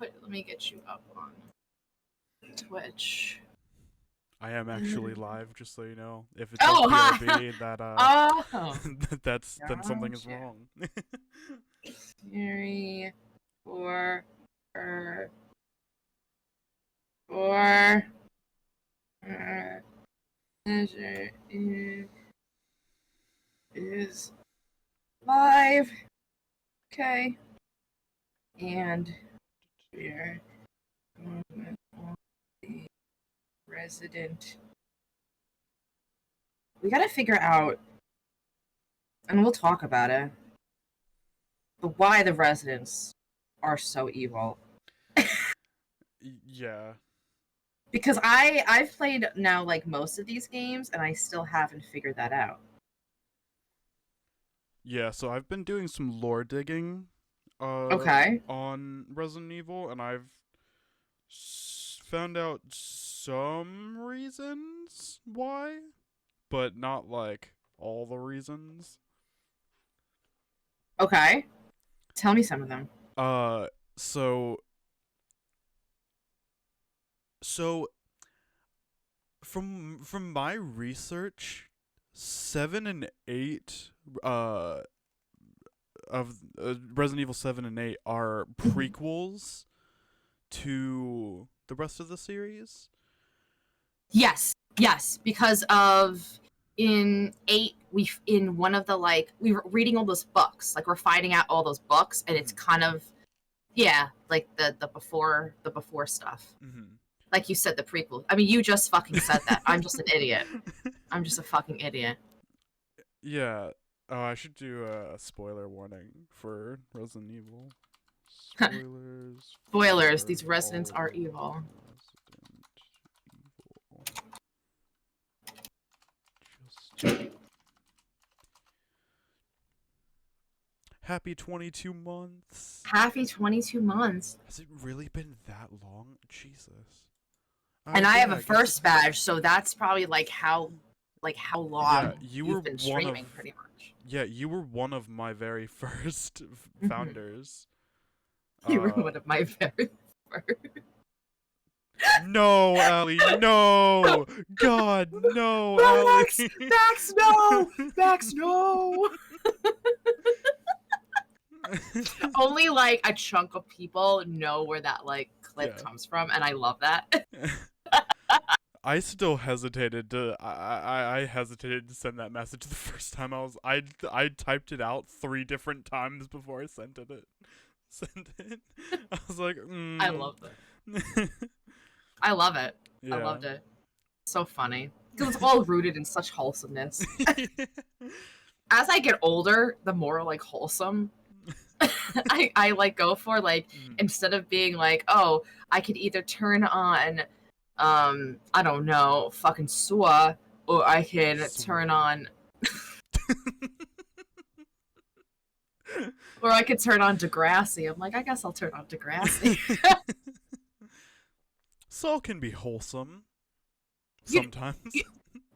let me get you up on Twitch. I am actually live, just so you know. If it's Oh, on BRB, that oh, then something is wrong. Theory for measure is live. Okay. And we're on the resident. We gotta figure out, and we'll talk about it, but why the residents are so evil. Yeah. Because I've played now like most of these games, and I still haven't figured that out. Yeah, so I've been doing some lore digging Okay. on Resident Evil, and I've found out some reasons why, but not like all the reasons. Okay. Tell me some of them. So from my research, 7 and 8 of Resident Evil 7 and 8 are prequels to the rest of the series. Yes, because of in 8 in one of the we were reading all those books, like we're finding out all those books, and it's kind of like the before stuff. Mm-hmm. Like you said, the prequel. I mean, you just fucking said that. I'm just an idiot. I'm just a fucking idiot. Yeah. Oh, I should do a spoiler warning for Resident Evil. Spoilers. These residents are evil. Happy 22 months. Happy 22 months. Has it really been that long? Jesus. And I have a first badge, so that's probably how long you've been streaming, pretty much. Yeah, you were one of my very first founders. You were one of my very first. No, Allie, no! God, no, Allie! Max, no! Max, no! Only a chunk of people know where that clip comes from, and I love that. I still hesitated to. I hesitated to send that message the first time. I typed it out 3 different times before I sent it. I was like, I love it. I love it. Yeah. I loved it. So funny because it's all rooted in such wholesomeness. As I get older, the more wholesome I go for. Instead of being oh, I could either turn on I don't know, fucking Sua, or I can turn on or I could turn on Degrassi. I'm like, I guess I'll turn on Degrassi. Saul can be wholesome sometimes.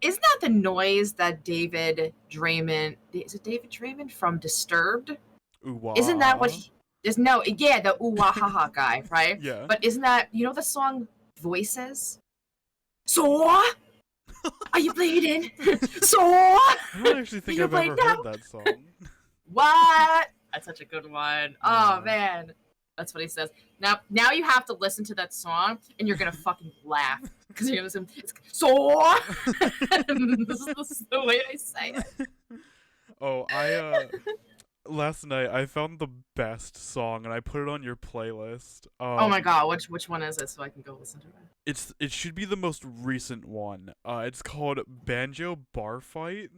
Isn't that the noise that David Draymond... Is it David Draymond from Disturbed? Ooh-wah. Isn't that what he... the ooh-wah-ha-ha guy, right? Yeah. But isn't that... You know the song Voices? So? Are you bleeding? So? I don't actually think I've ever heard that song. What? That's such a good one. Oh, man. That's what he says. Now you have to listen to that song, and you're gonna fucking laugh because you're gonna listen. So this is the way I say it. Oh, last night I found the best song and I put it on your playlist. Oh my god, which one is it so I can go listen to it? It should be the most recent one. It's called Banjo Bar Fight.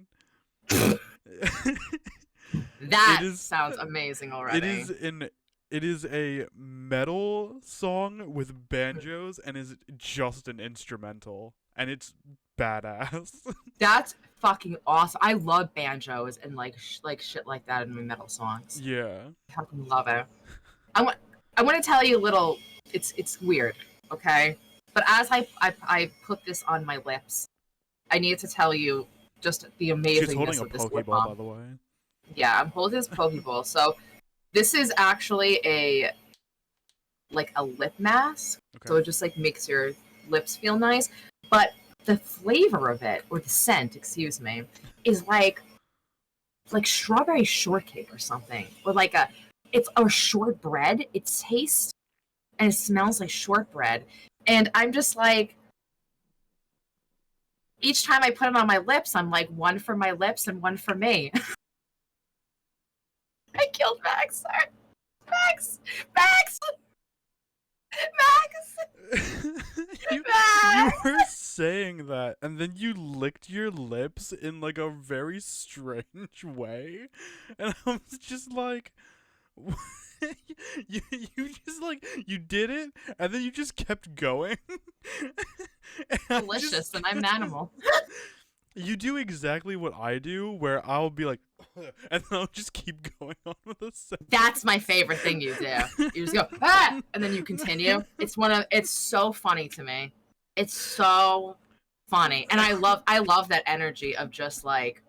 That sounds amazing already. It is a metal song with banjos and is just an instrumental, and it's badass. That's fucking awesome. I love banjos and shit like that in my metal songs. Yeah, I fucking love it. I want to tell you a little. It's weird, okay? But as I put this on my lips, I needed to tell you just the amazingness of this lip balm. By the way. Yeah, I'm holding this Pokeball. So this is actually like a lip mask. Okay. So it just like makes your lips feel nice. But the flavor of it, or the scent, excuse me, is like strawberry shortcake or something. Or like it's a shortbread. It tastes and it smells like shortbread. And I'm just like, each time I put it on my lips, I'm like, one for my lips and one for me. I killed Max, sorry. Max! Max! you were saying that, and then you licked your lips in like a very strange way, and I was just like, you just like, you did it, and then you just kept going. Delicious, and I'm an animal. You do exactly what I do, where I'll be like, and then I'll just keep going on with the sentence. That's my favorite thing you do. You just go, ah! And then you continue. It's so funny to me. It's so funny. And I love that energy of just like,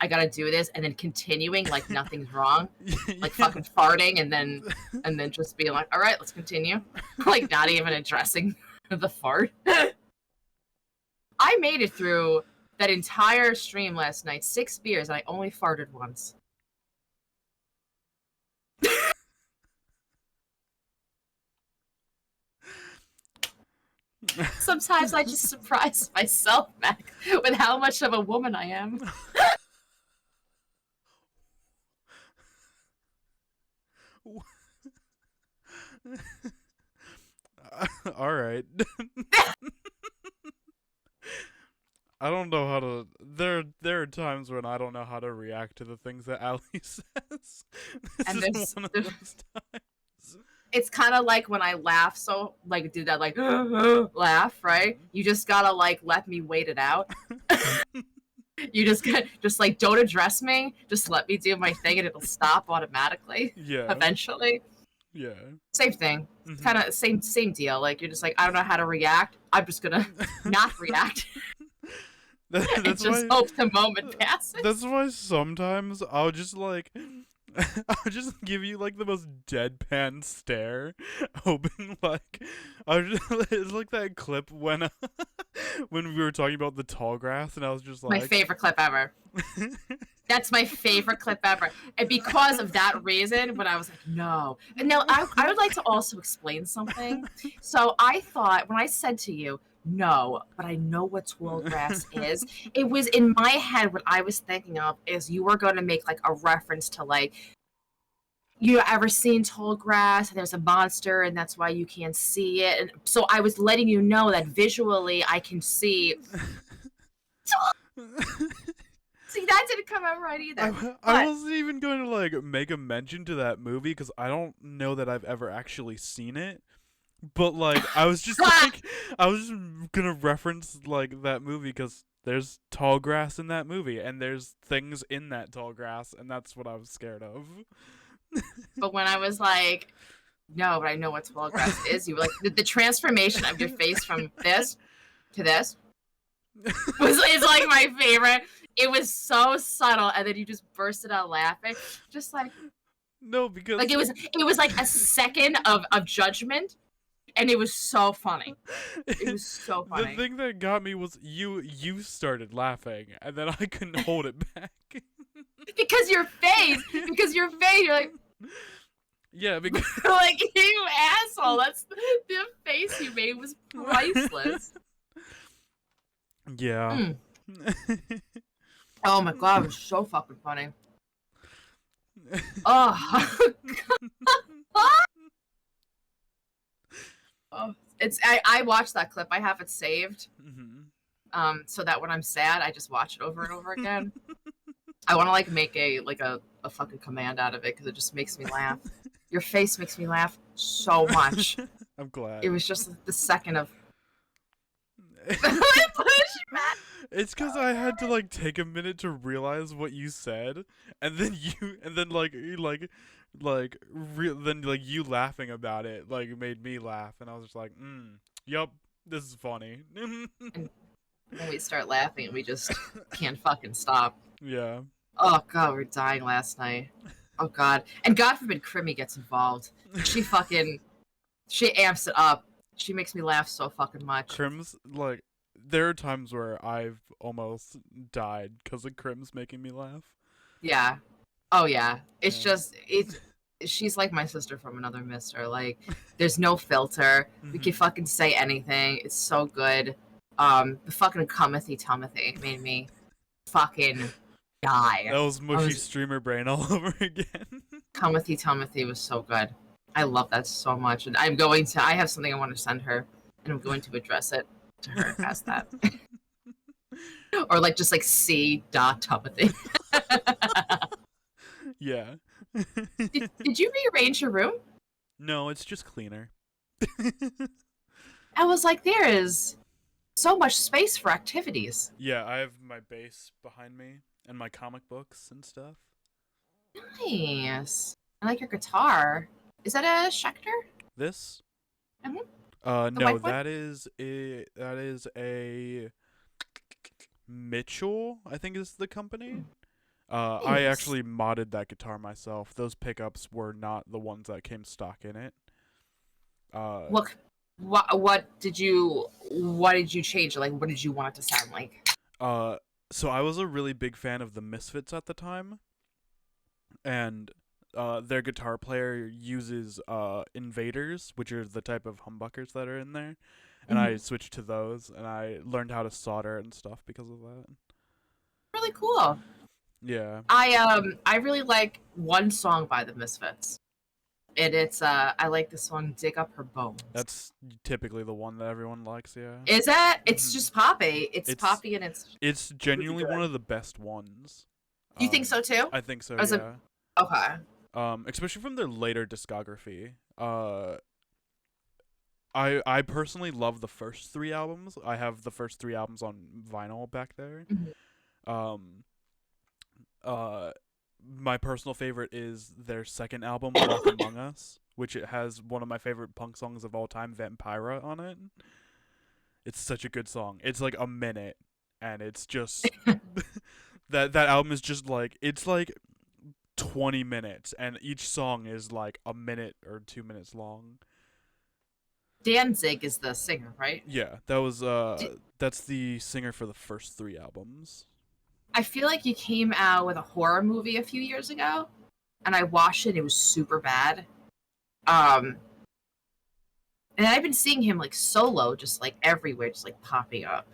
I gotta do this, and then continuing like nothing's wrong. Like fucking farting, and then just being like, all right, let's continue. Like not even addressing the fart. I made it through that entire stream last night, 6 beers, and I only farted once. Sometimes I just surprise myself back with how much of a woman I am. All right. I don't know how to. There are times when I don't know how to react to the things that Ali says. This is one of those times. It's kind of like when I laugh, so like do that like laugh, right? You just gotta like let me wait it out. You just like don't address me. Just let me do my thing, and it'll stop automatically. Yeah. Eventually. Yeah. Same thing. Kind of same deal. Like you're just like, I don't know how to react. I'm just gonna not react. That's just hope the moment passes. That's why sometimes I'll just like, I'll just give you like the most deadpan stare, hoping like, it's like that clip when when we were talking about the tall grass, and I was just like, my favorite clip ever. That's my favorite clip ever. And because of that reason, when I was like, no. And now I would like to also explain something. So I thought, when I said to you, no, but I know what tall grass is, it was in my head, what I was thinking of is you were going to make like a reference to like, you ever seen tall grass and there's a monster and that's why you can't see it. And so I was letting you know that visually I can see. See, that didn't come out right either. I wasn't even going to like make a mention to that movie because I don't know that I've ever actually seen it. But like I was just like, I was just gonna reference like that movie because there's tall grass in that movie and there's things in that tall grass, and that's what I was scared of. But when I was like, no, but I know what tall grass is, you were like, the transformation of your face from this to this is like my favorite. It was so subtle, and then you just bursted out laughing, just like, no, because like it was like a second of judgment. And it was so funny. It was so funny. The thing that got me was you started laughing, and then I couldn't hold it back. Because your face, you're like, yeah, because like, you asshole. That's the face you made was priceless. Yeah. Oh my god, it was so fucking funny. Oh. Oh, I watched that clip. I have it saved. So that when I'm sad, I just watch it over and over again. I want to like make a fucking command out of it because it just makes me laugh. Your face makes me laugh so much. I'm glad. It was just the second of. It's because I had to like take a minute to realize what you said, and then you laughing about it like made me laugh, and I was just like, yup, this is funny. And when we start laughing, we just can't fucking stop. Yeah. Oh god, we're dying last night. Oh god, and God forbid Crimmy gets involved. She fucking She amps it up. She makes me laugh so fucking much. Crim's, like, there are times where I've almost died because of Crim's making me laugh. Yeah. Oh yeah. It's Yeah. just she's like my sister from another mister. Like, there's no filter. We can fucking say anything. It's so good. The fucking Comothy made me fucking die. That was mushy streamer brain all over again. Comothy was so good. I love that so much. And I have something I want to send her, and I'm going to address it to her as that. Or like just like C.Tomothy. Yeah. Did you rearrange your room? No, it's just cleaner. I was like, there is so much space for activities. Yeah, I have my bass behind me and my comic books and stuff. Nice. I like your guitar. Is that a Schecter? This? Mm-hmm. No, that is a Mitchell, I think is the company. Nice. I actually modded that guitar myself. Those pickups were not the ones that came stock in it. What did you change? Like, what did you want it to sound like? So I was a really big fan of the Misfits at the time, and their guitar player uses invaders, which are the type of humbuckers that are in there, and I switched to those, and I learned how to solder and stuff because of that. Really cool. Yeah. I really like one song by the Misfits. And it's I like the song "Dig Up Her Bones." That's typically the one that everyone likes. Yeah. Is that? It's just poppy. It's poppy, and it's genuinely one of the best ones. You think so too? I think so. Yeah. Okay. Especially from their later discography. I personally love the first 3 albums. I have the first 3 albums on vinyl back there. My personal favorite is their second album, Walk Among Us, which it has one of my favorite punk songs of all time, Vampira, on it. It's such a good song. It's like a minute, and it's just that album is just like, it's like 20 minutes, and each song is like a minute or 2 minutes long. Danzig is the singer, right? Yeah, that was that's the singer for the first 3 albums. I feel like he came out with a horror movie a few years ago, and I watched it. It was super bad. And I've been seeing him like solo, just like everywhere, just like popping up.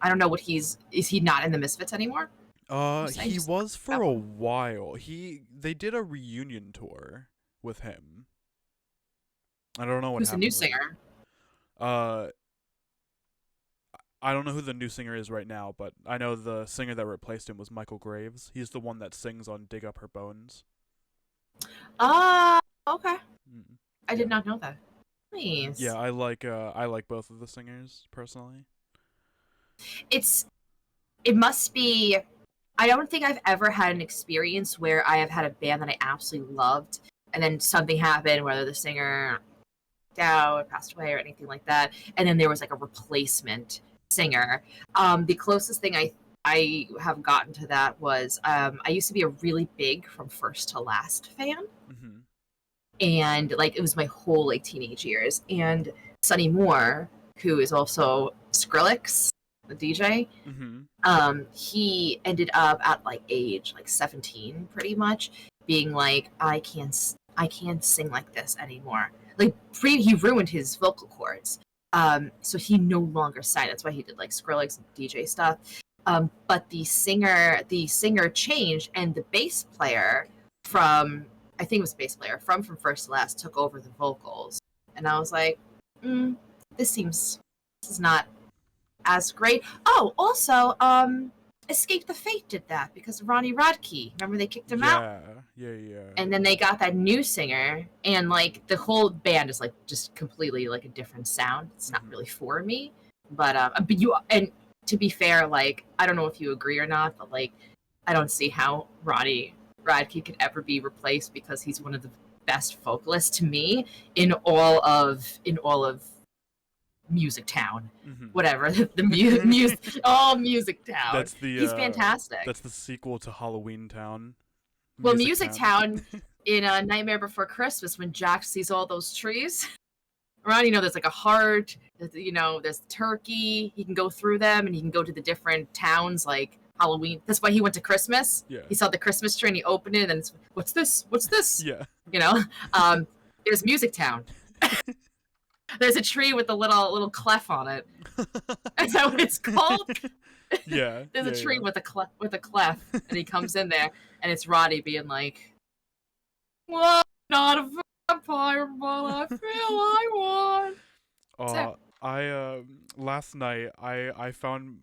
I don't know what is he not in the Misfits anymore? He was for a while. They did a reunion tour with him. I don't know what Who's the new happened. singer? I don't know who the new singer is right now, but I know the singer that replaced him was Michael Graves. He's the one that sings on Dig Up Her Bones. Okay. I did not know that. Nice. Yeah, I like both of the singers personally. It must be, I don't think I've ever had an experience where I have had a band that I absolutely loved, and then something happened, whether the singer passed away or anything like that, and then there was like a replacement singer. The closest thing I have gotten to that was I used to be a really big From First to Last fan, and like it was my whole like teenage years. And Sonny Moore, who is also Skrillex, the DJ, he ended up at like age like 17, pretty much, being like, I can't sing like this anymore. Like he ruined his vocal cords. So he no longer sang. That's why he did like Skrillex and DJ stuff. But the singer changed, and the bass player from From First to Last took over the vocals. And I was like, this is not as great. Oh, also, Escape the Fate did that because of Ronnie Radke. Remember they kicked him out? Yeah. And then they got that new singer, and like the whole band is like just completely like a different sound. It's not really for me, but to be fair, like I don't know if you agree or not, but like I don't see how Ronnie Radke could ever be replaced because he's one of the best vocalists to me in all of Music Town, whatever Music Town. He's fantastic. That's the sequel to Halloween Town. Music Town in Nightmare Before Christmas, when Jack sees all those trees, around. You know, there's like a heart. You know, there's turkey. He can go through them, and he can go to the different towns like Halloween. That's why he went to Christmas. Yeah. He saw the Christmas tree and he opened it, and then it's, what's this? What's this? Yeah. You know, there's Music Town. There's a tree with a little clef on it. Is that what it's called? Yeah. There's a tree with a clef, and he comes in there, and it's Roddy being like, "Well, I'm not a vampire, but I feel I want." Last night I found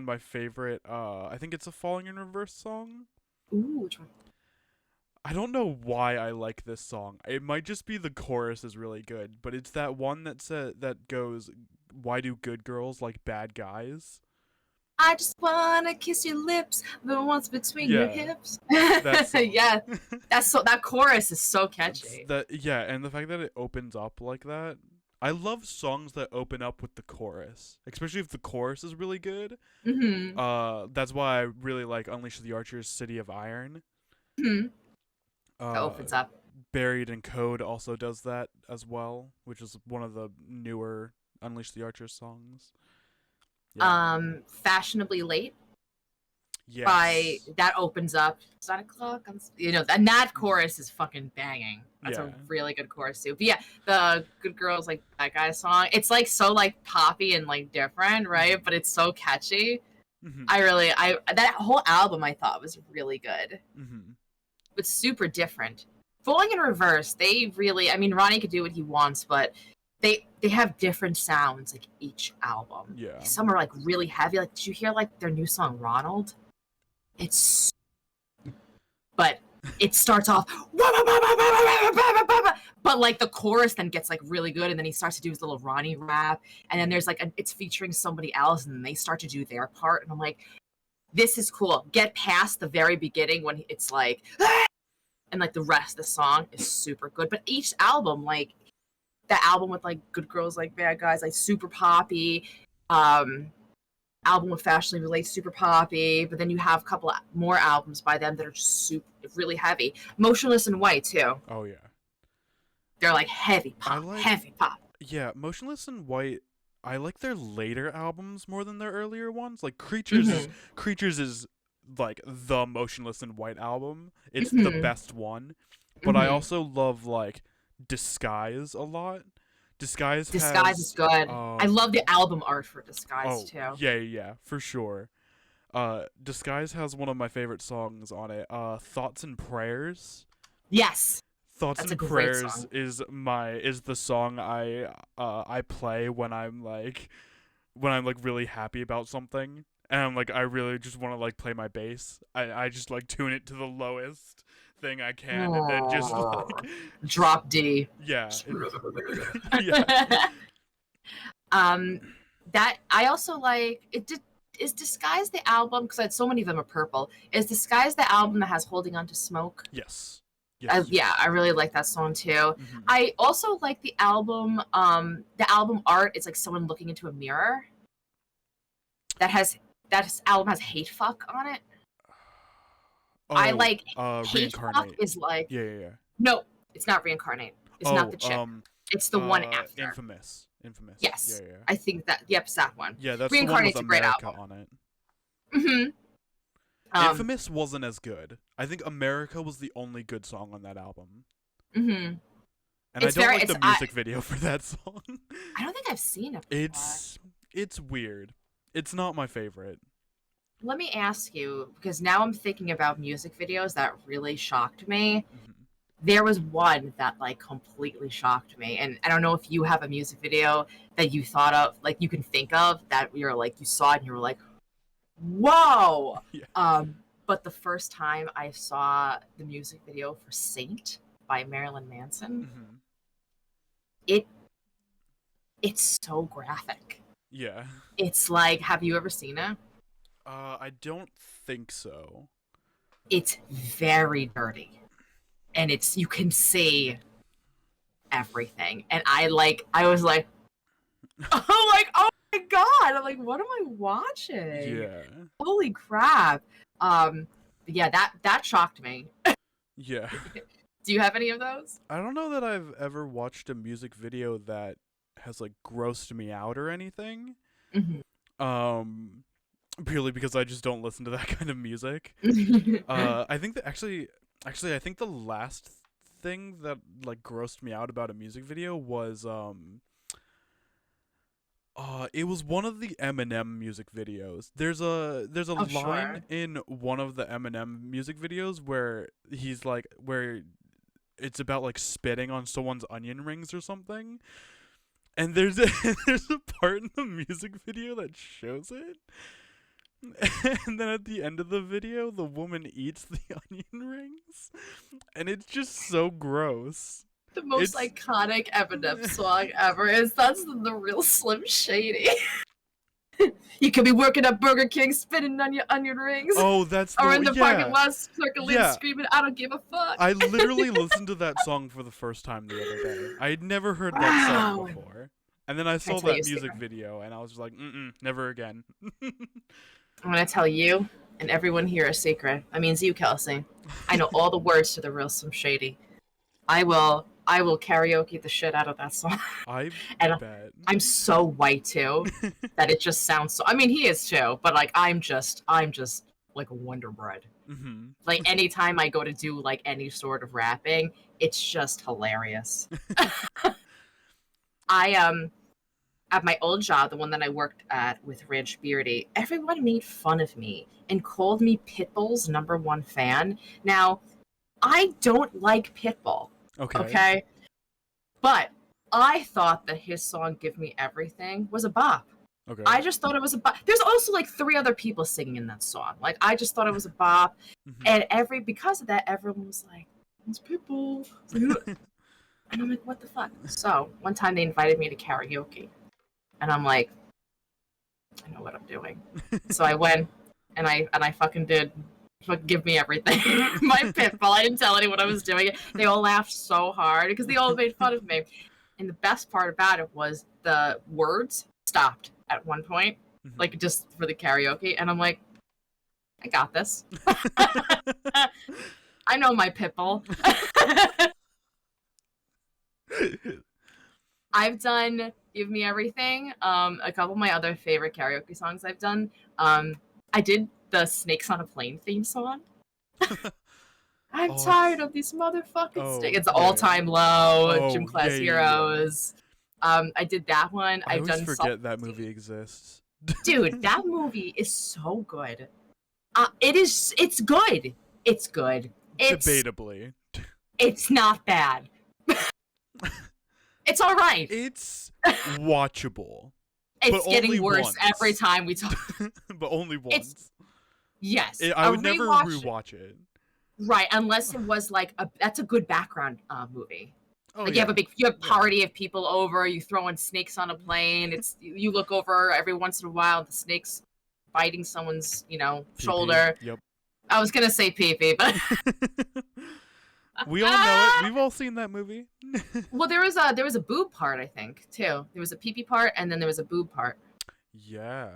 my favorite. I think it's a Falling in Reverse song. Ooh, which one? I don't know why I like this song. It might just be the chorus is really good, but it's that one that goes, "Why do good girls like bad guys?" I just wanna kiss your lips, the ones between your hips. That Yeah, that chorus is so catchy. And the fact that it opens up like that. I love songs that open up with the chorus, especially if the chorus is really good. Mm-hmm. That's why I really like Unleash the Archers' City of Iron. Mm-hmm. It opens up. Buried in Code also does that as well, which is one of the newer Unleash the Archers songs. Yeah. Fashionably Late. Yes. That opens up. It's 9 o'clock. You know, and that chorus is fucking banging. That's a really good chorus too. But yeah, the Good Girls Like That Guy song. It's like so like poppy and like different, right? But it's so catchy. Mm-hmm. That whole album I thought was really good. Mm-hmm. It's super different. Falling in Reverse, they really, I mean, Ronnie could do what he wants, but they have different sounds like each album. Yeah. Some are like really heavy. Like, did you hear like their new song Ronald? But it starts off, but like the chorus then gets like really good, and then he starts to do his little Ronnie rap, and then there's like it's featuring somebody else, and then they start to do their part, and I'm like, this is cool. Get past the very beginning when it's like, and like the rest of the song is super good. But each album, like that album with like Good Girls Like Bad Guys, like super poppy. Album with Fashionably Late, super poppy, but then you have a couple more albums by them that are super really heavy. Motionless in White too. Oh yeah, they're like heavy pop, heavy pop. Yeah, Motionless in White. I like their later albums more than their earlier ones. Like Creatures, Creatures is like the Motionless in White album. It's the best one. But I also love like Disguise a lot. Disguise is good. I love the album art for Disguise too. Yeah, for sure. Disguise has one of my favorite songs on it. Thoughts and Prayers. Yes. Thoughts and Prayers is the song I play when I'm like really happy about something, and I'm like I really just want to like play my bass. I just like tune it to the lowest thing I can, and then just like drop D. Yeah. That I also like. Is Disguise the album? Because so many of them are purple. Is Disguise the album that has Holding On to Smoke? Yes. I really like that song too. I also like the album art. It's like someone looking into a mirror. That album has Hate Fuck on it. I like Hate Fuck is like no, it's not Reincarnate. It's not the chick. It's the one after Infamous. Yes, yeah. I think that. Yep, it's that one. Yeah, that's Reincarnate's the one with America a great album on it. Infamous Mm-hmm. wasn't as good. I think America was the only good song on that album. Mm-hmm. And I don't like the music video for that song. I don't think I've seen it before. It's weird. It's not my favorite. Let me ask you, because now I'm thinking about music videos that really shocked me. There was one that like completely shocked me, and I don't know if you have a music video that you thought of, like you can think of that you're like you saw it and you were like, whoa. Yeah. But the first time I saw the music video for Saint by Marilyn Manson, it's so graphic. Yeah. It's like, have you ever seen it? I don't think so. It's very dirty. And you can see everything. And I was like, oh my God. I'm like, what am I watching? Yeah. Holy crap. Yeah, that shocked me. Yeah. Do you have any of those? I don't know that I've ever watched a music video that has like grossed me out or anything. Um, purely because I just don't listen to that kind of music. I think that actually, I think the last thing that like grossed me out about a music video was it was one of the Eminem music videos. There's a Oh, line sure. in one of the Eminem music videos where he's like where it's about like spitting on someone's onion rings or something. And there's a there's a part in the music video that shows it. And then at the end of the video, the woman eats the onion rings. And it's just so gross. The most iconic Eminem song ever is that's the real Slim Shady. You could be working at Burger King spitting on your onion rings. Oh, that's or in the parking lot circling screaming, I don't give a fuck. I literally listened to that song for the first time the other day. I had never heard that song before. And then I saw that music video and I was just like, never again. I'm gonna tell you and everyone here a secret. That means you, Kelsey. I know all the words to the real Slim Shady. I will karaoke the shit out of that song. I and bet. I'm so white too that it just sounds so. I mean, he is too, but like I'm just like a Wonder Bread. Like anytime I go to do like any sort of rapping, it's just hilarious. At my old job, the one that I worked at with Ranch Beardy, everyone made fun of me and called me Pitbull's #1 fan. Now, I don't like Pitbull. Okay. But I thought that his song "Give Me Everything" was a bop. Okay. I just thought it was a bop. There's also like 3 other people singing in that song. Like I just thought it was a bop. And because of that, everyone was like, "It's Pitbull." And I'm like, what the fuck? So one time they invited me to karaoke. And I'm like, I know what I'm doing. So I went and I fucking did Give Me Everything. My Pitbull. I didn't tell anyone I was doing it. They all laughed so hard because they all made fun of me. And the best part about it was the words stopped at one point, like just for the karaoke. And I'm like, I got this. I know my Pitbull. I've done Give Me Everything. A couple of my other favorite karaoke songs I've done. I did the Snakes on a Plane theme song. I'm tired of these motherfucking snakes. It's All-Time Low, Gym Class Heroes. I did that one. I always forget that movie exists. Dude, that movie is so good. It's good. It's good. Debatably. It's not bad. It's all right. It's watchable. It's getting worse every time we talk. But only once. Yes. I would never rewatch it. Right, unless it was like that's a good background movie. Oh, like you have a party of people over, you throw in snakes on a plane. You look over every once in a while, the snake's biting someone's, shoulder. Yep. I was gonna say pee-pee, but we all know it. We've all seen that movie. Well, there was a boob part, I think, too. There was a pee-pee part, and then there was a boob part. Yeah.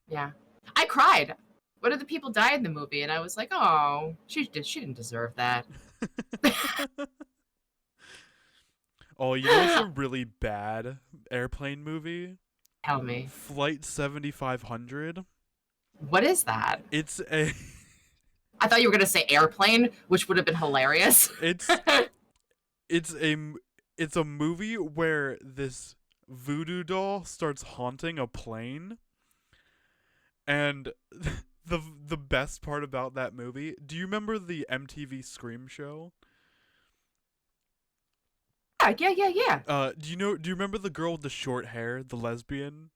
Yeah. I cried. One of the people died in the movie, and I was like, oh, she didn't deserve that. Oh, you know it's a really bad airplane movie? Tell me. Flight 7500. What is that? It's a... I thought you were gonna say airplane, which would have been hilarious. It's a movie where this voodoo doll starts haunting a plane, and the best part about that movie. Do you remember the MTV Scream show? Yeah. Do you remember the girl with the short hair, the lesbian,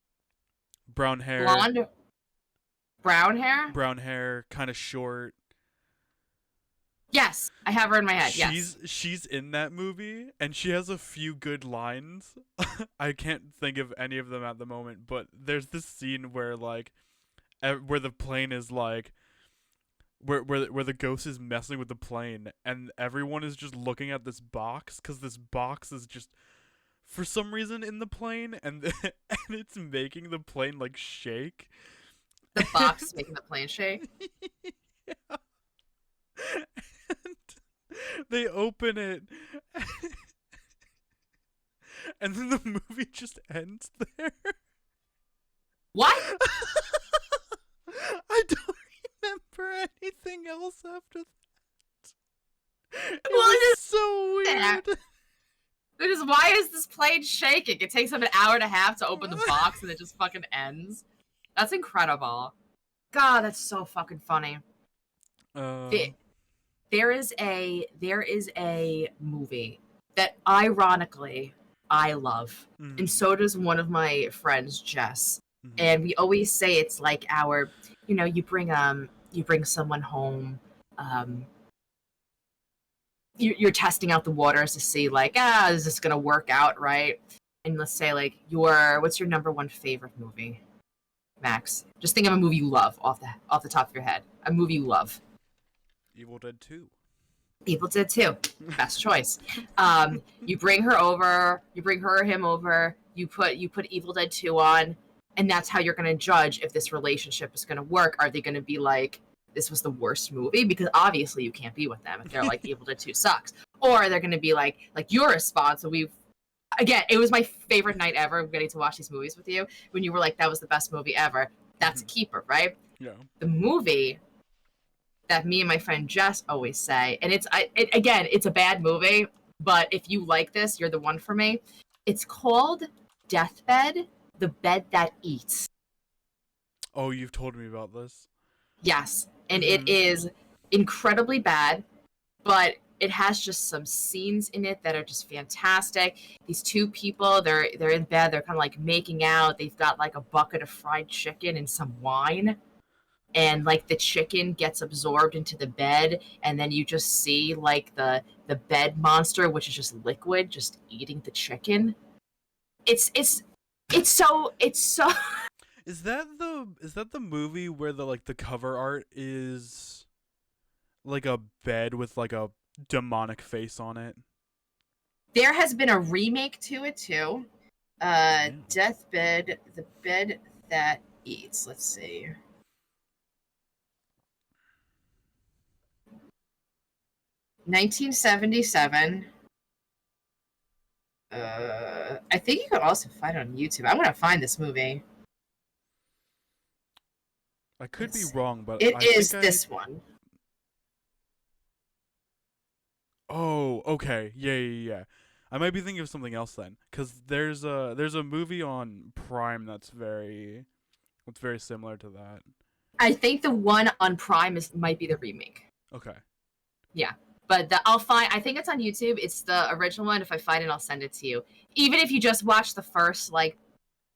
brown hair, blonde, brown hair, kind of short? Yes, I have her in my head. She's in that movie, and she has a few good lines. I can't think of any of them at the moment, but there's this scene where where the plane is like, where the ghost is messing with the plane, and everyone is just looking at this box because this box is just for some reason in the plane, and and it's making the plane like shake. The box is making the plane shake. Yeah. They open it, and then the movie just ends there. What? I don't remember anything else after that. It Well, was so weird. Why is this plane shaking? It takes them an hour and a half to open the box, and it just fucking ends. That's incredible. God, that's so fucking funny. There is a movie that ironically I love, and so does one of my friends, Jess. And we always say it's like our, you bring someone home, you're testing out the waters to see like, is this gonna work out, right? And let's say like what's your number one favorite movie, Max? Just think of a movie you love off the top of your head. A movie you love. Evil Dead 2. Evil Dead 2. Best choice. You bring her over, you bring her or him over, you put Evil Dead 2 on, and that's how you're gonna judge if this relationship is gonna work. Are they gonna be like, this was the worst movie? Because obviously you can't be with them if they're like Evil Dead 2 sucks. Or they're gonna be like your response. So it was my favorite night ever getting to watch these movies with you when you were like, that was the best movie ever. That's a keeper, right? Yeah. The movie that me and my friend Jess always say, and it's a bad movie, but if you like this, you're the one for me. It's called Deathbed, The Bed That Eats. Oh, you've told me about this. Yes, and it is incredibly bad, but it has just some scenes in it that are just fantastic. These two people, they're in bed, they're kind of like making out. They've got like a bucket of fried chicken and some wine. And like the chicken gets absorbed into the bed, and then you just see like the bed monster, which is just liquid, just eating the chicken. It's so Is that the movie where the cover art is like a bed with like a demonic face on it? There has been a remake to it too. Deathbed, The Bed That Eats. Let's see. 1977. I think you could also find it on YouTube. I'm gonna find this movie. I could be wrong, but it I is think this one. Oh, okay. Yeah. I might be thinking of something else then, because there's a movie on Prime that's very similar to that. I think the one on Prime might be the remake. Okay. Yeah, but I think it's on YouTube. It's the original one. If I find it, I'll send it to you. Even if you just watch the first like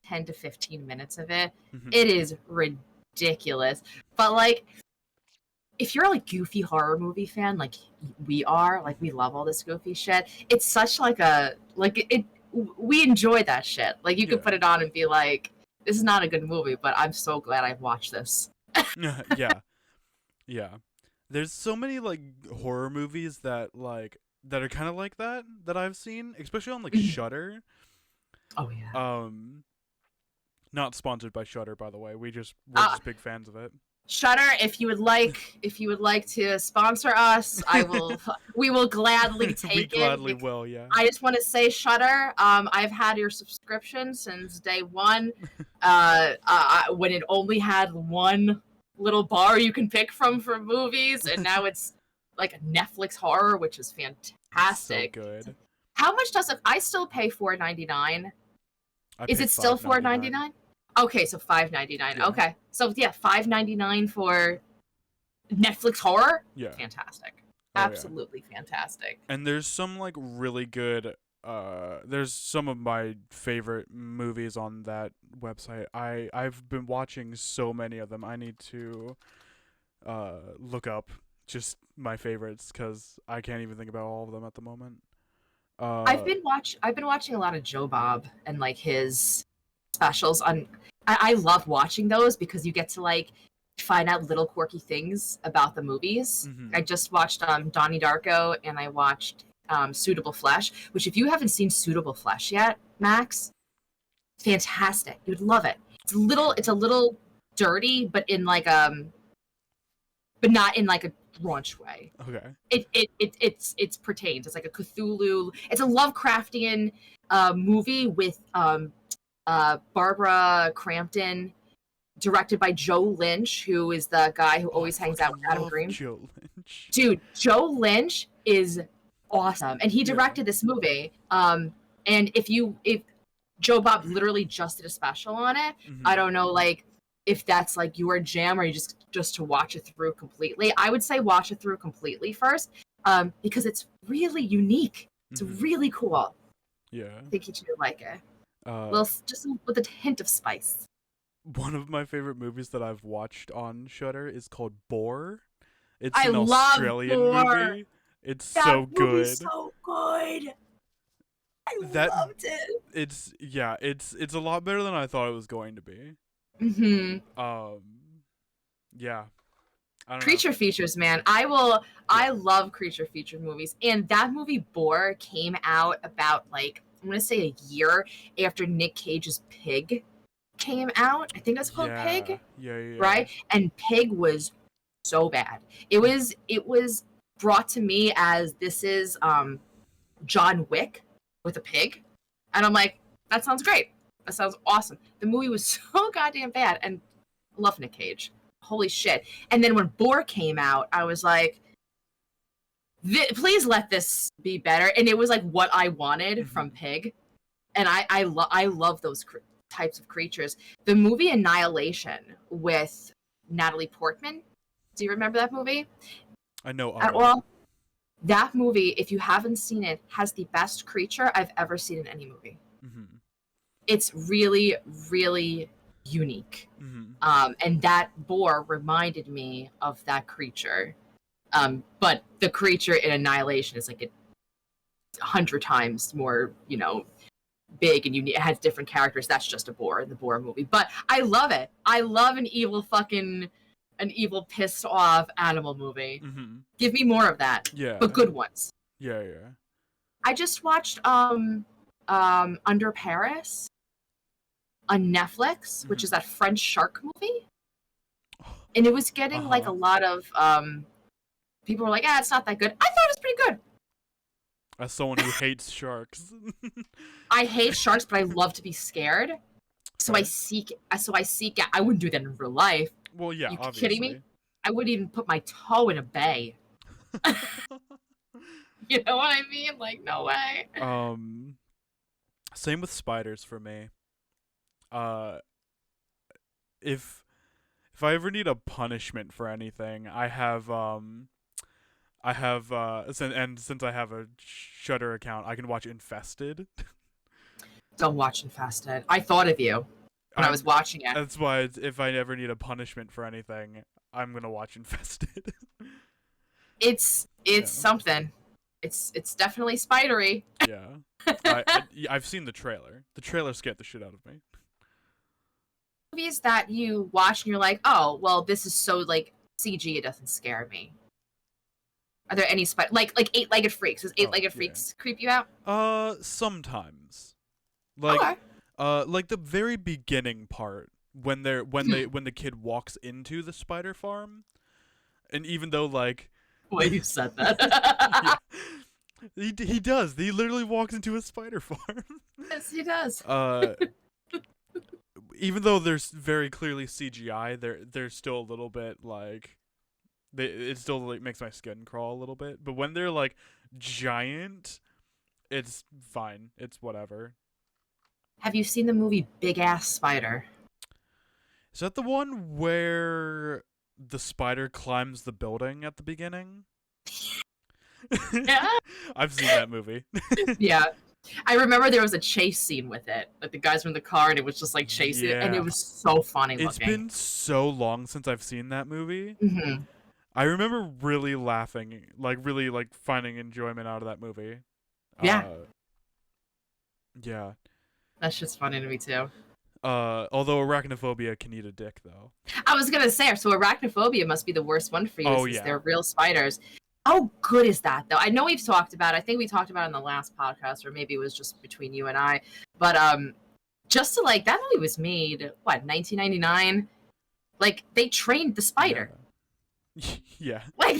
10 to 15 minutes of it, it is ridiculous. But like, if you're a like goofy horror movie fan, like we are, like we love all this goofy shit. It's such like we enjoy that shit. Like you could put it on and be like, this is not a good movie, but I'm so glad I watched this. Yeah. There's so many like horror movies that are kind of like that I've seen, especially on like Shudder. Oh yeah. Not sponsored by Shudder, by the way. We're just big fans of it. Shudder, if you would like to sponsor us, we will gladly take it. We gladly will, yeah. I just want to say, Shudder, I've had your subscription since day one. When it only had one little bar you can pick from for movies, and now it's like a Netflix horror, which is fantastic. So good. How much does it? I still pay $4.99. Is it still $4.99? Okay, so $5.99. Yeah. Okay, so yeah, $5.99 for Netflix horror. Yeah, fantastic. Absolutely fantastic. And there's some like really good. There's some of my favorite movies on that website. I've been watching so many of them. I need to look up just my favorites because I can't even think about all of them at the moment. I've been watching a lot of Joe Bob and like his specials on. I love watching those because you get to like find out little quirky things about the movies. I just watched Donnie Darko, and I watched Suitable Flesh, which if you haven't seen Suitable Flesh yet, Max, fantastic. You'd love it. It's a little dirty, but in like but not in like a raunch way. Okay. It's pertains. It's like a Cthulhu. It's a Lovecraftian movie with Barbara Crampton, directed by Joe Lynch, who is the guy who always hangs out with Adam Green. Joe Lynch. Dude, Joe Lynch is awesome, and he directed this movie. And if Joe Bob literally just did a special on it, I don't know, like if that's like your jam or you just to watch it through completely. I would say watch it through completely first, because it's really unique. It's really cool. Yeah, I think you should like it. Just with a hint of spice. One of my favorite movies that I've watched on Shudder is called Boar. It's an Australian movie. It's so good. So good. I loved it. It's a lot better than I thought it was going to be. Yeah. Creature features, man. I love creature feature movies. And that movie Boar came out about like, I'm going to say a year after Nick Cage's Pig came out. I think it's called Pig. Yeah. Right? And Pig was so bad. It was brought to me as this is John Wick with a pig. And I'm like, that sounds great. That sounds awesome. The movie was so goddamn bad, and I love Nick Cage. Holy shit. And then when Boar came out, I was like, please let this be better. And it was like what I wanted from Pig. And I love those types of creatures. The movie Annihilation with Natalie Portman. Do you remember that movie? I know. Well, that movie, if you haven't seen it, has the best creature I've ever seen in any movie. It's really, really unique. And that boar reminded me of that creature. But the creature in Annihilation is like 100 times more, big and unique. It has different characters. That's just a boar in the Boar movie. But I love it. I love an evil pissed off animal movie. Give me more of that. Yeah. But good ones. Yeah. I just watched Under Paris on Netflix, which is that French shark movie. And it was getting like a lot of people were like, it's not that good. I thought it was pretty good. As someone who hates sharks. I hate sharks, but I love to be scared. So I seek out. I wouldn't do that in real life. Well, yeah, you obviously. Kidding me? I wouldn't even put my toe in a bay. You know what I mean? Like, no way. Same with spiders for me. If I ever need a punishment for anything, since I have a Shudder account, I can watch Infested. Don't watch Infested. I thought of you when I was watching it. That's why if I ever need a punishment for anything, I'm gonna watch Infested. It's something. It's definitely spidery. Yeah. I've seen the trailer. The trailer scared the shit out of me. Movies that you watch and you're like, oh, well, this is so like CG, it doesn't scare me. Are there any like Eight-Legged Freaks? Does Eight-Legged Freaks creep you out? Sometimes. Like the very beginning part when the kid walks into the spider farm, and even though like way you said that. Yeah, he does. He literally walks into a spider farm. Yes, he does. Even though there's very clearly CGI, there's still a little bit like it still like makes my skin crawl a little bit. But when they're like giant, it's fine. It's whatever. Have you seen the movie Big Ass Spider? Is that the one where the spider climbs the building at the beginning? Yeah. I've seen that movie. Yeah. I remember there was a chase scene with it. Like the guys were in the car and it was just like chasing it, and it was so funny looking. It's been so long since I've seen that movie. I remember really laughing, like really like finding enjoyment out of that movie. Yeah. Yeah. That's just funny to me too. Although arachnophobia can eat a dick though. I was gonna say, so arachnophobia must be the worst one for you since they're real spiders. How good is that though? I know we've talked about it. I think we talked about it in the last podcast, or maybe it was just between you and I. But just to like, that movie was made, 1999? Like they trained the spider. Yeah. Like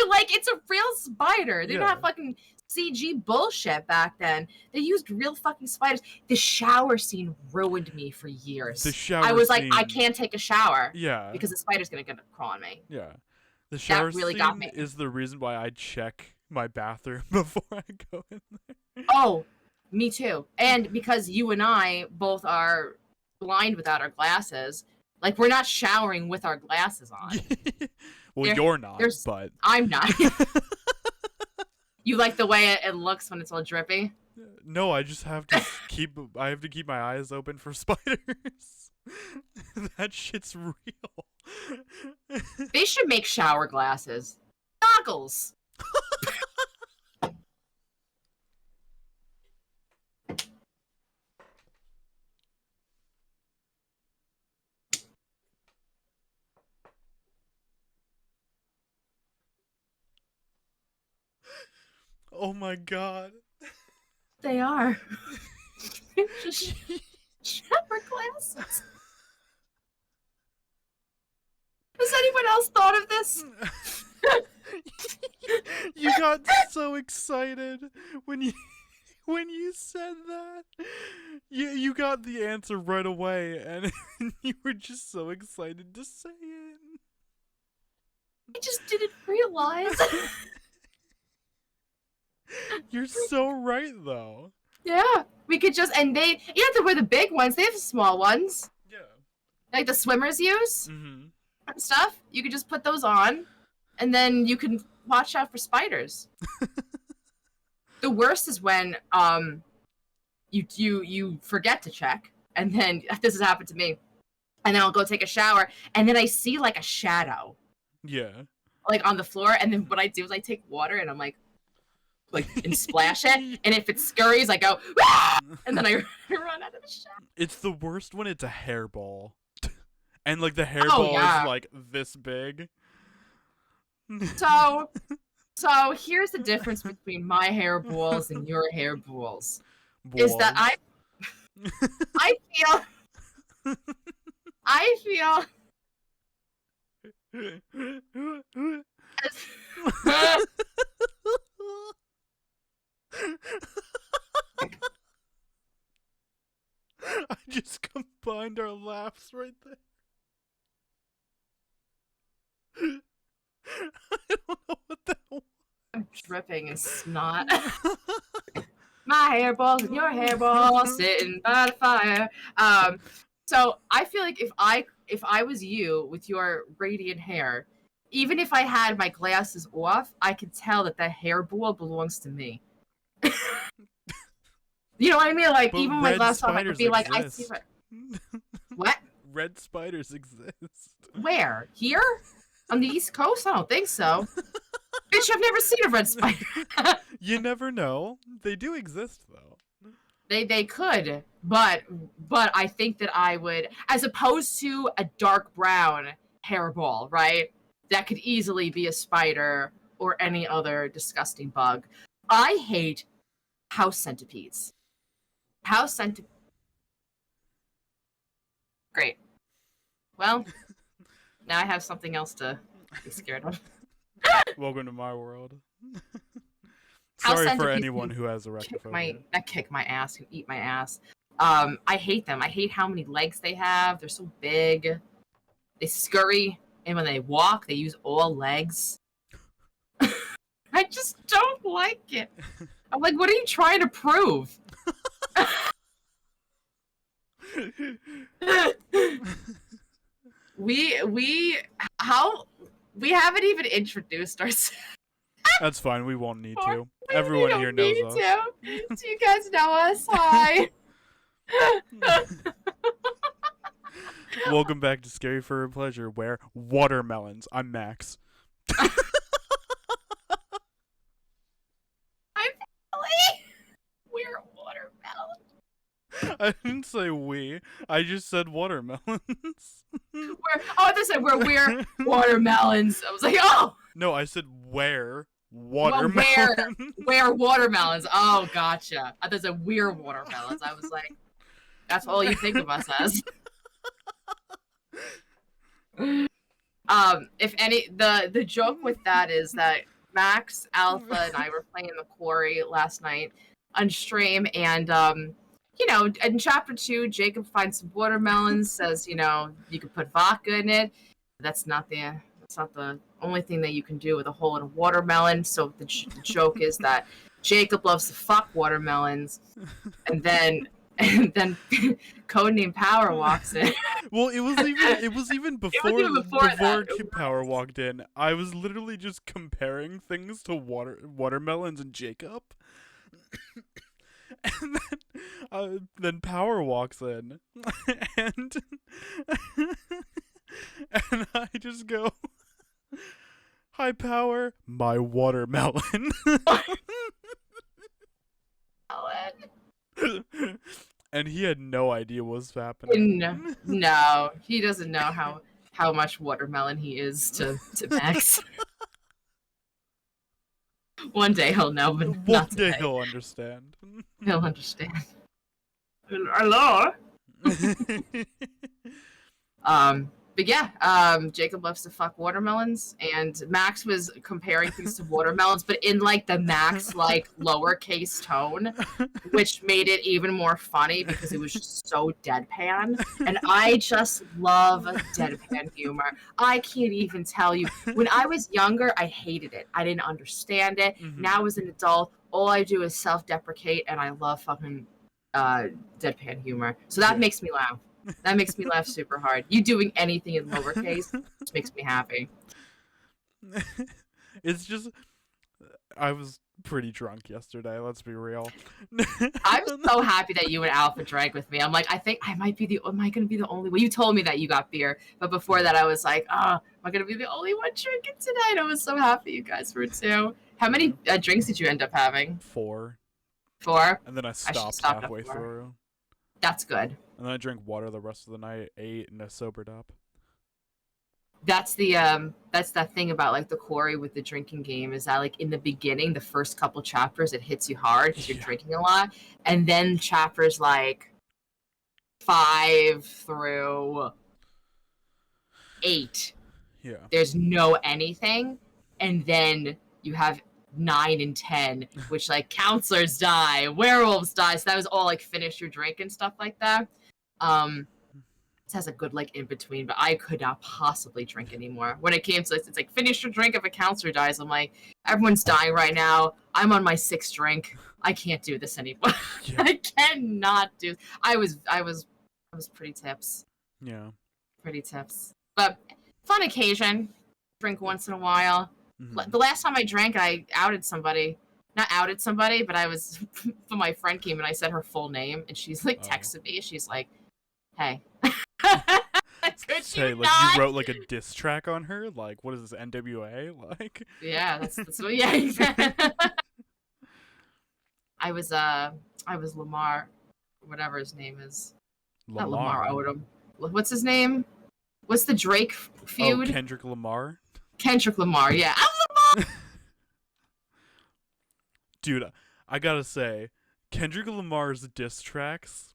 like it's a real spider. They're not fucking CG bullshit back then. They used real fucking spiders. The shower scene ruined me for years. The shower I was scene, like, I can't take a shower. Yeah. Because the spider's gonna crawl on me. Yeah. The shower really scene got me. is the reason why I check my bathroom before I go in there. Oh, me too. And because you and I both are blind without our glasses, like we're not showering with our glasses on. Well, you're not, but I'm not. You like the way it looks when it's all drippy? No, I just have to keep my eyes open for spiders. That shit's real. They should make shower glasses. Goggles. Oh my god. They are. Just shower glasses. Has anyone else thought of this? You got so excited when you said that. You got the answer right away, and you were just so excited to say it. I just didn't realize. You're so right, though. Yeah, we could just, and you don't have to wear the big ones. They have small ones. Yeah. Like the swimmers use. Mm-hmm. And stuff. You could just put those on, and then you can watch out for spiders. The worst is when you forget to check, and then this has happened to me, and then I'll go take a shower, and then I see like a shadow. Yeah. Like on the floor, and then what I do is I take water and I'm like and splash it, and if it scurries, I go, ah! And then I run out of the shower. It's the worst when it's a hairball, and like the hairball is like this big. So here's the difference between my hairballs and your hairballs. Is that I feel I just combined our laughs right there. I don't know what the hell. I'm dripping in snot. My hairballs and your hairballs sitting by the fire. So I feel like if I was you with your radiant hair, even if I had my glasses off, I could tell that the hairball belongs to me. You know what I mean? Like, but even with my glasses off, I could be like, I see what? Red spiders exist. Where? Here? On the East Coast? I don't think so. Bitch, I've never seen a red spider. You never know. They do exist, though. They could, but I think that I would, as opposed to a dark brown hairball, right? That could easily be a spider or any other disgusting bug. I hate house centipedes. House centipedes. Great. Well, now I have something else to be scared of. Welcome to my world. Sorry for anyone who has arachnophobia. Kick my ass, who eat my ass. I hate them. I hate how many legs they have. They're so big. They scurry, and when they walk, they use all legs. I just don't like it. I'm like, what are you trying to prove? we haven't even introduced ourselves. That's fine. We won't need to. Everyone here knows us. Do you guys know us? Hi. Welcome back to Scary for a Pleasure, where watermelons. I'm Max. I'm Ellie. We're watermelons. I didn't say we. I just said watermelons. We're watermelons. I was like, oh. No, I said where watermelons. Where watermelons. Oh, gotcha. I thought it said we're watermelons. I was like, that's all you think of us as. If any, the joke with that is that Max, Alpha, and I were playing the quarry last night on stream, and you know, in chapter 2, Jacob finds some watermelons, says, you know, you can put vodka in it. That's not the only thing that you can do with a hole in a watermelon. So the joke is that Jacob loves to fuck watermelons, and then Codename Power walks in. Well, it was even before Power walked in. I was literally just comparing things to watermelons and Jacob. And then Power walks in, and and I just go, "Hi, Power, my watermelon." And he had no idea what was happening. No, he doesn't know how much watermelon he is to Max. One day he'll know, but not today. One day he'll understand. He'll understand. Hello. But yeah, Jacob loves to fuck watermelons, and Max was comparing things to watermelons, but in like the Max like lowercase tone, which made it even more funny because it was just so deadpan. And I just love deadpan humor. I can't even tell you. When I was younger, I hated it. I didn't understand it. Mhm. Now as an adult, all I do is self-deprecate, and I love fucking deadpan humor. So that makes me laugh. That makes me laugh super hard. You doing anything in lowercase just makes me happy. It's just, I was pretty drunk yesterday, let's be real. I'm so happy that you and Alpha drank with me. I'm like, I think I might be am I going to be the only one? You told me that you got beer, but before that I was like, am I going to be the only one drinking tonight? I was so happy you guys were too. How many drinks did you end up having? 4. 4? And then I stopped halfway through. That's good. And then I drank water the rest of the night, ate, and I sobered up. That's the that's that thing about like the quarry with the drinking game, is that like in the beginning, the first couple chapters, it hits you hard because you're drinking a lot, and then chapters like 5 through 8, there's no anything, and then you have 9 and 10, which like counselors die, werewolves die, so that was all like finish your drink and stuff like that. It has a good like in between, but I could not possibly drink anymore. When it came to it's like finish your drink if a counselor dies. I'm like, everyone's dying right now. I'm on my 6th drink. I can't do this anymore. Yeah. I cannot do. I was pretty tips. Yeah. Pretty tips. But fun occasion. Drink once in a while. Mm-hmm. The last time I drank, I outed somebody. Not outed somebody, but I was. My friend came and I said her full name, and she's like texted me. She's like, "Hey." Say, like, you wrote like a diss track on her? Like, what is this, NWA? Like, yeah, that's what. Yeah, exactly. I was Lamar, whatever his name is. Not Lamar Odom. What's his name? What's the Drake feud? Oh, Kendrick Lamar. Kendrick Lamar. Yeah, I'm Lamar. Dude, I gotta say, Kendrick Lamar's diss tracks,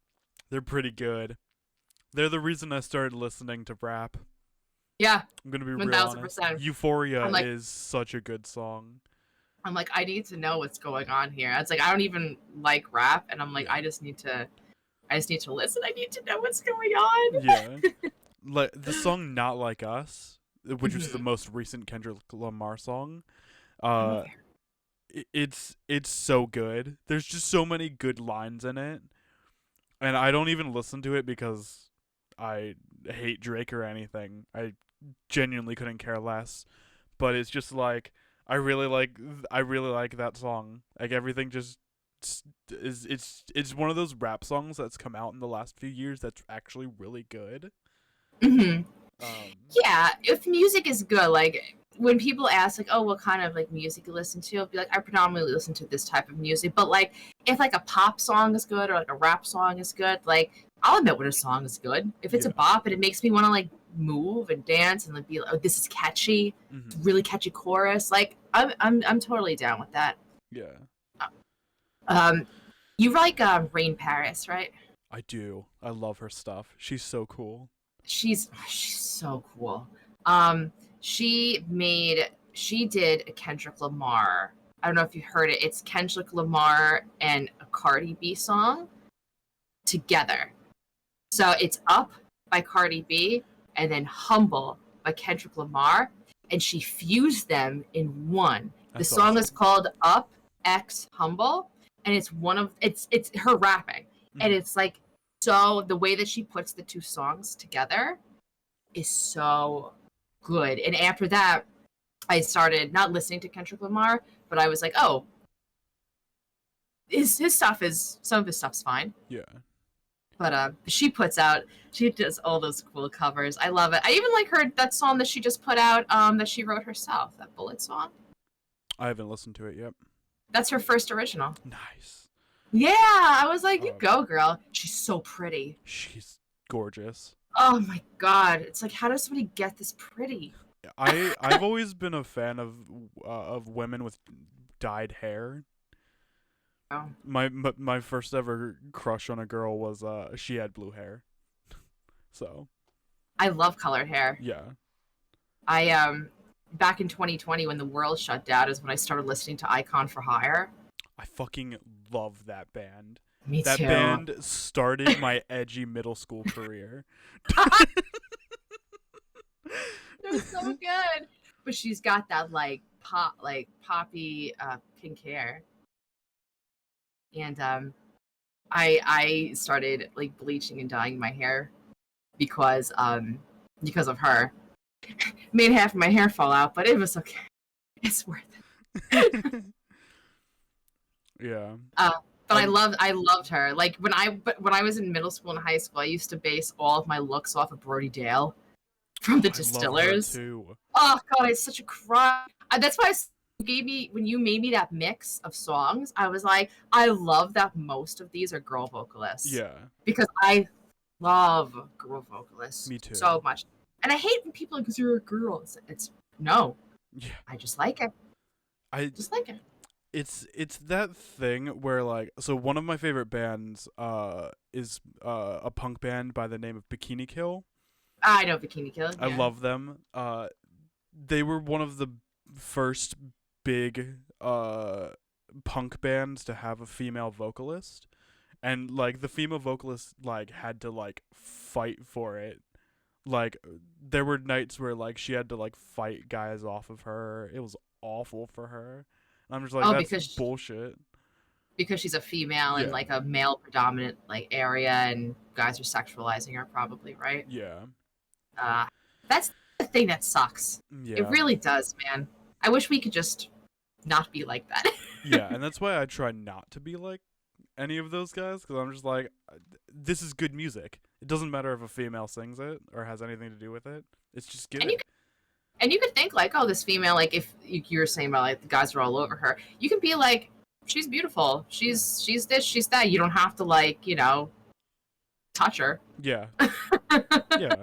they're pretty good. They're the reason I started listening to rap. Yeah. I'm gonna be 1000%. Real honest. Euphoria is such a good song. I'm like, I need to know what's going on here. It's like I don't even like rap, and I'm like, I just need to listen. I need to know what's going on. Yeah. Like the song "Not Like Us," which was the most recent Kendrick Lamar song. It's so good. There's just so many good lines in it, and I don't even listen to it because I hate Drake or anything. I genuinely couldn't care less. But it's just like I really like that song. Like everything just is it's one of those rap songs that's come out in the last few years that's actually really good. Mm-hmm. Yeah, if music is good, like when people ask like, oh, what kind of like music you listen to, I'll be like, I predominantly listen to this type of music. But like if like a pop song is good or like a rap song is good, like I'll admit when a song is good. If it's a bop and it makes me want to like move and dance and like be like, oh, this is catchy, really catchy chorus. Like I'm totally down with that. Yeah. You like Rain Paris, right? I do. I love her stuff. She's so cool. She's so cool. She did a Kendrick Lamar. I don't know if you heard it. It's Kendrick Lamar and a Cardi B song together. So it's Up by Cardi B and then Humble by Kendrick Lamar, and she fused them in one. That's the song awesome. is called Up X Humble, and it's her rapping, and it's like, so the way that she puts the two songs together is so good. And after that, I started not listening to Kendrick Lamar, but I was like, oh, some of his stuff's fine. Yeah. But she does all those cool covers. I love it. I even like that song that she just put out, that she wrote herself, that Bullet song. I haven't listened to it yet. That's her first original. Nice. Yeah, I was like, you go, girl. She's so pretty. She's gorgeous. Oh my god. It's like, how does somebody get this pretty? I've always been a fan of women with dyed hair. Oh. My first ever crush on a girl was she had blue hair. So I love colored hair. yeah. I back in 2020 when the world shut down is when I started listening to Icon for Hire. I fucking love that band. Me that too. band started my edgy middle school career. They're so good. But she's got that poppy pink hair. And I started like bleaching and dyeing my hair because of her. Made half of my hair fall out, but it was okay. It's worth it. Yeah. But I loved her. Like when I was in middle school and high school, I used to base all of my looks off of Brody Dale from the Distillers. I love her too. Oh god, it's such a crush. That's why when you made me that mix of songs, I was like, I love that most of these are girl vocalists. Yeah. Because I love girl vocalists. Me too. So much. And I hate when people because you're a girl. It's no. Yeah. I just like it. I just like it. It's that thing where like, so one of my favorite bands is a punk band by the name of Bikini Kill. I know Bikini Kill. Yeah. I love them. They were one of the first big punk bands to have a female vocalist, and like the female vocalist like had to like fight for it. Like there were nights where like she had to like fight guys off of her. It was awful for her. And I'm just like, that's bullshit. Because she's a female in like a male predominant like area, and guys are sexualizing her, probably, right? Yeah. That's the thing that sucks. Yeah. It really does, man. I wish we could just not be like that. Yeah, and that's why I try not to be like any of those guys, because I'm just like, this is good music. It doesn't matter if a female sings it or has anything to do with it. It's just good. And you could think like, oh, this female, like if you're saying about like the guys are all over her, you can be like, she's beautiful. She's this, she's that. You don't have to like, touch her. Yeah. Yeah.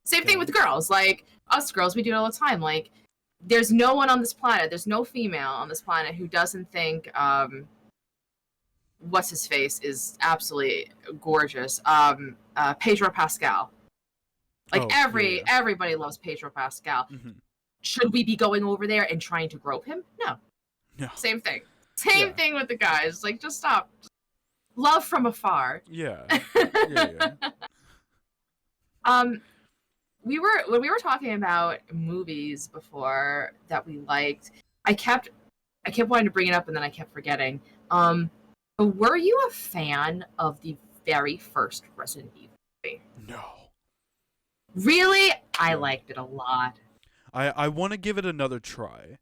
Same thing with girls. Like us girls, we do it all the time. Like there's no one on this planet, there's no female on this planet who doesn't think what's his face is absolutely gorgeous. Pedro Pascal. Like everybody loves Pedro Pascal. Mm-hmm. Should we be going over there and trying to grope him? No. Same thing. Same thing with the guys. Like just stop. Love from afar. Yeah. When we were talking about movies before that we liked, I kept wanting to bring it up and then I kept forgetting. But were you a fan of the very first Resident Evil movie? No. Really? I liked it a lot. I want to give it another try.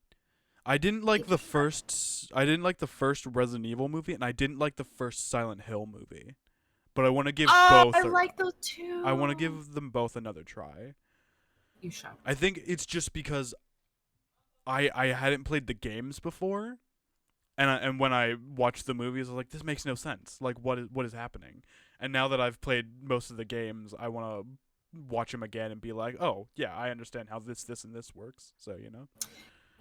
I didn't like the first Resident Evil movie, and I didn't like the first Silent Hill movie. But I want to give both. I like those too. I want to give them both another try. You should. I think it's just because I hadn't played the games before, and when I watched the movies, I was like, this makes no sense. Like, what is happening? And now that I've played most of the games, I want to watch them again and be like, oh yeah, I understand how this and this works. So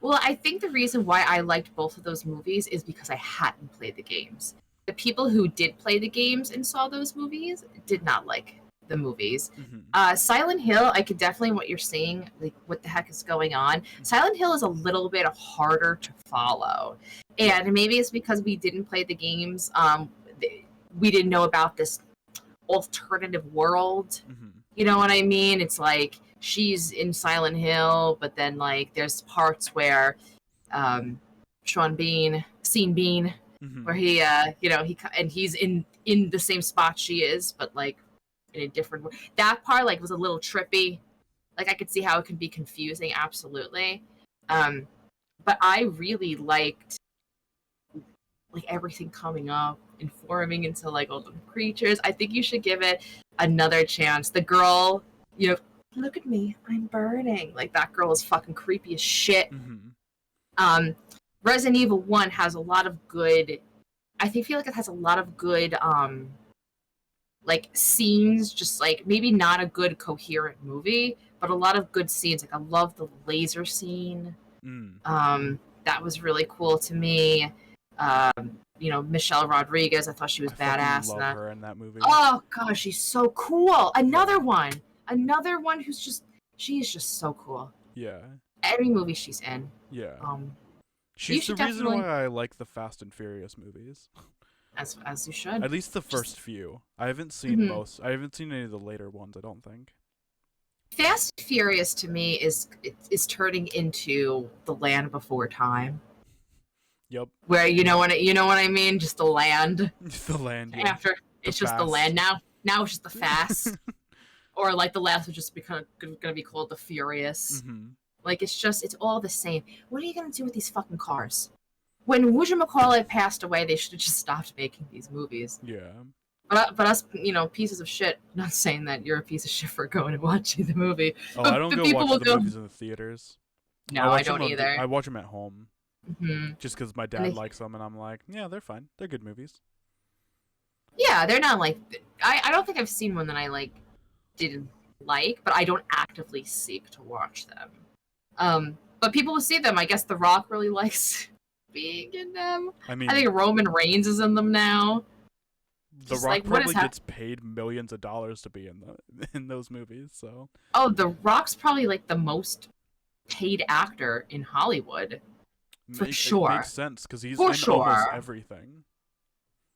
Well, I think the reason why I liked both of those movies is because I hadn't played the games. The people who did play the games and saw those movies did not like the movies. Mm-hmm. Silent Hill, I could definitely what you're saying, like what the heck is going on. Silent Hill is a little bit harder to follow, and maybe it's because we didn't play the games. We didn't know about this alternative world. Mm-hmm. You know what I mean? It's like she's in Silent Hill, but then like there's parts where Sean Bean, Scene Bean, Mm-hmm. where he he's in the same spot she is, but like in a different way. That part like was a little trippy. Like I could see how it could be confusing, absolutely. But I really liked like everything coming up and forming into like all the creatures. I think you should give it another chance. The girl, look at me, I'm burning. Like that girl is fucking creepy as shit. Mm-hmm. Resident Evil 1 has a lot of good feel like it has a lot of good like scenes, just like maybe not a good coherent movie, but a lot of good scenes. Like I love the laser scene. That was really cool to me. Michelle Rodriguez, I thought she was I badass. fucking love her in that movie. Oh gosh, she's so cool. Another one she's just so cool. Yeah. Every movie she's in. Yeah. Um, She's the reason why I like the Fast and Furious movies. As you should. At least the first few. I haven't seen most. I haven't seen any of the later ones, I don't think. Fast and Furious to me is turning into the Land Before Time. Yep. Where you know what I mean? Just the land. The land. Yeah. After it's just the land now. Now it's just the Fast. Or like the last was just going to be called the Furious. Mm-hmm. Like it's all the same. What are you gonna do with these fucking cars? When Wujamacaulay passed away, they should have just stopped making these movies. Yeah. But us, pieces of shit. I'm not saying that you're a piece of shit for going and watching the movie. Oh, I don't go watch the movies in the theaters. No, I don't either. I watch them at home. Mm-hmm. Just because my dad likes them, and I'm like, yeah, they're fine. They're good movies. Yeah, they're not like. I don't think I've seen one that I like didn't like, but I don't actively seek to watch them. But people who see them, I guess The Rock really likes being in them. I think Roman Reigns is in them now. The Rock probably gets paid millions of dollars to be in those movies. So. Oh, The Rock's probably like the most paid actor in Hollywood. For sure. It makes sense because he's in almost everything.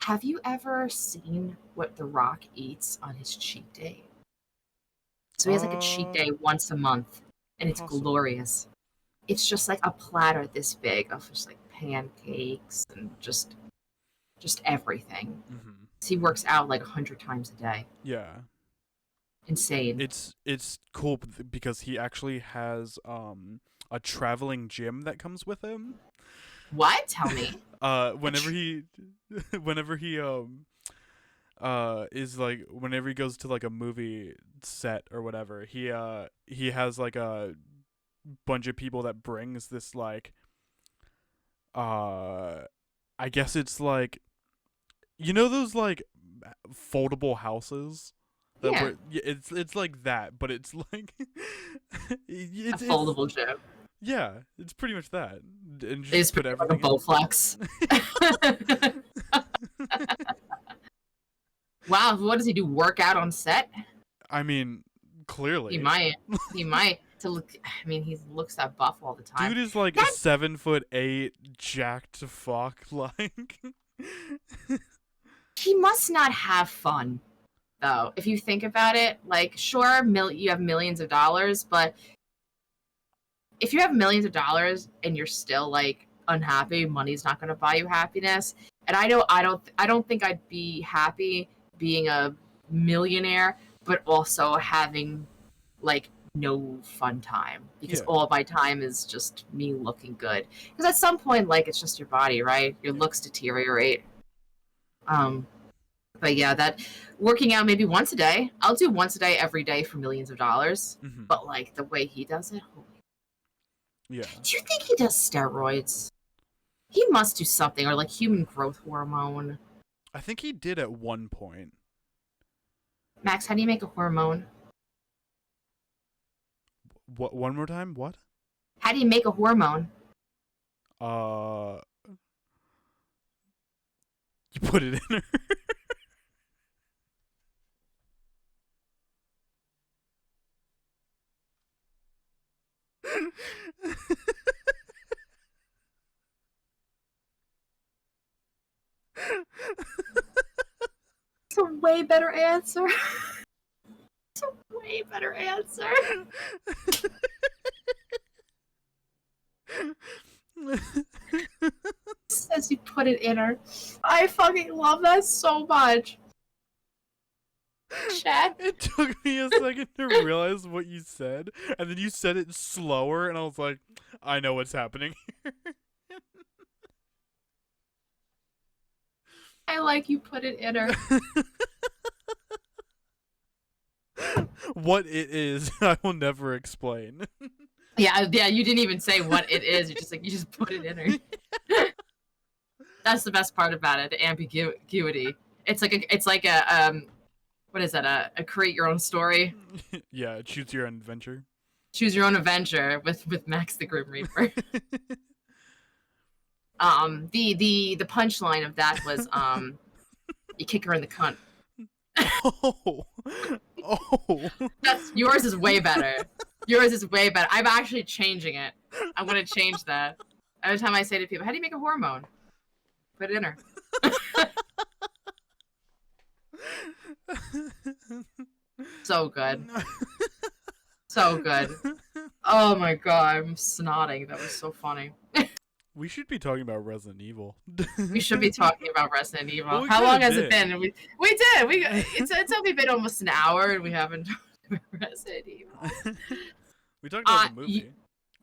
Have you ever seen what The Rock eats on his cheat day? So he has like a cheat day once a month. And it's glorious. It's just like a platter this big of just like pancakes and just everything. Mm-hmm. So he works out like 100 times a day. Yeah. Insane. It's cool because he actually has a traveling gym that comes with him. What? Tell me. Whenever he is like whenever he goes to like a movie set or whatever, he has like a bunch of people that brings this like I guess it's like those like foldable houses that it's like that, but it's like it's a foldable gym. Yeah, it's pretty much that. And just put everything like a Bowflex. Wow, what does he do? Work out on set? I mean, clearly. He might. To look. I mean, he looks that buff all the time. Dude is like 7'8", jacked to fuck. Like. He must not have fun, though. If you think about it, like, sure, you have millions of dollars, but if you have millions of dollars and you're still like unhappy, money's not going to buy you happiness. And I don't think I'd be happy being a millionaire, but also having like no fun time, because all my time is just me looking good. Because at some point, like, it's just your body, right? Your looks deteriorate. But yeah, that working out maybe once a day. I'll do once a day every day for millions of dollars. Mm-hmm. But like the way he does it, yeah. Do you think he does steroids? He must do something, or like human growth hormone. I think he did at one point. Max, how do you make a hormone? What? One more time? What? How do you make a hormone? You put it in her. way better answer. It's a way better answer. Says you put it in her. I fucking love that so much. Chat. It took me a second to realize what you said, and then you said it slower, and I was like, I know what's happening here. I like you put it in her. What it is, I will never explain. Yeah, you didn't even say what it is. You just put it in her. That's the best part about it, the ambiguity. It's like a what is that? A create your own story. Yeah, choose your own adventure. Choose your own adventure with Max the Grim Reaper. The punchline of that was you kick her in the cunt. Oh. That's yours is way better. Yours is way better. I'm actually changing it. I'm gonna change that. Every time I say to people, how do you make a hormone? Put it in her. So good. So good. Oh my god, I'm snotting. That was so funny. We should be talking about Resident Evil. We should be talking about Resident Evil. Well, How long has it been? We did. It's only been almost an hour and we haven't talked about Resident Evil. We talked about the movie.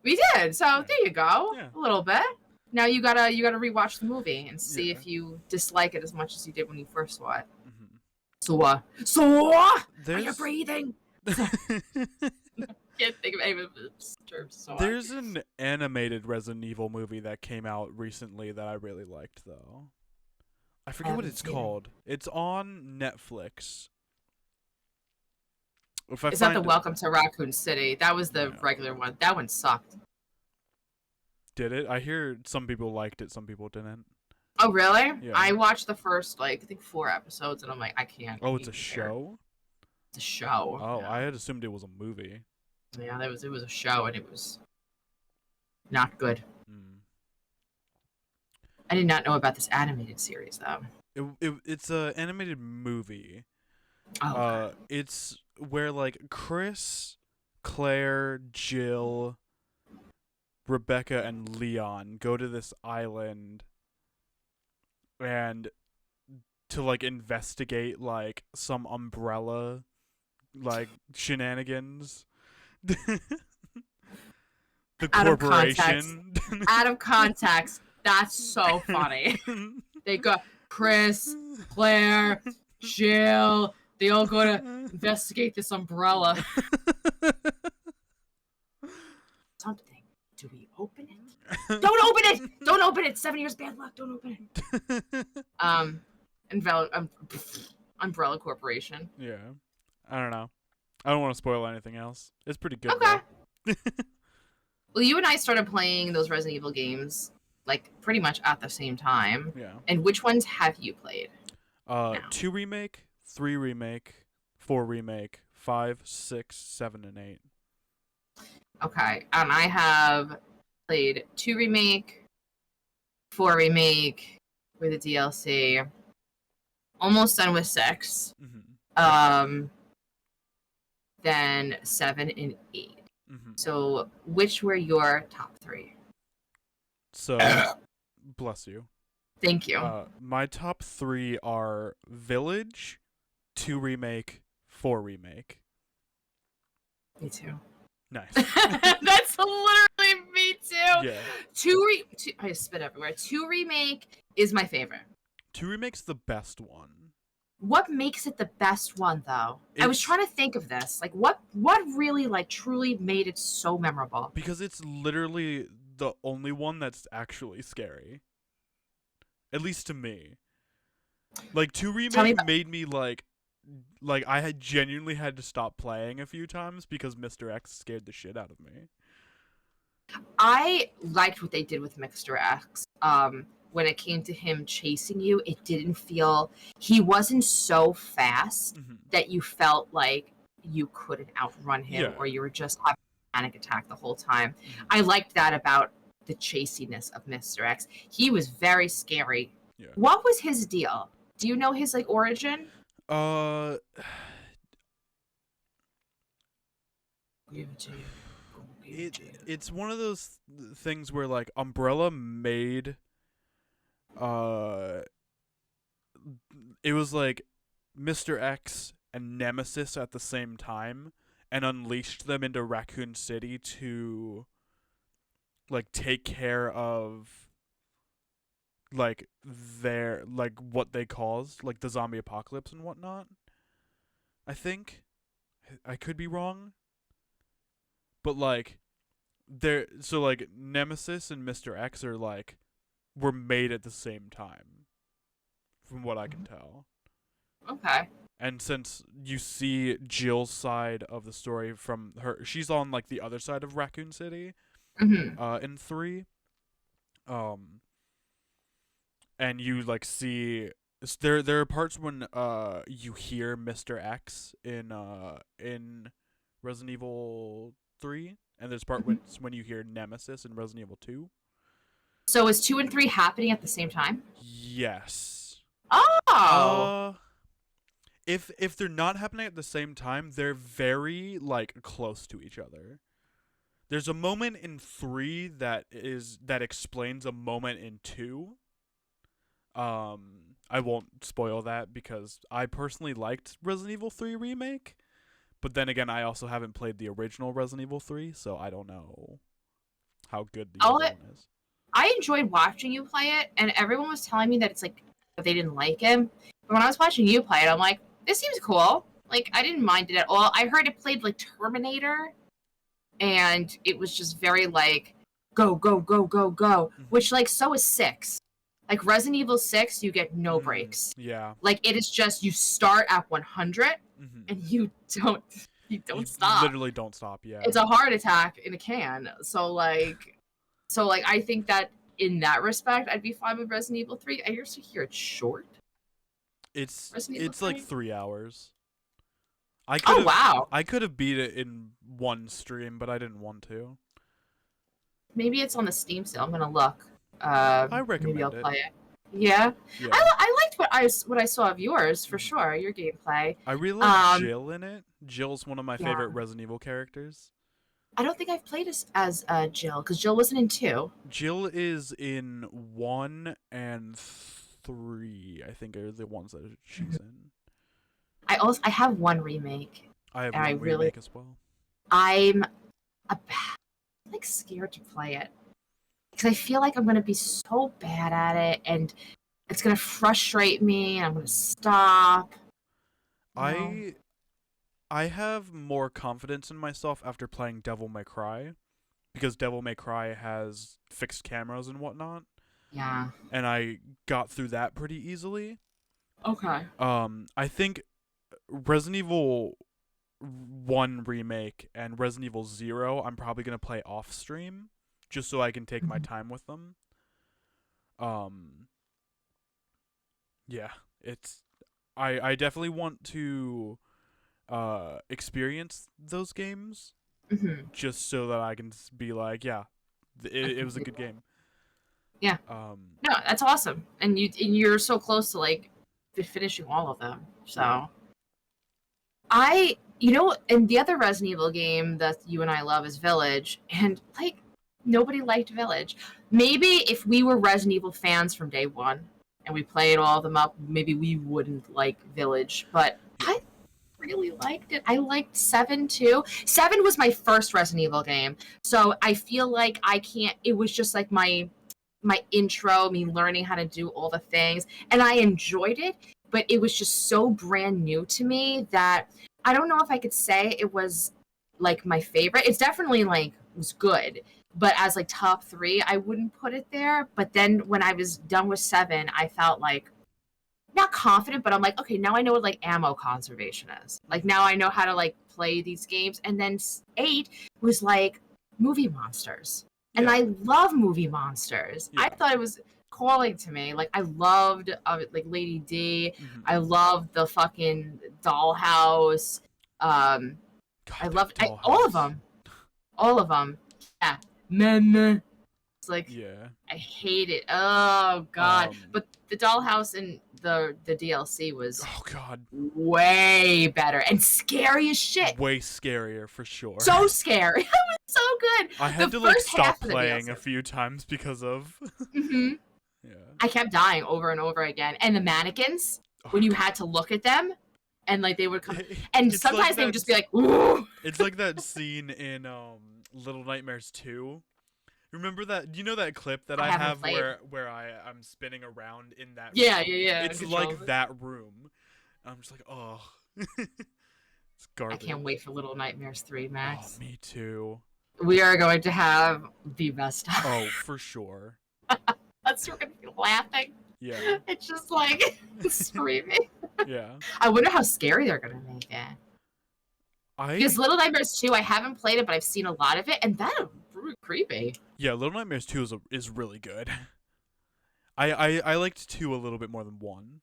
We did. So Yeah. there you go. Yeah. A little bit. Now you gotta rewatch the movie and see if you dislike it as much as you did when you first saw it. Mm-hmm. So are you There's breathing? Can't think of any of the terms. So there's an animated Resident Evil movie that came out recently that I really liked, though. I forget what it's called. It's on Netflix. Is that the Welcome to Raccoon City? That was the regular one. That one sucked. Did it? I hear some people liked it, some people didn't. Oh, really? Yeah. I watched the first, I think 4 episodes, and I'm like, I can't. Oh, it's a show? It's a show. Oh, yeah. I had assumed it was a movie. Yeah, it was a show, and it was not good. Mm. I did not know about this animated series, though. It's an animated movie. Oh, okay. It's where, like, Chris, Claire, Jill, Rebecca, and Leon go to this island and to, like, investigate, like, some umbrella, like, shenanigans. The Out corporation. Out of context. That's so funny. They go, Chris, Claire, Jill, they all go to investigate this umbrella. Something. Do we open it? Don't open it! Don't open it! 7 years bad luck. Don't open it. Umbrella Corporation. Yeah. I don't know. I don't want to spoil anything else. It's pretty good. Okay. Well, you and I started playing those Resident Evil games, like, pretty much at the same time. Yeah. And which ones have you played? 2 remake, 3 remake, 4 remake, 5, 6, 7, and 8. Okay. I have played 2 remake, 4 remake with the DLC. Almost done with 6. Mm-hmm. Then 7 and 8. Mm-hmm. So, which were your top 3? So, bless you. Thank you. My top 3 are Village, 2 remake, 4 remake. Me too. Nice. That's literally me too. Yeah. 2 I spit everywhere. 2 remake is my favorite. 2 remake's the best one. What makes it the best one, though? I was trying to think of this. Like, what really, like, truly made it so memorable? Because it's literally the only one that's actually scary. At least to me. Like, 2 remake made me, like I had genuinely had to stop playing a few times because Mr. X scared the shit out of me. I liked what they did with Mr. X. When it came to him chasing you, it didn't feel... He wasn't so fast that you felt like you couldn't outrun him or you were just having a panic attack the whole time. I liked that about the chasiness of Mr. X. He was very scary. Yeah. What was his deal? Do you know his, like, origin? Uh, Give it to you. it's one of those things where like Umbrella made uh it was like Mr. X and Nemesis at the same time and unleashed them into Raccoon City to like take care of like their like what they caused, like the zombie apocalypse and whatnot. I think I could be wrong, but like they're so like Nemesis and Mr. X are like were made at the same time, from what I can tell. Okay. And since you see Jill's side of the story from her, she's on like the other side of Raccoon City, in 3, and you like see there are parts when you hear Mr. X in Resident Evil 3, and there's part when you hear Nemesis in Resident Evil 2. So is 2 and 3 happening at the same time? Yes. Oh. If they're not happening at the same time, they're very like close to each other. There's a moment in 3 that explains a moment in 2. I won't spoil that because I personally liked Resident Evil 3 Remake, but then again, I also haven't played the original Resident Evil 3, so I don't know how good the other one is. I enjoyed watching you play it, and everyone was telling me that it's like they didn't like him. But when I was watching you play it, I'm like, this seems cool. Like, I didn't mind it at all. I heard it played like Terminator, and it was just very like, go, go, go, go, go, which like so is 6. Like Resident Evil 6, you get no breaks. Yeah. Like it is just you start at 100 and you don't stop. Literally don't stop. Yeah. It's a heart attack in a can. So I think that in that respect, I'd be fine with Resident Evil 3. I used to hear it's short. It's it's like 3 hours. Wow. I could have beat it in one stream, but I didn't want to. Maybe it's on the Steam sale. I'm gonna look. I recommend maybe I'll it. play it. Yeah. I liked what I saw of yours for sure. Your gameplay. I really like Jill in it. Jill's one of my favorite Resident Evil characters. I don't think I've played as Jill because Jill wasn't in 2. Jill is in 1 and 3. I think are the ones that she's in. I have 1 remake. I have one remake as well. I'm like scared to play it because I feel like I'm gonna be so bad at it and it's gonna frustrate me and I'm gonna stop. I have more confidence in myself after playing Devil May Cry, because Devil May Cry has fixed cameras and whatnot. Yeah. And I got through that pretty easily. Okay. I think Resident Evil 1 remake and Resident Evil 0 I'm probably going to play off stream just so I can take my time with them. Yeah, it's I definitely want to experience those games just so that I can be like, yeah, it was a good game. Yeah. No, that's awesome. And you're so close to like finishing all of them. So and the other Resident Evil game that you and I love is Village, and like nobody liked Village. Maybe if we were Resident Evil fans from day one and we played all of them up, maybe we wouldn't like Village, but I really liked it. I liked 7 too. 7 was my first Resident Evil game, so I feel like it was just like my intro, me learning how to do all the things, and I enjoyed it, but it was just so brand new to me that I don't know if I could say it was like my favorite. It's definitely like was good, but as like top 3, I wouldn't put it there. But then when I was done with 7, I felt like not confident, but I'm like, okay, now I know what like ammo conservation is. Like now I know how to like play these games. And then 8 was like movie monsters. And I love movie monsters. Yeah. I thought it was calling to me. Like I loved like Lady D. I loved the fucking dollhouse. God, I loved all of them. All of them. Yeah. Meh. It's Like, Yeah. I hate it. Oh god. But the Dollhouse and the DLC was oh god, way better and scary as shit. way scarier for sure. So scary. It was so good. I had to like stop playing a few times because of. Mm-hmm. Yeah. I kept dying over and over again, and the mannequins when you had to look at them, and like they would come, and sometimes like they would just be like, "Ooh." It's like that scene in Little Nightmares 2. Remember that? You know that clip that I have where I'm spinning around in that room? Yeah. It's like that room. I'm just like, oh. It's garbage. I can't wait for Little Nightmares 3, Max. Oh, me too. We are going to have the best time. Oh, for sure. We're going to be laughing. Yeah. It's just like screaming. Yeah. I wonder how scary they're going to make it. Because Little Nightmares 2, I haven't played it, but I've seen a lot of it, and that is really creepy. Yeah, Little Nightmares 2 is really good. I liked 2 a little bit more than 1.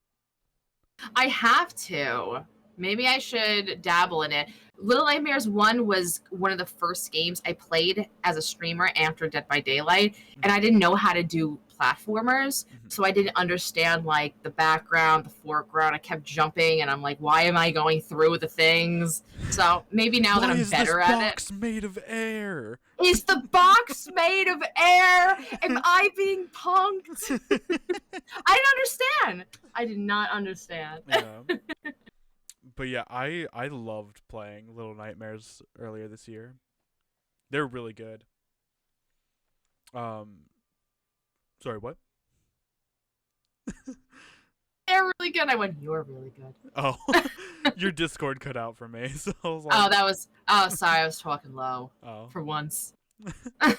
I have to. Maybe I should dabble in it. Little Nightmares 1 was one of the first games I played as a streamer after Dead by Daylight, and I didn't know how to do platformers, so I didn't understand like the background, the foreground. I kept jumping, and I'm like, why am I going through the things? So maybe now that I'm better at it. Why is this box made of air? Is the box made of air? Am I being punked? I didn't understand. I did not understand. Yeah. But yeah, I loved playing Little Nightmares earlier this year. They're really good. Sorry, what? They're really good. I went, you're really good. Oh, your Discord cut out for me, so I was like... Oh, sorry, I was talking low. Oh. For once. Yeah.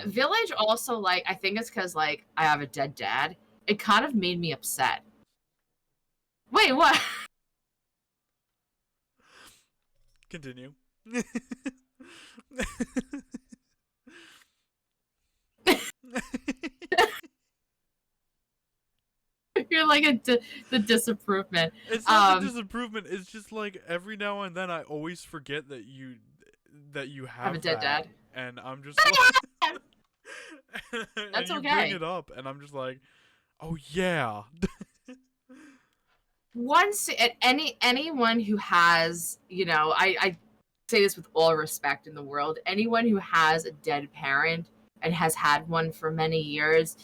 Village also, like, I think it's because, like, I have a dead dad. It kind of made me upset. Wait, what? Continue. You're like the disapprovement. It's not the disapprovement. It's just like every now and then I always forget that you have a dead dad, and I'm just like, that's and you okay. bring it up, and I'm just like, oh yeah. Once anyone who has, you know, I say this with all respect in the world, anyone who has a dead parent and has had one for many years,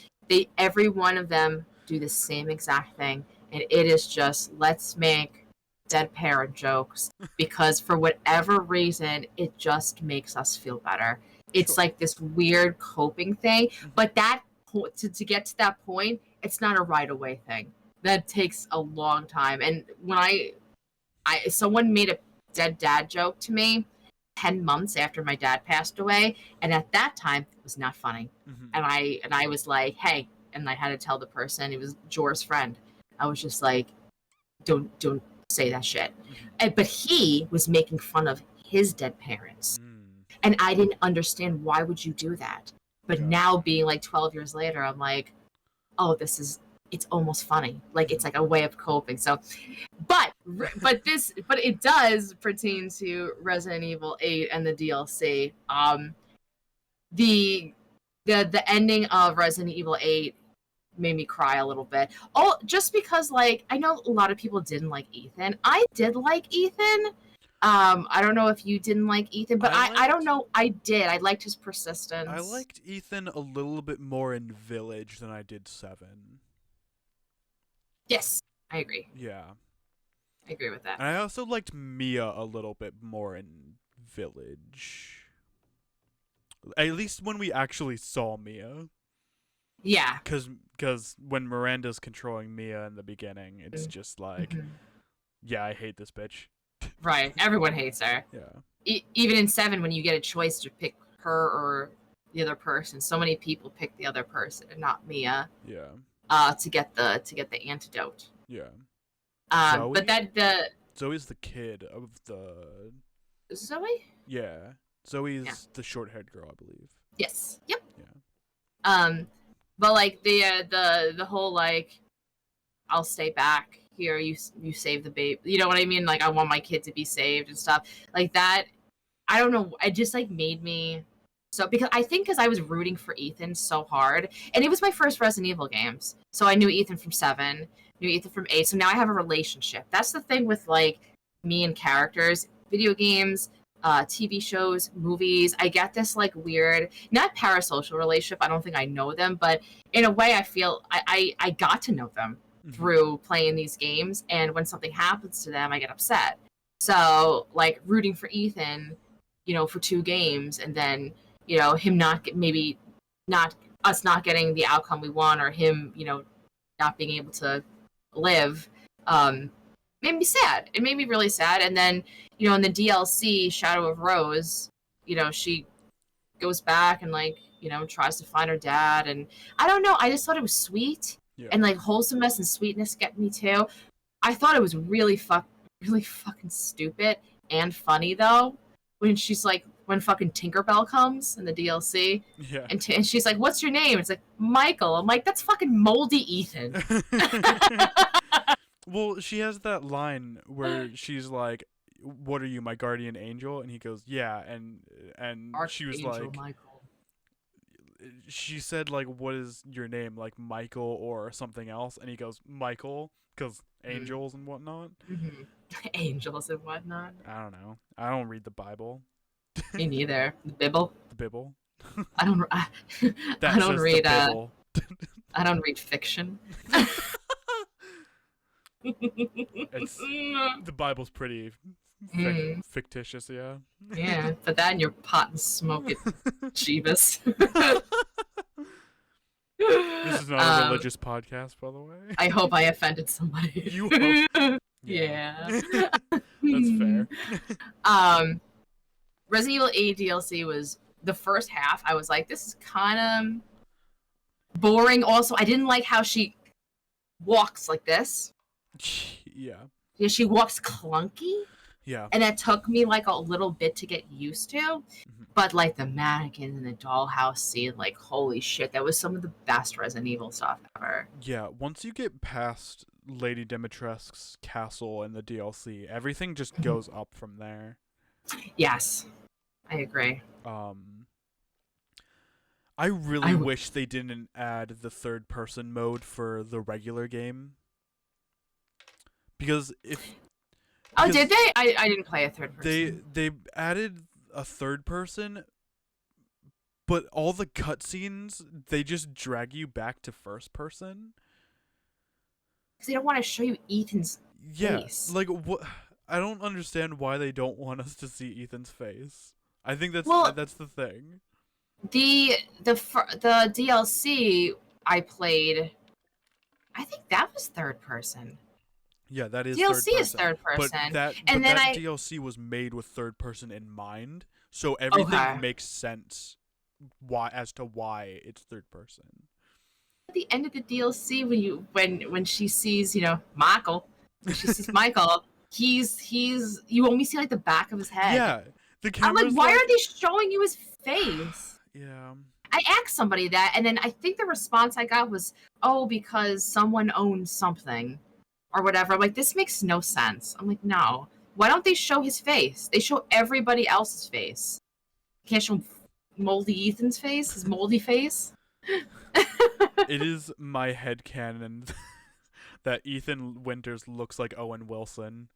every one of them do the same exact thing, and it is just, let's make dead parent jokes because for whatever reason it just makes us feel better. It's like this weird coping thing, but that to get to that point, it's not a right away thing. That takes a long time. And when someone made a dead dad joke to me 10 months after my dad passed away, and at that time it was not funny. And I was like, hey, and I had to tell the person, it was Jor's friend. I was just like, don't say that shit. But he was making fun of his dead parents. And I didn't understand, why would you do that? But now being like 12 years later, I'm like, oh, it's almost funny. Like, it's like a way of coping. So, but it does pertain to Resident Evil 8 and the DLC. The ending of Resident Evil 8 made me cry a little bit. Oh, just because, like, I know a lot of people didn't like Ethan. I did like Ethan. I don't know if you didn't like Ethan, but I don't know. I did. I liked his persistence. I liked Ethan a little bit more in Village than I did 7. Yes, I agree. Yeah. I agree with that. And I also liked Mia a little bit more in Village. At least when we actually saw Mia. Yeah. Because when Miranda's controlling Mia in the beginning, it's just like, yeah, I hate this bitch. Right. Everyone hates her. Yeah. Even in 7, when you get a choice to pick her or the other person, so many people pick the other person and not Mia. Yeah. To get the antidote. Yeah. Zoe? But Zoe's the kid of the... Zoe? Yeah. Zoe's the short-haired girl, I believe. Yes. Yep. Yeah. But like the whole like, I'll stay back here. You save the baby. You know what I mean? Like, I want my kid to be saved and stuff like that. I don't know. It just like made me So because I was rooting for Ethan so hard, and it was my first Resident Evil games. So I knew Ethan from 7, knew Ethan from 8. So now I have a relationship. That's the thing with like me and characters, video games, TV shows, movies. I get this like weird, not parasocial relationship. I don't think I know them, but in a way, I feel I got to know them through playing these games. And when something happens to them, I get upset. So like rooting for Ethan, for 2 games, and then him maybe not us not getting the outcome we want, or him not being able to live, made me sad. It made me really sad. And then in the DLC Shadow of Rose, she goes back and like tries to find her dad, and I don't know, I just thought it was sweet. And like wholesomeness and sweetness get me too. I thought it was really fucking stupid and funny though when she's like, when fucking Tinkerbell comes in the DLC, and she's like, "What's your name?" It's like, Michael. I'm like, that's fucking moldy Ethan. Well, she has that line where she's like, "What are you, my guardian angel?" And he goes, "Yeah," and she was like, Michael. She said like, "What is your name?" Like Michael or something else, and he goes, "Michael," because angels and whatnot. Angels and whatnot. I don't know. I don't read the Bible. Me neither. The Bible. The Bible. I don't. I don't read. I don't read fiction. The Bible's pretty fictitious, yeah. Yeah, put that in your pot and smoke it, Jeebus. This is not a religious podcast, by the way. I hope I offended somebody. You hope. Yeah. That's fair. Resident Evil 8 DLC was the first half. I was like, this is kind of boring. Also, I didn't like how she walks like this. Yeah. Yeah, she walks clunky. Yeah. And that took me like a little bit to get used to. But like the mannequins and the dollhouse scene, like holy shit, that was some of the best Resident Evil stuff ever. Yeah, once you get past Lady Dimitrescu's castle and the DLC, everything just goes up from there. Yes, I agree. I really wish they didn't add the third-person mode for the regular game. Because did they? I didn't play a third person. They added a third person, but all the cutscenes, they just drag you back to first person. Because they don't want to show you Ethan's face. Like what? I don't understand why they don't want us to see Ethan's face. I think that's the thing. The DLC I played, I think that was third person. Yeah, that is DLC is third person. But that DLC was made with third person in mind, so everything makes sense as to why it's third person. At the end of the DLC, when she sees Michael, he's you only see like the back of his head. Yeah, the camera's I'm like, why are they showing you his face? Yeah. I asked somebody that, and then I think the response I got was, "Oh, because someone owns something." Or whatever. I'm like, this makes no sense. I'm like, no. Why don't they show his face? They show everybody else's face. Can't show moldy Ethan's face, his moldy face. It is my headcanon that Ethan Winters looks like Owen Wilson.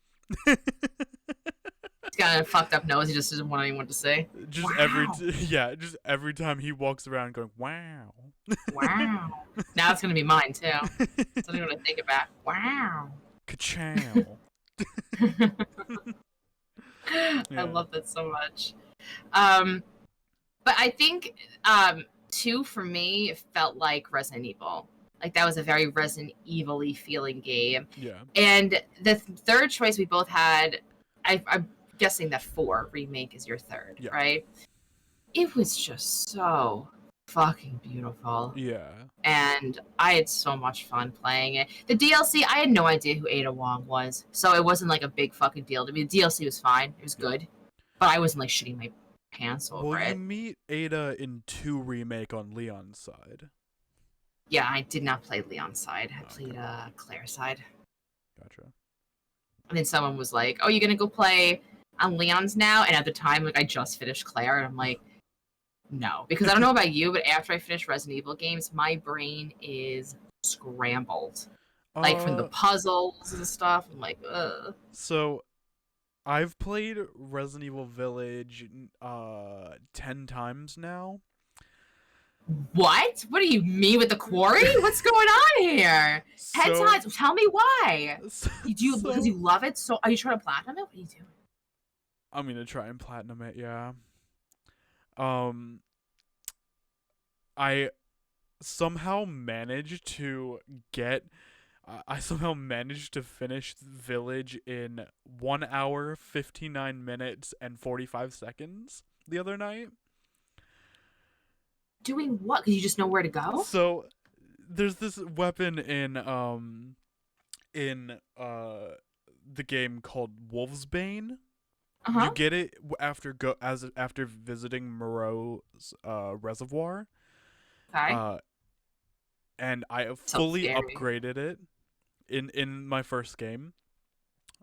He's got a fucked up nose. He just doesn't want anyone to see. Just every time he walks around going, wow. Wow. Now it's gonna be mine too. So I'm gonna think about wow. Ka-chow. I love that so much. But I think 2 for me it felt like Resident Evil. Like that was a very Resident Evil-y feeling game. Yeah. And the third choice we both had, I'm guessing that 4 remake is your third, right? It was just so fucking beautiful. Yeah. And I had so much fun playing it. The DLC, I had no idea who Ada Wong was, so it wasn't like a big fucking deal to me. The DLC was fine. It was good. But I wasn't like shitting my pants over it. Well, you meet Ada in 2 remake on Leon's side. Yeah, I did not play Leon's side. I played Claire's side. Gotcha. And then someone was like, "Oh, you're gonna go play on Leon's now?" And at the time, like I just finished Claire, and I'm like, No, because I don't know about you, but after I finish Resident Evil games, my brain is scrambled. Like from the puzzles and stuff. I'm like, ugh. So I've played Resident Evil Village 10 times now. What? What do you mean with the quarry? What's going on here? 10 times. Tell me why. Because you love it. So are you trying to platinum it? What are you doing? I'm gonna try and platinum it. Yeah. I somehow managed to get. I somehow managed to finish Village in 1 hour, 59 minutes, and 45 seconds the other night. Doing what? Because you just know where to go? So there's this weapon in the game called Wolfsbane. You get it after visiting Moreau's reservoir. Okay. And I fully upgraded it in my first game.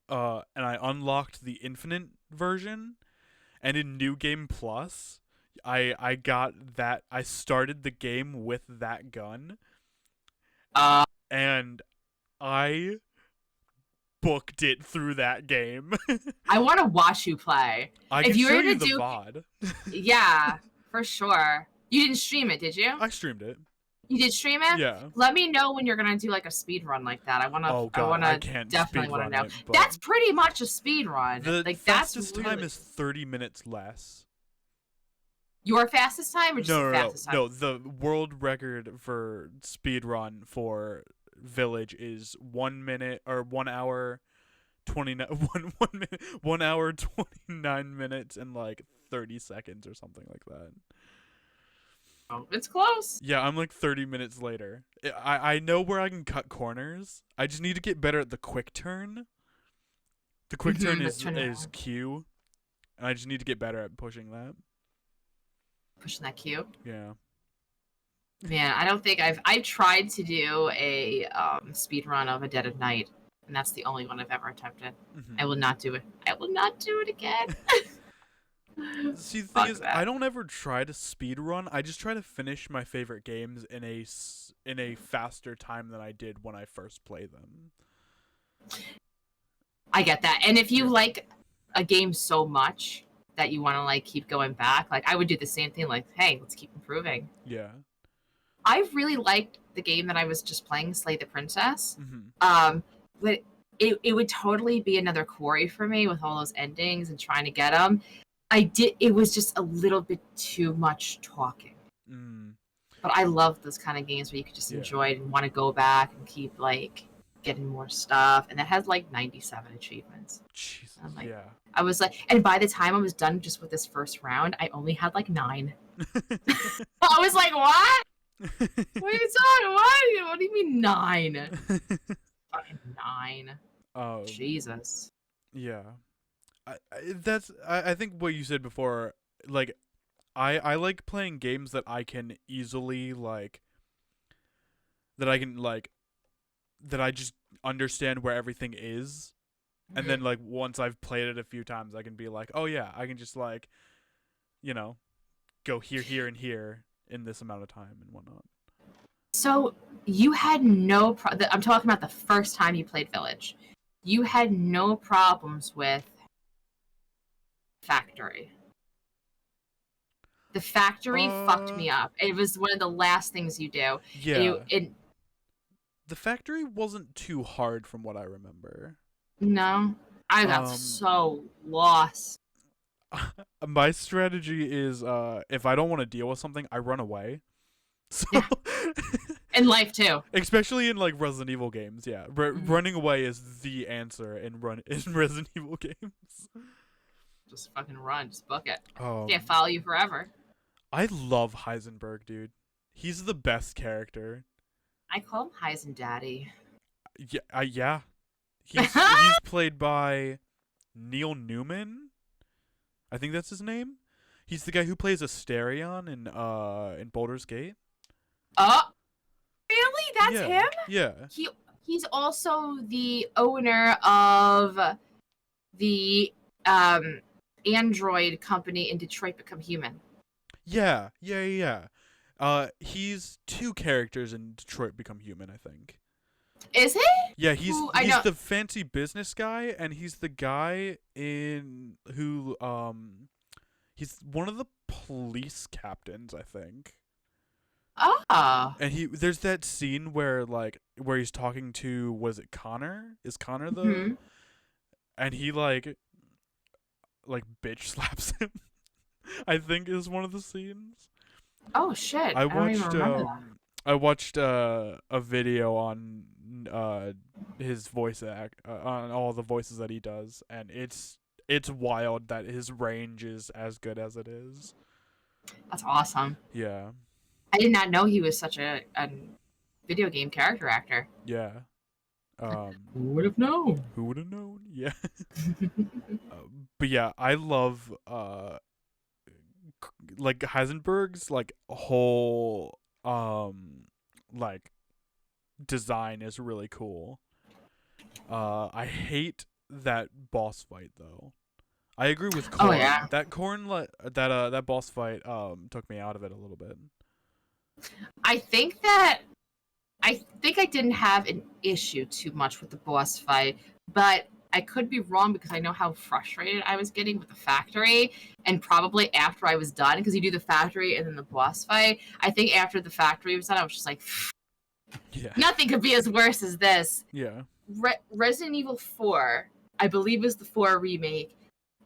And I unlocked the Infinite version, and in New Game Plus, I got that. I started the game with that gun. And I booked it through that game. I want to watch you play. I can show you the VOD. Yeah, for sure. You didn't stream it, did you? I streamed it. You did stream it? Yeah. Let me know when you're gonna do like a speed run like that. I definitely wanna know. That's pretty much a speed run. The fastest time is 30 minutes less. Your fastest time or just the fastest time? No, the world record for speed run for Village is 1 minute or 1 hour 29 1 hour 29 minutes and like 30 seconds or something like that. Oh, it's close. Yeah, I'm like 30 minutes later. I know where I can cut corners. I just need to get better at the quick turn. The quick turn is Q, and I just need to get better at pushing that. Pushing that Q? Yeah. Man, I don't think I've tried to do a speed run of A Dead of Night, and that's the only one I've ever attempted. I will not do it. I will not do it again. See, the thing is, I don't ever try to speed run. I just try to finish my favorite games in a faster time than I did when I first played them. I get that. And if you like a game so much that you want to like keep going back, like I would do the same thing. Like, hey, let's keep improving. Yeah. I really liked the game that I was just playing, Slay the Princess. But it would totally be another quarry for me with all those endings and trying to get them. It was just a little bit too much talking. But I love those kind of games where you could just enjoy it and want to go back and keep like getting more stuff. And it has like 97 achievements. Jesus, like, I was like, and by the time I was done just with this first round, I only had like 9. I was like, what? What are you talking? What do you mean 9? Fucking 9. Jesus. Yeah. I think what you said before, like, I like playing games that I can easily like, that I just understand where everything is, and then like once I've played it a few times, I can be like, oh yeah, I can just like, you know, go here, and here in this amount of time and whatnot. So you had no I'm talking about the first time you played Village. You had no problems with Factory. The Factory fucked me up. It was one of the last things you do. Yeah. The Factory wasn't too hard from what I remember. No. I got so lost. My strategy is if I don't want to deal with something, I run away. So in life too. Especially in like Resident Evil games, yeah. Running away is the answer in Resident Evil games. Just fucking run, just book it. Can't follow you forever. I love Heisenberg, dude. He's the best character. I call him Heisen Daddy. Yeah. He's played by Neil Newman. I think that's his name. He's the guy who plays Asterion in Baldur's Gate. Really? That's him? Yeah. He's also the owner of the android company in Detroit Become Human. Yeah. He's two characters in Detroit Become Human, I think. Is he? Yeah, he's Who, I know. the fancy business guy, and he's the guy in who he's one of the police captains, I think. Ah. And there's that scene where he's talking to, was it Connor? Is Connor the Hmm. and he bitch slaps him. I think is one of the scenes. Oh shit! I I don't even watched remember that. a video on his voice act on all the voices that he does, and it's wild that his range is as good as it is. That's awesome. Yeah. I did not know he was such a video game character actor. Yeah. Who would have known? Who would have known? Yeah. But yeah, I love Heisenberg's whole design is really cool. I hate that boss fight though. I agree with Korn. Oh yeah. That boss fight took me out of it a little bit. I think I didn't have an issue too much with the boss fight, but I could be wrong because I know how frustrated I was getting with the factory, and probably after I was done, because you do the factory and then the boss fight. I think after the factory was done, I was just like, Yeah. nothing could be as worse as this. Yeah. Resident Evil 4, I believe, is the 4 remake.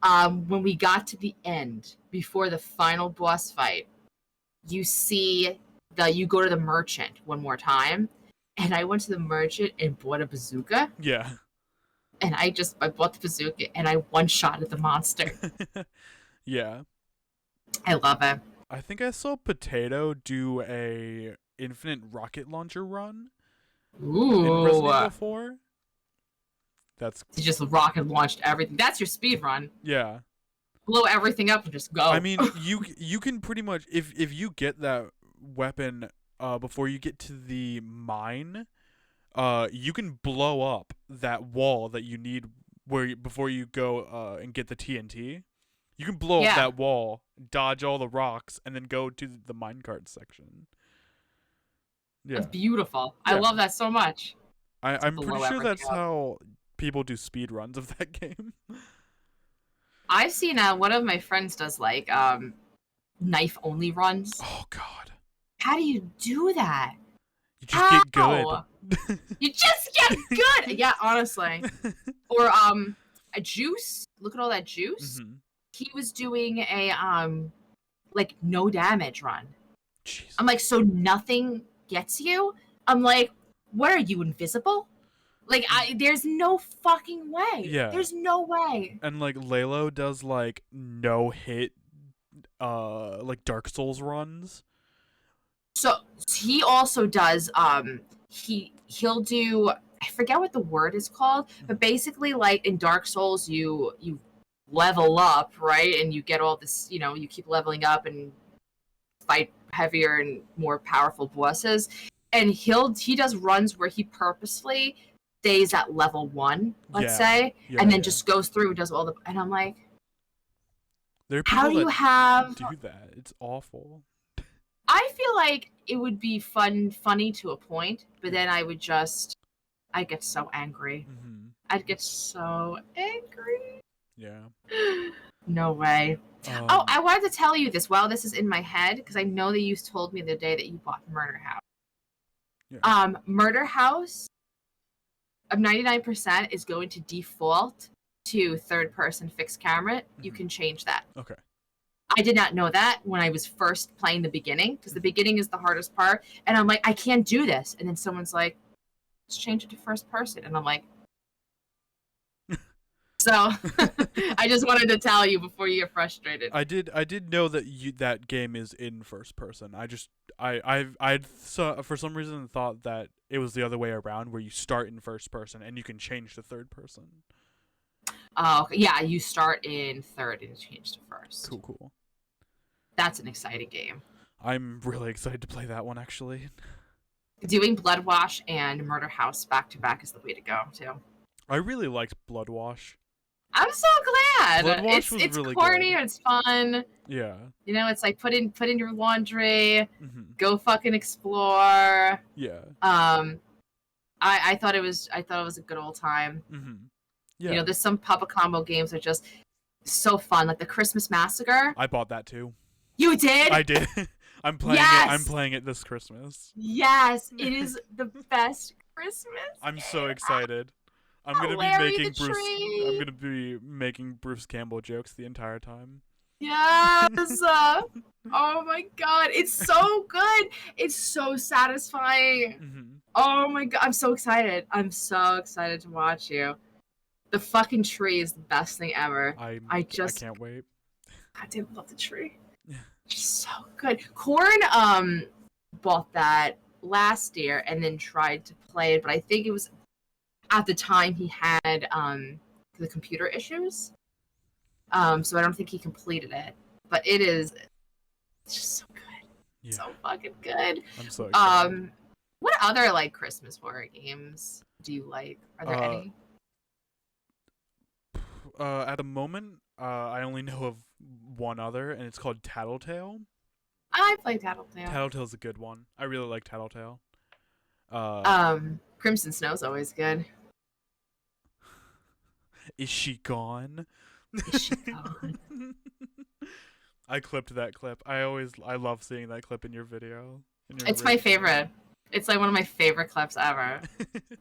When we got to the end, before the final boss fight, you go to the merchant one more time, and I went to the merchant and bought a bazooka. Yeah. And I bought the bazooka and I one-shotted the monster. Yeah. I love it. I think I saw Potato do a infinite rocket launcher run Ooh. in Resident Evil 4. He just rocket launched everything. That's your speed run. Yeah. Blow everything up and just go. I mean, you can pretty much, if you get that weapon before you get to the mine, you can blow up that wall that you need before you go and get the TNT. You can blow up that wall, dodge all the rocks, and then go to the minecart section. Yeah. That's beautiful. Yeah. I love that so much. I'm pretty sure that's how people do speed runs of that game. I've seen one of my friends does knife only runs. Oh god. How do you do that? You just get good. You just get good. Yeah, honestly. Or a juice. Look at all that juice. Mm-hmm. He was doing a no damage run. Jeez. I'm like, so nothing gets you? I'm like, what are you, invisible? Like, there's no fucking way. Yeah. There's no way. And Lalo does no hit Dark Souls runs. So he also does he'll do, I forget what the word is called, but basically in Dark Souls you level up, right? And you get all this, you keep leveling up and fight heavier and more powerful bosses. And he does runs where he purposely stays at level 1, let's say, and then just goes through and does all the, and I'm like, there are people how do you do that? It's awful. I feel like it would be funny to a point, but then I get so angry. Mm-hmm. I'd get so angry. Yeah. No way. I wanted to tell you this while this is in my head, because I know that you told me the day that you bought Murder House. Yeah. Murder House of 99% is going to default to third-person fixed camera. Mm-hmm. You can change that. Okay. I did not know that when I was first playing the beginning, because the beginning is the hardest part, and I'm like, I can't do this. And then someone's like, let's change it to first person. And I'm like, so I just wanted to tell you before you get frustrated. I did know that that game is in first person. I'd for some reason thought that it was the other way around, where you start in first person and you can change to third person. Oh, yeah, you start in third and change to first. Cool. That's an exciting game. I'm really excited to play that one, actually. Doing Blood Wash and Murder House back to back is the way to go, too. I really liked Blood Wash. I'm so glad. Bloodwash was It's really corny good. and it's fun. Yeah. You know, it's like put in your laundry, Mm-hmm. go fucking explore. Yeah. I thought it was a good old time. Mm-hmm. Yeah. You know, there's some Papa Combo games that are just so fun, like the Christmas Massacre. I bought that too. You did? I did. I'm playing yes! it. I'm playing it this Christmas. Yes, it is the best Christmas. I'm so excited. I'm gonna be making Bruce Campbell jokes the entire time. Yes. Oh my god, it's so good. It's so satisfying. Mm-hmm. Oh my god, I'm so excited. I'm so excited to watch you. The fucking tree is the best thing ever. I can't wait. I did love the tree. Just so good. Corn bought that last year and then tried to play it, but I think it was at the time he had the computer issues. So I don't think he completed it. But it's just so good. Yeah. So fucking good. I'm so excited. What other like Christmas horror games do you like? Are there any? At the moment, I only know of one other, and it's called Tattletale. I play Tattletale. Tattletale's a good one. I really like Tattletale. Crimson Snow's always good. Is she gone? Is she gone? I clipped that clip. I love seeing that clip in your video. It's my favorite. It's like one of my favorite clips ever.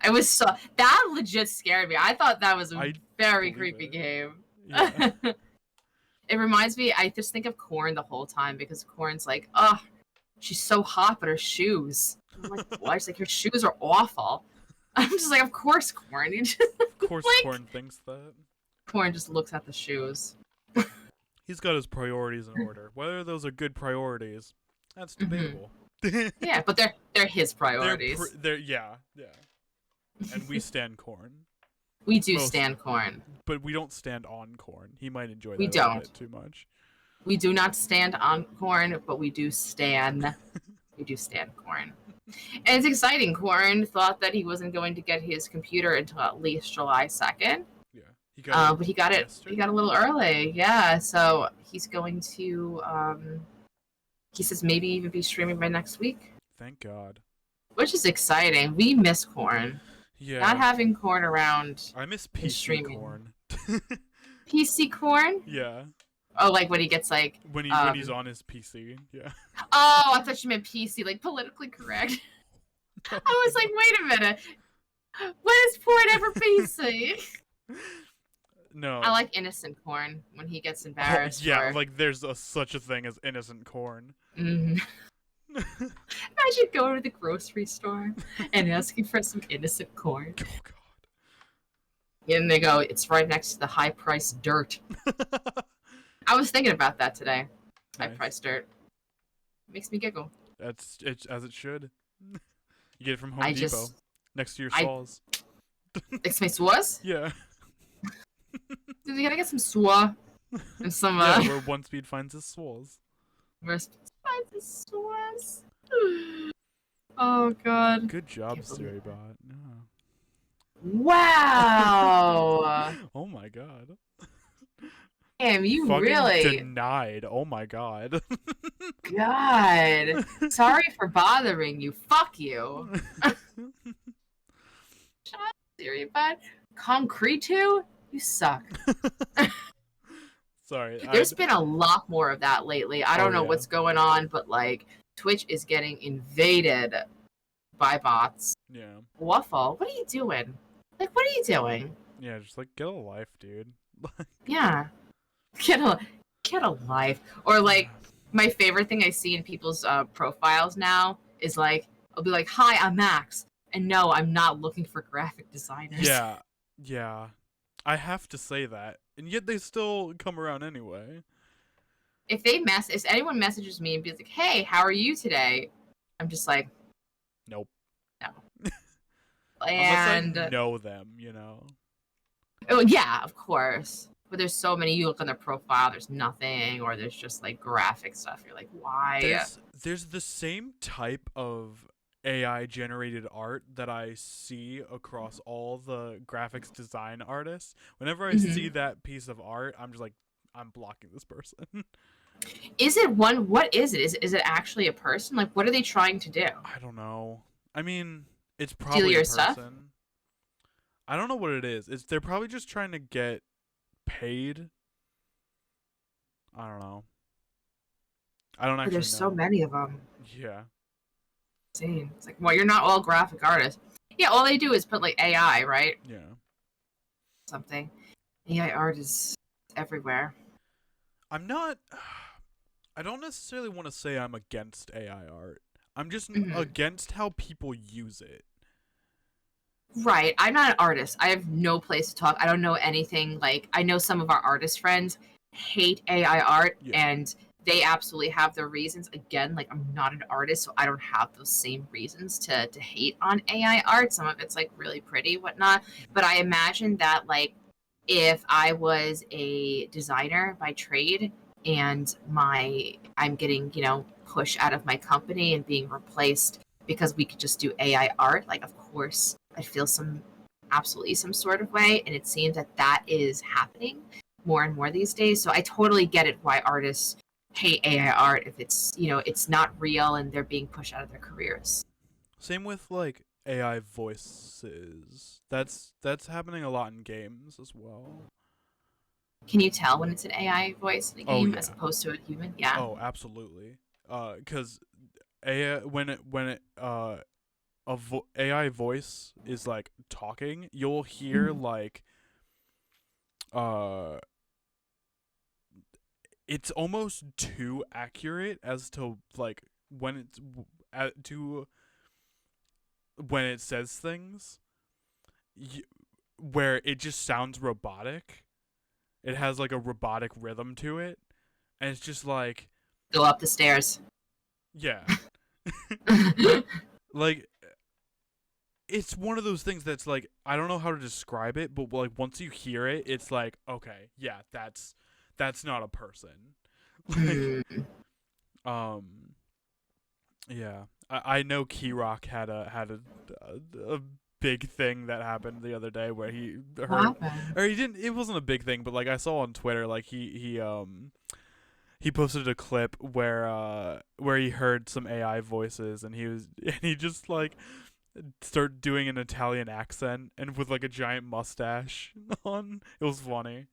That legit scared me. I thought that was a very creepy game. Yeah. It reminds me, I just think of Corn the whole time because Corn's like, oh, she's so hot, but her shoes. I'm like, what? She's like, her shoes are awful. I'm just like, of course, Corn. Of course, like, Corn thinks that. Corn just looks at the shoes. He's got his priorities in order. Whether those are good priorities, that's debatable. Yeah, but they're his priorities. Yeah. And we stand Corn. We do stand Corn. But we don't stand on Corn. He might enjoy that a bit too much. We do not stand on Corn, but we do stand Corn. And it's exciting. Corn thought that he wasn't going to get his computer until at least July 2nd. Yeah. But he got it a little early. Yeah, so he's going to he says maybe even be streaming by next week. Thank God. Which is exciting. We miss Corn. Yeah. Not having Corn around. I miss PC Corn. PC Corn? Yeah. Oh, like when he gets like when he's on his PC. Yeah. Oh, I thought you meant PC, like politically correct. I was like, wait a minute. When is Corn ever PC? No. I like innocent Corn when he gets embarrassed. Yeah, like there's such a thing as innocent Corn. Mm-hmm. Imagine going to the grocery store and asking for some innocent Corn. Oh God. And they go, it's right next to the high-priced dirt. I was thinking about that today. Nice. High-priced dirt. Makes me giggle. It's as it should. You get it from Home Depot. Next to your saws. Next to my saws? Yeah. Dude, you gotta get some swa. And some, yeah, where One Speed finds his swas. Where Speed finds his swas. Oh, God. Good job, SiriBot. No. Wow. Oh, my God. Damn, you fucking really denied. Oh, my God. God. Sorry for bothering you. Fuck you. Shut up, SiriBot. Concrete 2? You suck. Sorry. There's been a lot more of that lately. I don't know what's going on, but like Twitch is getting invaded by bots. Yeah. Waffle, what are you doing? Like, what are you doing? Yeah, just like get a life, dude. Yeah. Get a life. Or like my favorite thing I see in people's profiles now is like I'll be like, "Hi, I'm Max." And no, I'm not looking for graphic designers. Yeah. Yeah. I have to say that, and yet they still come around anyway. If anyone messages me and be like, "Hey, how are you today?" I'm just like, nope. No. And unless I know them, you know. Oh yeah, of course. But there's so many. You look on their profile, there's nothing, or there's just like graphic stuff. You're like, why? There's the same type of AI generated art that I see across all the graphics design artists. Whenever I see that piece of art, I'm just like, I'm blocking this person. Is it one? What is it? Is it actually a person? Like, what are they trying to do? I don't know. I mean, it's Steal probably a your stuff? person. I don't know what it is. They're probably just trying to get paid. I don't know. I don't But actually there's so know. many of them. Yeah. Insane. It's like, well, you're not all graphic artists. Yeah, all they do is put like AI, right? Yeah. Something. AI art is everywhere. I'm not. I don't necessarily want to say I'm against AI art. I'm just against how people use it. Right. I'm not an artist. I have no place to talk. I don't know anything. Like, I know some of our artist friends hate AI art, and they absolutely have their reasons. Again, like, I'm not an artist, so I don't have those same reasons to hate on AI art. Some of it's like really pretty, whatnot. But I imagine that, like, if I was a designer by trade and I'm getting, pushed out of my company and being replaced because we could just do AI art, like, of course I feel absolutely some sort of way, and it seems that is happening more and more these days. So I totally get it why artists hate AI art if it's not real and they're being pushed out of their careers. Same with like AI voices. That's happening a lot in games as well. Can you tell when it's an AI voice in a game as opposed to a human? Yeah. Oh, absolutely. Because AI when it AI voice is like talking, you'll hear like uh it's almost too accurate as to like when it's when it says things where it just sounds robotic. It has like a robotic rhythm to it, and it's just like Go up the stairs. Yeah. Like it's one of those things that's like I don't know how to describe it, but like once you hear it, it's like okay, yeah, that's not a person. Like yeah. I know Keyrock had a big thing that happened the other day where he heard or he didn't, it wasn't a big thing, but like I saw on Twitter like he posted a clip where he heard some AI voices and he just like started doing an Italian accent and with like a giant mustache on. It was funny.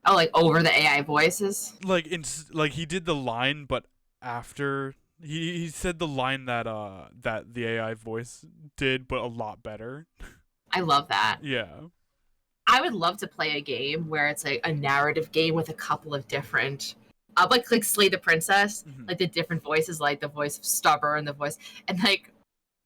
Oh, like over the AI voices? Like like he did the line, but after he said the line that that the AI voice did, but a lot better. I love that. Yeah. I would love to play a game where it's like a narrative game with a couple of different like Slay the Princess, like the different voices, like the voice of Stubber and the voice, and like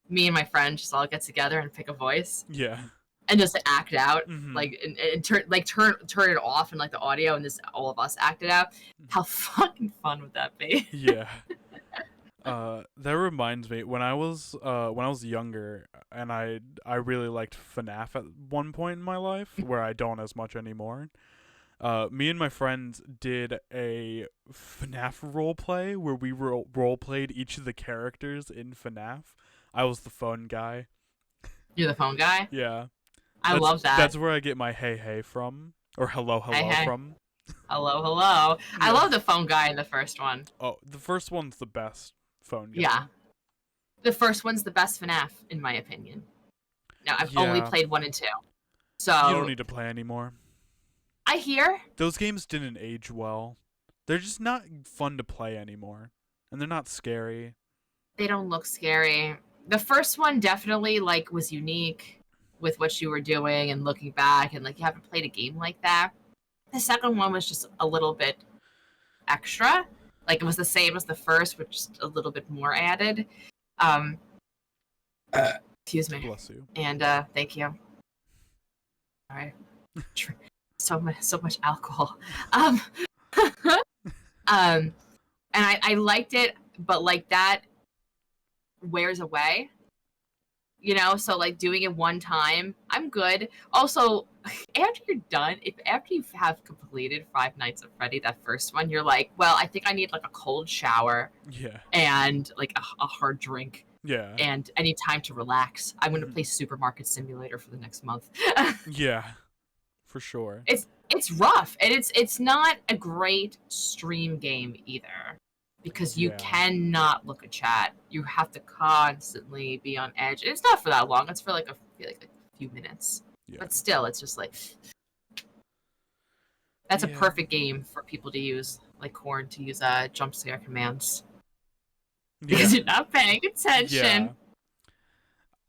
me and my friend just all get together and pick a voice. Yeah. And just act out, like and turn it off and like the audio, and this all of us act it out. How fucking fun would that be? Yeah. That reminds me when I was younger and I really liked FNAF at one point in my life where I don't as much anymore. Me and my friends did a FNAF role play where we role played each of the characters in FNAF. I was the phone guy. You're the phone guy? Yeah. I love that. That's where I get my hey hey from or hello hey. from. Hello. Yeah. I love the phone guy in the first one. Oh, the first one's the best phone guy. Yeah. The first one's the best FNAF, in my opinion. No, I've only played 1 and 2. So you don't need to play anymore. I hear those games didn't age well. They're just not fun to play anymore. And they're not scary. They don't look scary. The first one definitely like was unique with what you were doing and looking back, and like you haven't played a game like that. The second one was just a little bit extra. Like it was the same as the first, but just a little bit more added. Excuse me. Bless you. And thank you. All right. So much alcohol. And I liked it, but like that wears away. So like doing it one time, I'm good. Also, after you're done, after you have completed Five Nights at Freddy, that first one, you're like, well, I think I need like a cold shower. Yeah. And like a hard drink Yeah. and any time to relax. I'm going to play Supermarket Simulator for the next month. Yeah, for sure. It's rough, and it's not a great stream game either, because you cannot look at chat. You have to constantly be on edge. And it's not for that long. It's for like a few minutes. Yeah. But still, it's just like that's a perfect game for people to use, like Corn, to use jump scare commands. Because you're not paying attention. Yeah.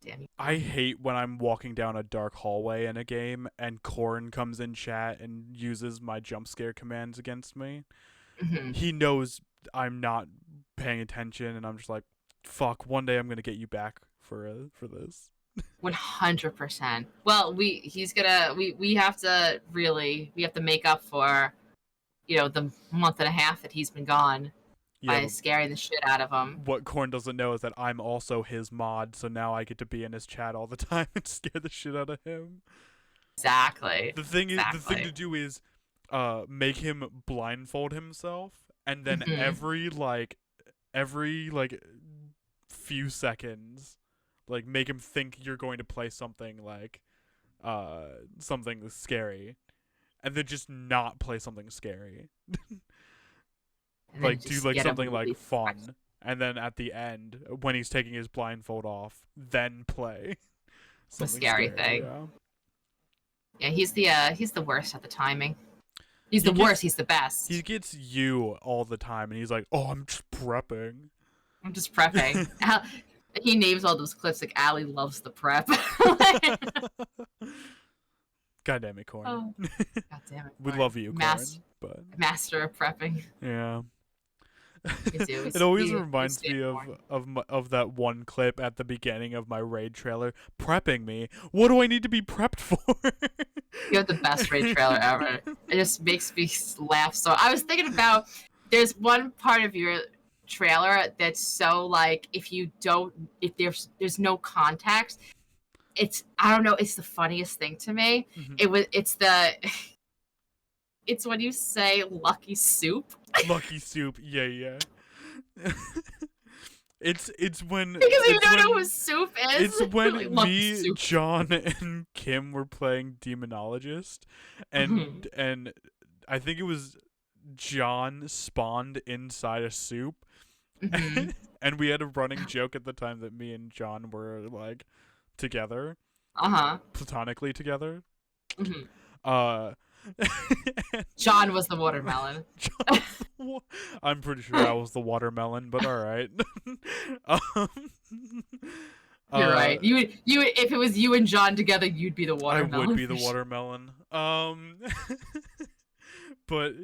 Damn you. I hate when I'm walking down a dark hallway in a game and Corn comes in chat and uses my jump scare commands against me. Mm-hmm. He knows I'm not paying attention, and I'm just like, fuck, one day I'm gonna get you back for this. 100%. Well, we have to make up for, the month and a half that he's been gone by scaring the shit out of him. What Corn doesn't know is that I'm also his mod, so now I get to be in his chat all the time and scare the shit out of him. Exactly. The thing to do is make him blindfold himself, and then every few seconds, like, make him think you're going to play something like something scary, and then just not play something scary. Like, do like something like fun, and then at the end, when he's taking his blindfold off, then play the scary thing. Yeah, he's the worst at the timing. He's the worst. He's the best. He gets you all the time, and he's like, "Oh, I'm just prepping." He names all those clips like Allie loves the prep. God damn it, Corn. Oh, God damn it. We love you, Corn. Master of prepping. Yeah. Me too. It always reminds me of that one clip at the beginning of my raid trailer. Prepping me? What do I need to be prepped for? You have the best raid trailer ever. It just makes me laugh. So I was thinking about, there's one part of your trailer that's so like, if there's no context, I don't know, it's the funniest thing to me. It's when you say lucky soup. Lucky soup, yeah. It's when, because you don't know who soup is. It's when really, me, John, and Kim were playing Demonologist, and I think it was John spawned inside a soup, and we had a running joke at the time that me and John were like together, platonically together. John was the watermelon. I'm pretty sure I was the watermelon, but all right. You're right. You would if it was you and John together, you'd be the watermelon. I would be the watermelon. But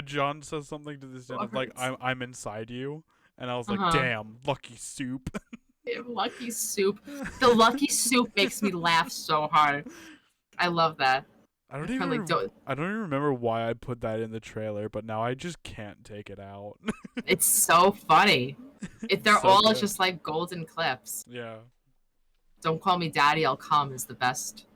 John says something to this end of like, I'm inside you, and I was like, damn, lucky soup. Lucky soup. The lucky soup makes me laugh so hard. I love that. I don't even remember why I put that in the trailer, but now I just can't take it out. It's so funny. They're so all good. just like golden clips. Yeah. Don't call me daddy, I'll come is the best.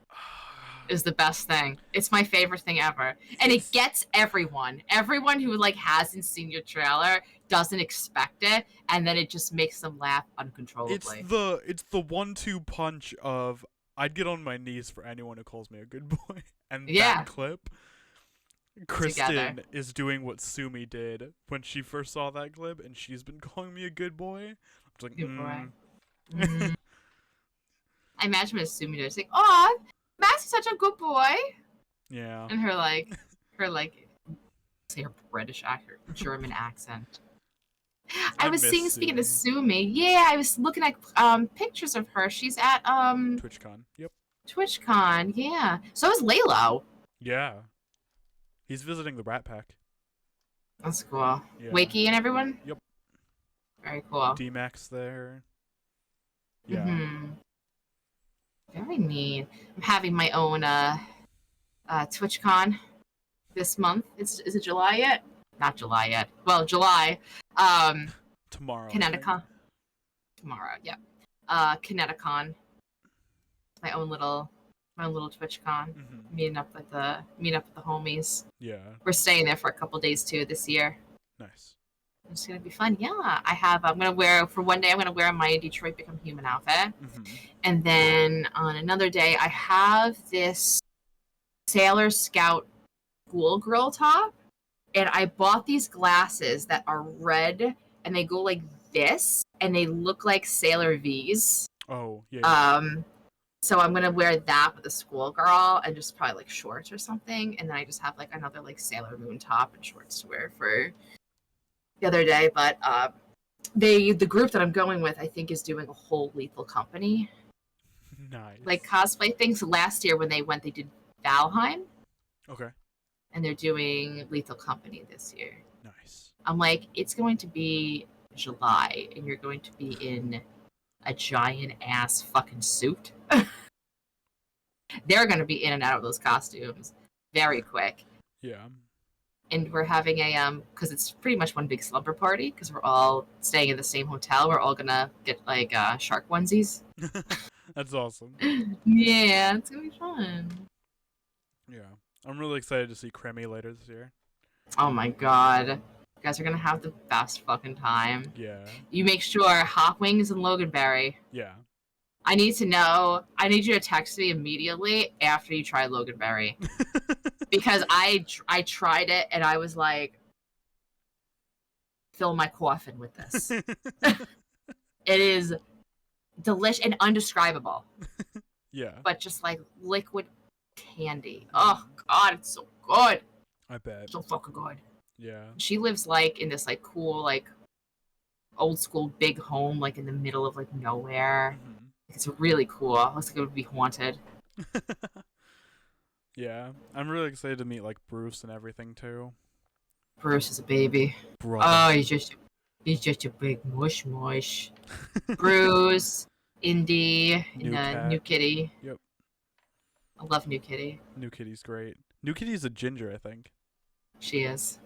Is the best thing. It's my favorite thing ever. And it gets everyone. Everyone who like hasn't seen your trailer doesn't expect it, and then it just makes them laugh uncontrollably. It's the 1-2 punch of I'd get on my knees for anyone who calls me a good boy. And that clip, Kristen is doing what Sumi did when she first saw that clip, and she's been calling me a good boy. I'm just like, good boy. I imagine when Sumi does like, "Aw, Max is such a good boy." Yeah. And her British accent, German accent. I was speaking to Sumi. Yeah, I was looking at pictures of her. She's at TwitchCon. Yep. TwitchCon, yeah. So is Lalo. Yeah. He's visiting the Rat Pack. That's cool. Yeah. Wakey and everyone? Yep. Very cool. D-Max there. Yeah. Very neat. I'm having my own TwitchCon this month. Is it July yet? Not July yet. Well, July. Tomorrow. Kineticon. Tomorrow, yep. Kineticon. My own little TwitchCon. Meeting up with the homies. Yeah. We're staying there for a couple days too this year. Nice. It's gonna be fun. Yeah, I'm gonna wear for one day. I'm gonna wear my Detroit Become Human outfit, and then on another day, I have this Sailor Scout schoolgirl top, and I bought these glasses that are red, and they go like this, and they look like Sailor V's. Oh yeah. So I'm gonna wear that with a schoolgirl and just probably like shorts or something, and then I just have like another like Sailor Moon top and shorts to wear for the other day. But the group that I'm going with, I think, is doing a whole Lethal Company Nice. like cosplay things. Last year when they went, they did Valheim. Okay. And they're doing Lethal Company this year. Nice. I'm like, it's going to be July, and you're going to be in a giant ass fucking suit. They're going to be in and out of those costumes very quick. Yeah. And we're having a because it's pretty much one big slumber party because we're all staying in the same hotel. We're all gonna get like shark onesies. That's awesome. Yeah, it's gonna be fun. Yeah, I'm really excited to see Cremmy later this year. Oh my god, you guys are gonna have the best fucking time. Yeah. You make sure Hot Wings and Loganberry. Yeah. I need to know. I need you to text me immediately after you try Loganberry. Because I tried it and I was like, fill my coffin with this. It is delicious and undescribable. Yeah. But just like liquid candy. Oh god, it's so good. I bet. So fucking good. Yeah. She lives like in this like cool like old school big home like in the middle of like nowhere. It's really cool. It looks like it would be haunted. Yeah, I'm really excited to meet like Bruce and everything too. Bruce is a baby. Brother. Oh, he's just a big mush. Bruce, Indy, and New Kitty. Yep. I love New Kitty. New Kitty's great. New Kitty's a ginger, I think. She is.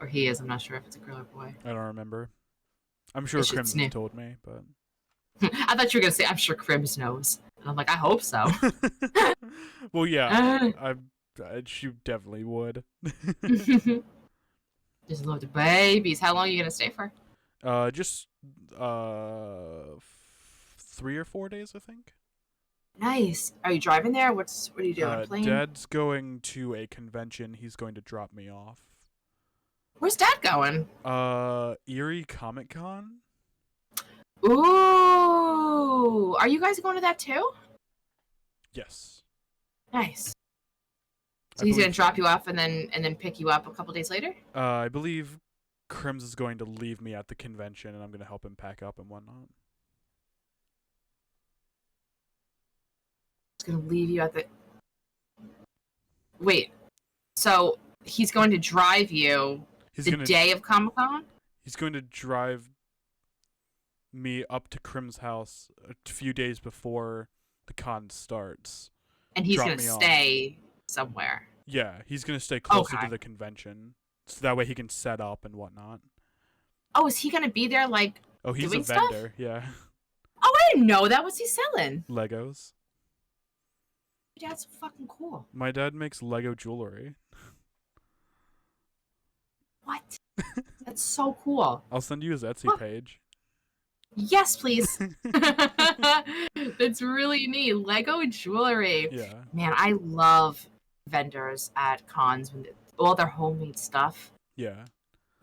Or he is. I'm not sure if it's a girl or boy. I don't remember. I'm sure Crimson told me, but... I thought you were going to say, I'm sure Crims knows. And I'm like, I hope so. Well, yeah. She definitely would. Just love the babies. How long are you going to stay for? Just 3 or 4 days, I think. Nice. Are you driving there? What are you doing? Plane? Dad's going to a convention. He's going to drop me off. Where's Dad going? Erie Comic Con. Ooh, are you guys going to that too? Yes. Nice. So he's gonna drop you off and then pick you up a couple days later? I believe Crims is going to leave me at the convention, and I'm gonna help him pack up and whatnot. He's gonna leave you at the. Wait, so he's going to drive you the day of Comic-Con? He's going to drive me up to Crim's house a few days before the con starts. And he's going to stay somewhere. Yeah, he's going to stay closer to the convention. So that way he can set up and whatnot. Oh, is he going to be there, like, oh, he's doing a vendor, stuff? Yeah. Oh, I didn't know that. What's he selling? Legos. Your dad's fucking cool. My dad makes Lego jewelry. What? That's so cool. I'll send you his Etsy page. Yes, please. That's really neat. Lego jewelry. Yeah. Man, I love vendors at cons with all their homemade stuff. Yeah.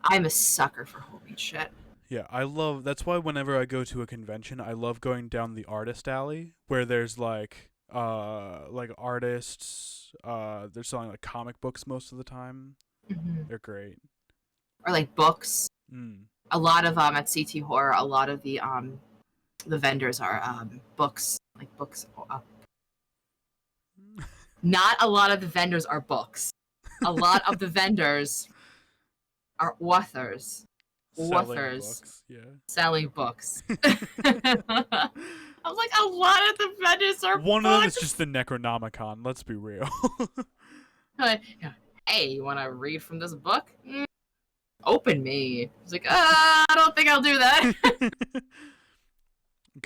I'm a sucker for homemade shit. Yeah, that's why whenever I go to a convention, I love going down the artist alley where there's like artists, they're selling like comic books most of the time. Mm-hmm. They're great. Or like books. Mm. A lot of at CT Horror, a lot of the vendors are books, like books. Not a lot of the vendors are books. A lot of the vendors are authors. Selling books. I was like, a lot of the vendors are One books. of them is just the Necronomicon, let's be real. Hey, you want to read from this book? Open me. He's like, I don't think I'll do that.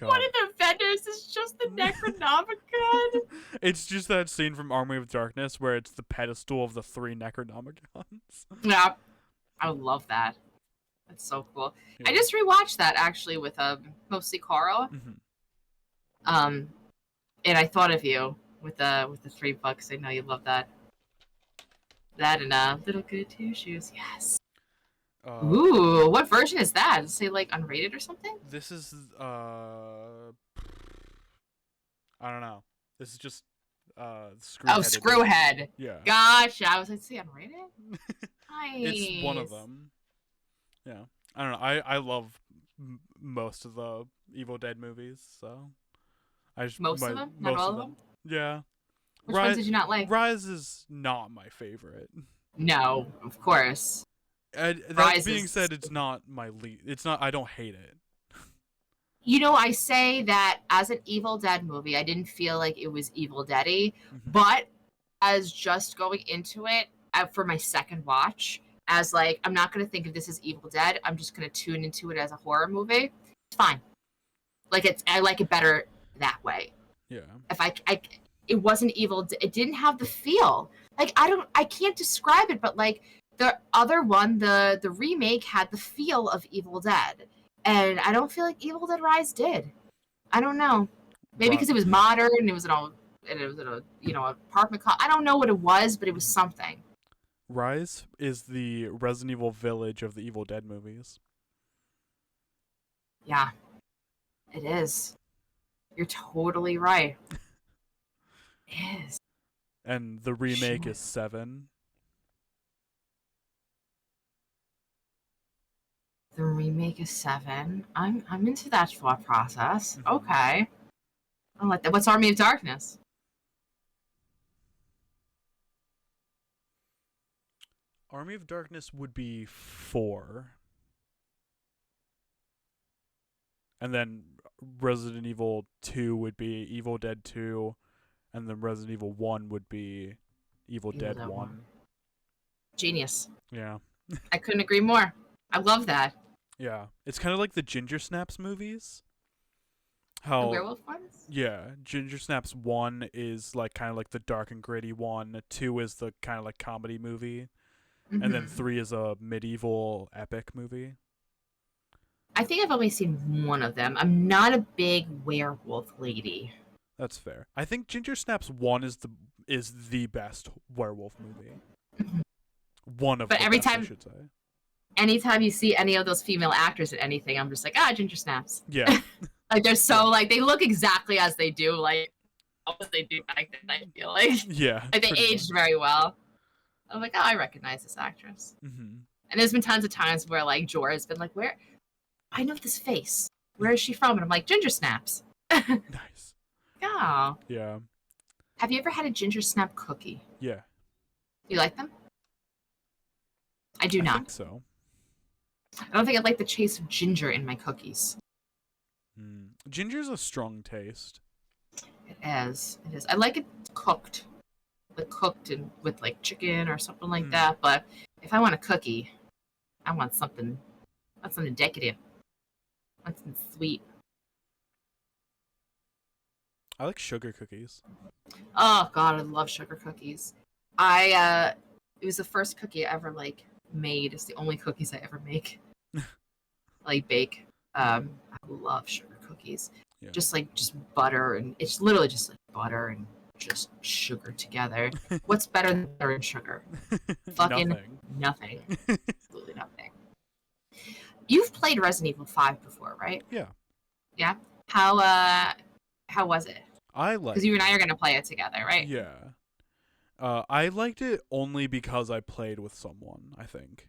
One of the vendors is just the Necronomicon. It's just that scene from Army of Darkness where it's the pedestal of the 3 Necronomicons. Yeah, I would love that. That's so cool. Yeah. I just rewatched that actually with mostly Carl. Mm-hmm. And I thought of you with the $3. I know you love that. That and Little Good Two Shoes. Yes. Ooh, what version is that? Does it say like unrated or something? This is I don't know. This is just Screwhead. Oh, Screwhead. Yeah. Gotcha. I was like, see, unrated? Nice. It's one of them. Yeah. I don't know. I love most of the Evil Dead movies, so Most of them? Not all of them? Yeah. Which ones did you not like? Rise is not my favorite. No, of course. That being said, it's not my lead. It's not. I don't hate it. You know, I say that as an Evil Dead movie, I didn't feel like it was Evil Dead-y, but as just going into it for my second watch, as like, I'm not going to think of this as Evil Dead. I'm just going to tune into it as a horror movie. It's fine. Like, I like it better that way. Yeah. If it wasn't Evil. It didn't have the feel. Like, I can't describe it, but like the other one, the remake had the feel of Evil Dead. And I don't feel like Evil Dead Rise did. I don't know. Maybe because it was modern. It was in a apartment. I don't know what it was, but it was something. Rise is the Resident Evil Village of the Evil Dead movies. Yeah, it is. You're totally right. It is. And the remake is 7. The remake is 7. I'm into that thought process. Okay. I like that. What's Army of Darkness? Army of Darkness would be 4. And then Resident Evil 2 would be Evil Dead 2. And then Resident Evil 1 would be Evil Dead 1. Genius. Yeah. I couldn't agree more. I love that. Yeah. It's kind of like the Ginger Snaps movies. The werewolf ones? Yeah. Ginger Snaps 1 is like kind of like the dark and gritty one. 2 is the kind of like comedy movie. And then 3 is a medieval epic movie. I think I've only seen one of them. I'm not a big werewolf lady. That's fair. I think Ginger Snaps 1 is the best werewolf movie. One of but the every best, time, I should say. Anytime you see any of those female actors in anything, I'm just like, Ginger Snaps. Yeah. Like they're so like they look exactly as they do, like what they do back then. I feel like like they aged very well. I'm like, I recognize this actress. And there's been tons of times where like Jorah's been like, where? I know this face. Where is she from? And I'm like, Ginger Snaps. Nice. Oh. Yeah. Have you ever had a Ginger Snap cookie? Yeah. You like them? I do not. I think so. I don't think I'd like the taste of ginger in my cookies. Ginger's a strong taste. It is. It is. I like it cooked. Like cooked and with like chicken or something like that. But if I want a cookie, I want something decadent. I want something sweet. I like sugar cookies. Oh god, I love sugar cookies. It was the first cookie I ever like made. It's the only cookies I ever make. Like bake. I love sugar cookies. Yeah. Just butter, and it's literally just like butter and just sugar together. What's better than butter and sugar? Fucking nothing. Absolutely nothing. You've played Resident Evil 5 before, right? Yeah. Yeah? How was it? I liked it. Because you and I are going to play it together, right? Yeah. I liked it only because I played with someone, I think.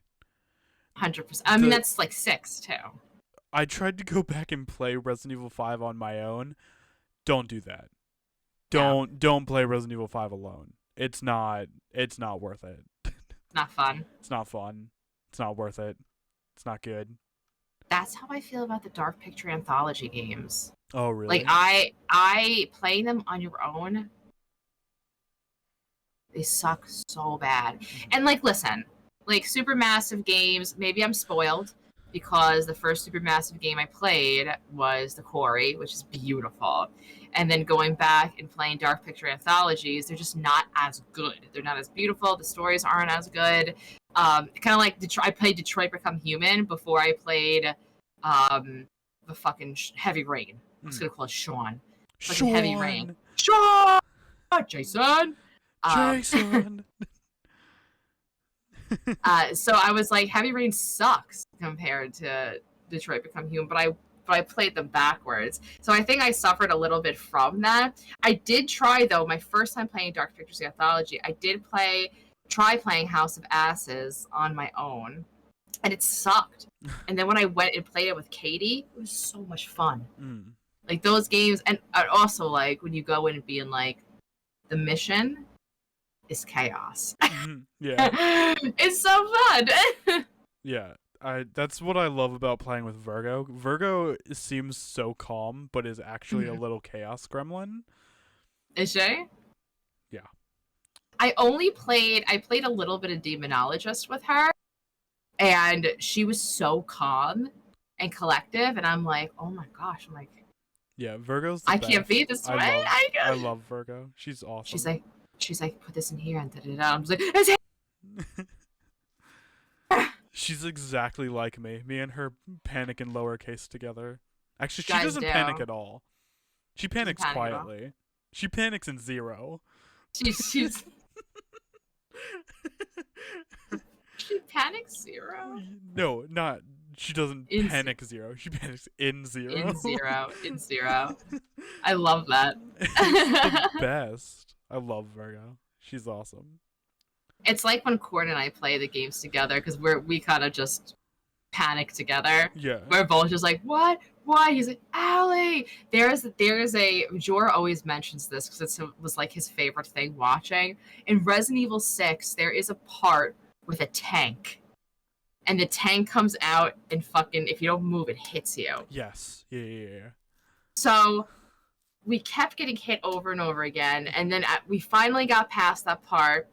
100%. I mean, that's like 6, too. I tried to go back and play Resident Evil 5 on my own. Don't do that. Don't play Resident Evil 5 alone. It's not worth it. Not fun. It's not fun. It's not worth it. It's not good. That's how I feel about the Dark Picture Anthology games. Oh, really? Like, I playing them on your own, they suck so bad. And, like, listen, like, Supermassive games, maybe I'm spoiled, because the first Supermassive game I played was The Quarry, which is beautiful. And then going back and playing Dark Picture Anthologies, they're just not as good. They're not as beautiful. The stories aren't as good. kind of like I played Detroit Become Human before I played the fucking Heavy Rain. I was gonna call it Sean. Fucking Heavy Rain. Sean! Jason! Jason! So I was like, Heavy Rain sucks compared to Detroit Become Human, but I played them backwards. So I think I suffered a little bit from that. I did try, though, my first time playing Dark Pictures Anthology, I did try playing House of Ashes on my own, and it sucked. And then when I went and played it with Katie, it was so much fun. Like those games, and also like when you go in and being like, the mission is chaos. Yeah. It's so fun. Yeah. That's what I love about playing with Virgo. Virgo seems so calm, but is actually a little chaos gremlin. Is she? Yeah. I played a little bit of Demonologist with her, and she was so calm and collective, and I'm like, oh my gosh, I'm like, yeah, Virgo's I can't be this way. I love Virgo. She's awesome. She's like, put this in here and da-da-da. I'm just like, it's She's exactly like me. Me and her panic in lowercase together. Actually, she Guys doesn't do. panic at all. She panics panic at all. quietly. She panics in zero. she's she panics zero. No, not. She doesn't panic zero. She panics in zero. In zero. I love that. It's the best. I love Virgo. She's awesome. It's like when Cord and I play the games together because we kind of just panic together. Yeah. We're both just like, what? Why? He's like, Allie. There's a Jor always mentions this because it was like his favorite thing watching. In Resident Evil 6, there is a part with a tank. And the tank comes out and fucking, if you don't move, it hits you. Yes. Yeah. So we kept getting hit over and over again. And then we finally got past that part.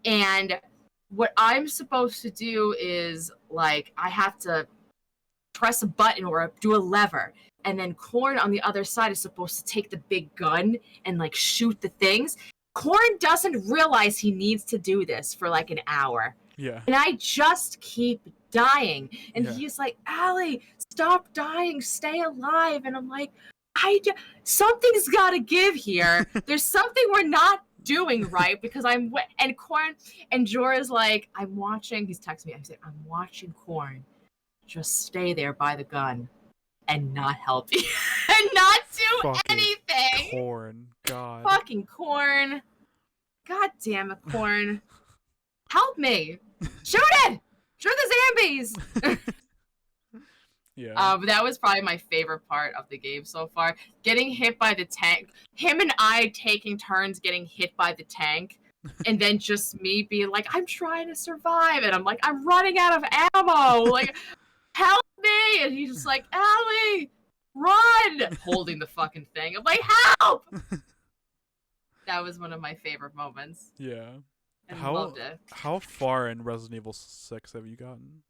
And what I'm supposed to do is, like, I have to press a button or do a lever. And then Korn on the other side is supposed to take the big gun and, like, shoot the things. Korn doesn't realize he needs to do this for, like, an hour. Yeah. And I just keep dying. And he's like, Allie, stop dying. Stay alive. And I'm like, something's got to give here. There's something we're not doing right because and Korn and Jorah's like, I'm watching. He's texting me. I said, I'm watching Korn. Just stay there by the gun and not help you and not do anything. Korn, God. Fucking Korn. God damn it, Korn. Help me. Shoot it. Shoot the zombies. Yeah. But that was probably my favorite part of the game so far. Getting hit by the tank. Him and I taking turns getting hit by the tank. And then just me being like, I'm trying to survive. And I'm like, I'm running out of ammo. Like, help me. And he's just like, Allie, run. Holding the fucking thing. I'm like, help. That was one of my favorite moments. Yeah. And loved it. How far in Resident Evil 6 have you gotten?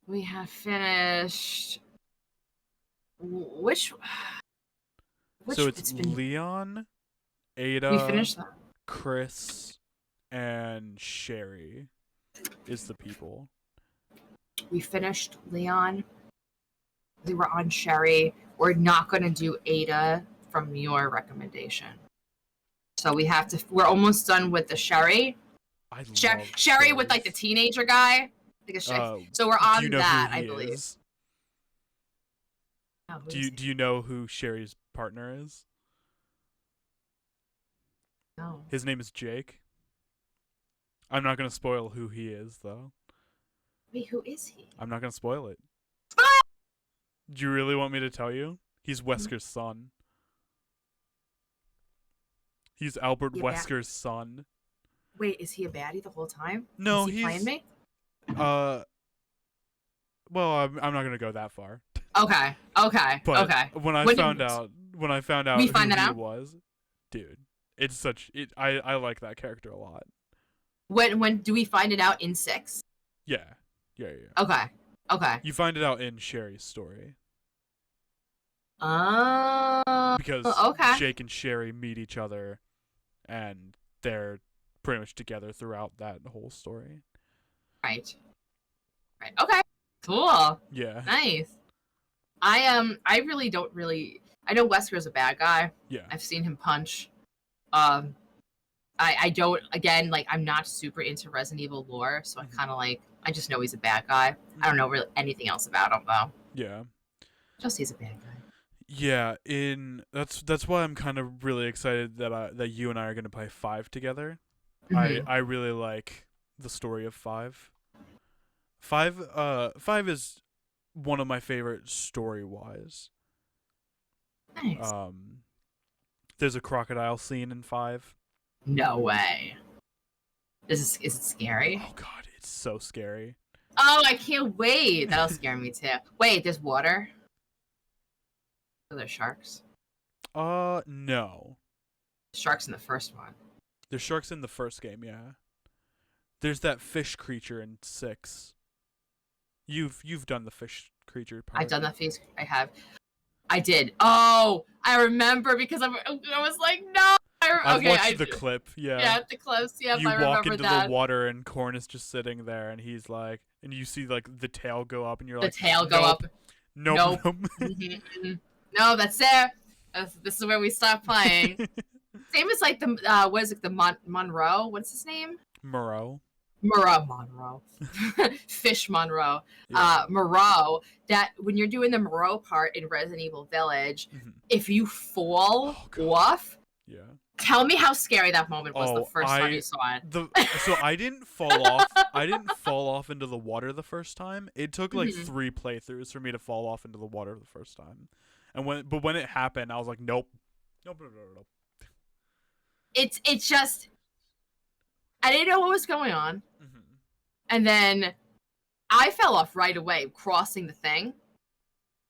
We have finished. Which so it's Leon, Ada, we finished that. Chris, and Sherry is the people. We finished Leon. We were on Sherry. We're not going to do Ada from your recommendation. So we have to. We're almost done with the Sherry. Sherry with like the teenager guy. So we're on that, I believe. Oh, do you know who Sherry's partner is? No. His name is Jake. I'm not gonna spoil who he is, though. Wait, who is he? I'm not gonna spoil it. Do you really want me to tell you? He's Wesker's son. He's Albert Wesker's son. Wait, is he a baddie the whole time? No, he's playing me. Well, I'm not gonna go that far. Okay. But when I found out who he was, dude, it's such. I like that character a lot. When do we find it out in 6? Yeah. Okay. You find it out in Sherry's story. Because Jake and Sherry meet each other, and they're pretty much together throughout that whole story. Right. Okay. Cool. Yeah. Nice. I really don't really. I know Wesker's a bad guy. Yeah. I've seen him punch. I don't. Again, like I'm not super into Resident Evil lore, so I kind of like. I just know he's a bad guy. I don't know really anything else about him though. Yeah. Just he's a bad guy. Yeah, that's why I'm kind of really excited that you and I are gonna play 5 together. I really like the story of 5. 5 is one of my favorite story wise. Nice. There's a crocodile scene in 5. No way. Is it scary? Oh god, it's so scary. Oh, I can't wait. That'll scare me too. Wait, there's water? Are there sharks? No. Sharks in the first one. There's sharks in the first game, yeah. There's that fish creature in 6. You've done the fish creature part. I've done that phase. I have. I did. Oh, I remember because I was like, no. I've watched the clip. Yeah. Yeah, the clips. Yeah, you I remember walk into that. the water and Korn is just sitting there, and he's like, and you see like the tail go up, and you're like, the tail go up. Nope. No, that's it. This is where we stop playing. Same as like the what is it? The Monroe. What's his name? Monroe. Fish Monroe. Yeah. Moreau. That when you're doing the Moreau part in Resident Evil Village, if you fall off, yeah. Tell me how scary that moment was the first time you saw it. So I didn't fall off. I didn't fall off into the water the first time. It took like 3 playthroughs for me to fall off into the water the first time. And when it happened, I was like, nope. It's just I didn't know what was going on. And then I fell off right away, crossing the thing.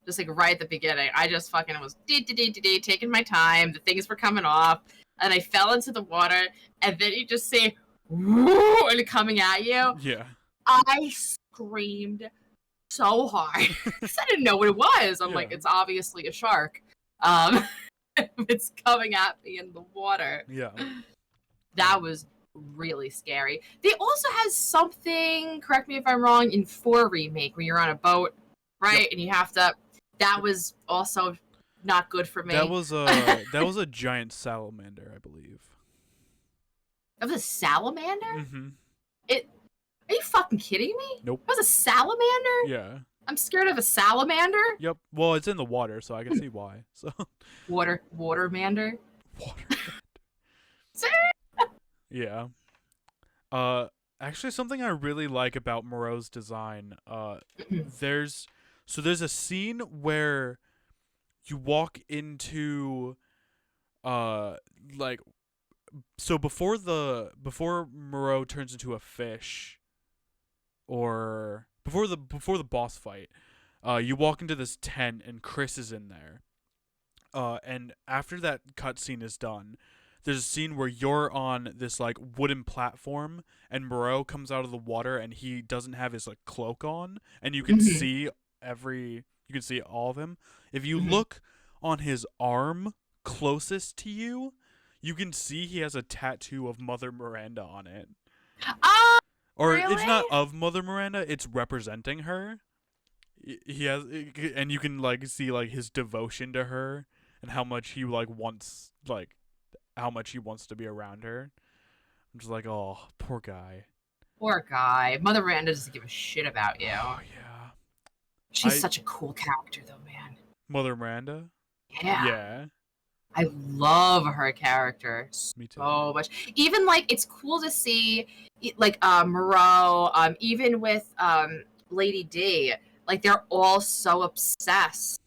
Just like right at the beginning. I just fucking was taking my time. The things were coming off. And I fell into the water. And then you just see, whoo, and coming at you. Yeah. I screamed so hard. Because I didn't know what it was. I'm like, it's obviously a shark. It's coming at me in the water. Yeah. That was really scary. They also had something, correct me if I'm wrong, in 4 remake where you're on a boat, right? And you have to. That was also not good for me. That was a giant salamander, I believe. That was a salamander? Are you fucking kidding me? Nope. That was a salamander? Yeah. I'm scared of a salamander? Yep. Well, it's in the water, so I can see why. So. Watermander? Yeah. Actually, something I really like about Moreau's design, there's a scene where you walk into, like, so before Moreau turns into a fish, or before the boss fight, you walk into this tent and Chris is in there. And after that cutscene is done, there's a scene where you're on this like wooden platform and Moreau comes out of the water and he doesn't have his like cloak on, and you can see all of him. If you look on his arm closest to you, you can see he has a tattoo of Mother Miranda on it. Or really? It's not of Mother Miranda, it's representing her. He has, and you can like see like his devotion to her and how much he wants to be around her. I'm just like, oh, poor guy. Poor guy. Mother Miranda doesn't give a shit about you. Oh yeah. She's such a cool character though, man. Mother Miranda? Yeah. Yeah. I love her character Me too. so much. Even like it's cool to see like Moreau, even with Lady D, like they're all so obsessed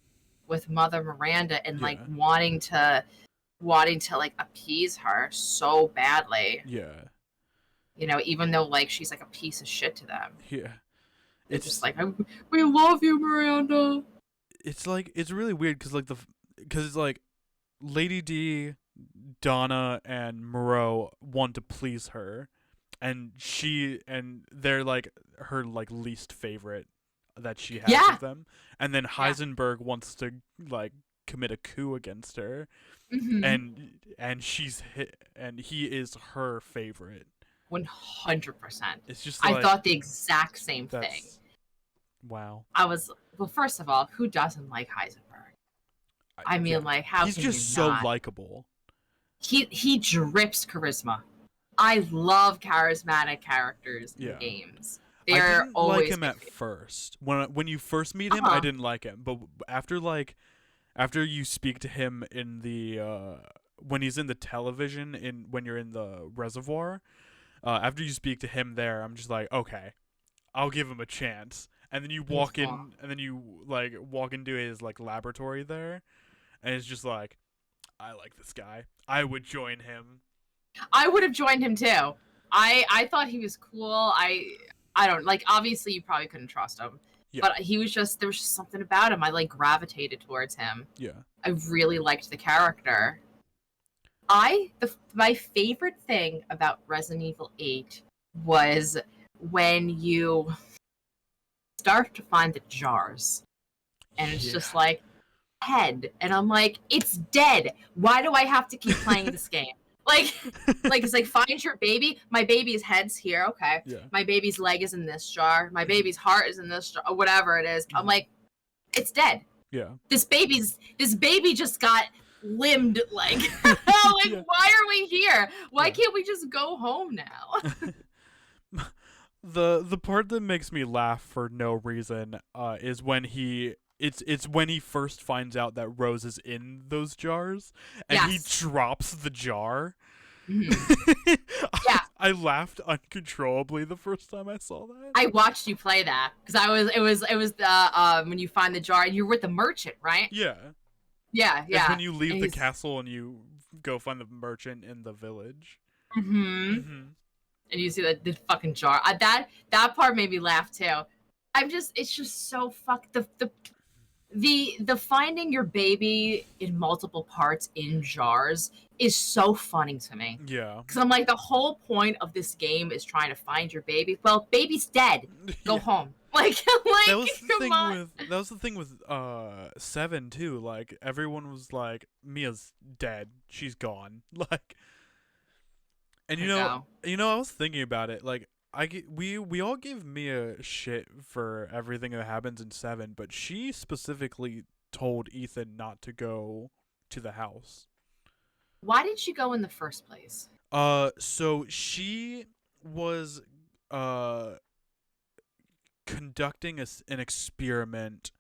with Mother Miranda and like wanting to like appease her so badly. Yeah. You know, even though like she's like a piece of shit to them. Yeah. It's just like, we love you, Miranda. It's like, it's really weird because it's like Lady D, Donna, and Moreau want to please her, and they're like her like least favorite that she has of them, and then Heisenberg wants to like commit a coup against her, and he is her favorite, 100%. It's just I like, thought the exact same thing. Wow. Well, first of all, who doesn't like Heisenberg? I mean, Yeah. like, how He's can just you so not? likable. He drips charisma. I love charismatic characters in Yeah. games. I They're didn't like always him my at favorite. first. When you first meet him, I Uh-huh. didn't like him. But after you speak to him in the when he's in the television when you're in the reservoir, after you speak to him there, I'm just like, okay, I'll give him a chance. And then you He's walk cool. in, and then you like walk into his like laboratory there, and it's just like, I like this guy. I would join him. I would have joined him too. I thought he was cool. I don't like. Obviously, you probably couldn't trust him, Yeah. but he was just there was just something about him. I like gravitated towards him. Yeah. I really liked the character. My favorite thing about Resident Evil 8 was when you start to find the jars, and it's just like head, and I'm like, it's dead. Why do I have to keep playing this game? Like it's like, find your baby. My baby's head's here. Okay. Yeah. My baby's leg is in this jar. My baby's heart is in this jar. Or whatever it is. I'm like, it's dead. Yeah. This baby just got limbed. Like, like, Yeah. why are we here? Why Yeah. can't we just go home now? The part that makes me laugh for no reason is when it's when he first finds out that Rose is in those jars, and he Yes. drops the jar. Mhm. Yeah. I laughed uncontrollably the first time I saw that. I watched you play that because it was when you find the jar and you're with the merchant, right? Yeah. Yeah, yeah. It's when you leave And the he's- Castle and you go find the merchant in the village. Mhm. And you see the fucking jar. That part made me laugh too. It's just so the finding your baby in multiple parts in jars is so funny to me. Yeah. Because I'm like, the whole point of this game is trying to find your baby. Well, baby's dead. Go Yeah. home. Like That was the come thing on. with 7 too. Like, everyone was like, Mia's dead. She's gone. Like, and you know, I was thinking about it. Like, we all give Mia shit for everything that happens in 7, but she specifically told Ethan not to go to the house. Why did she go in the first place? So she was conducting an experiment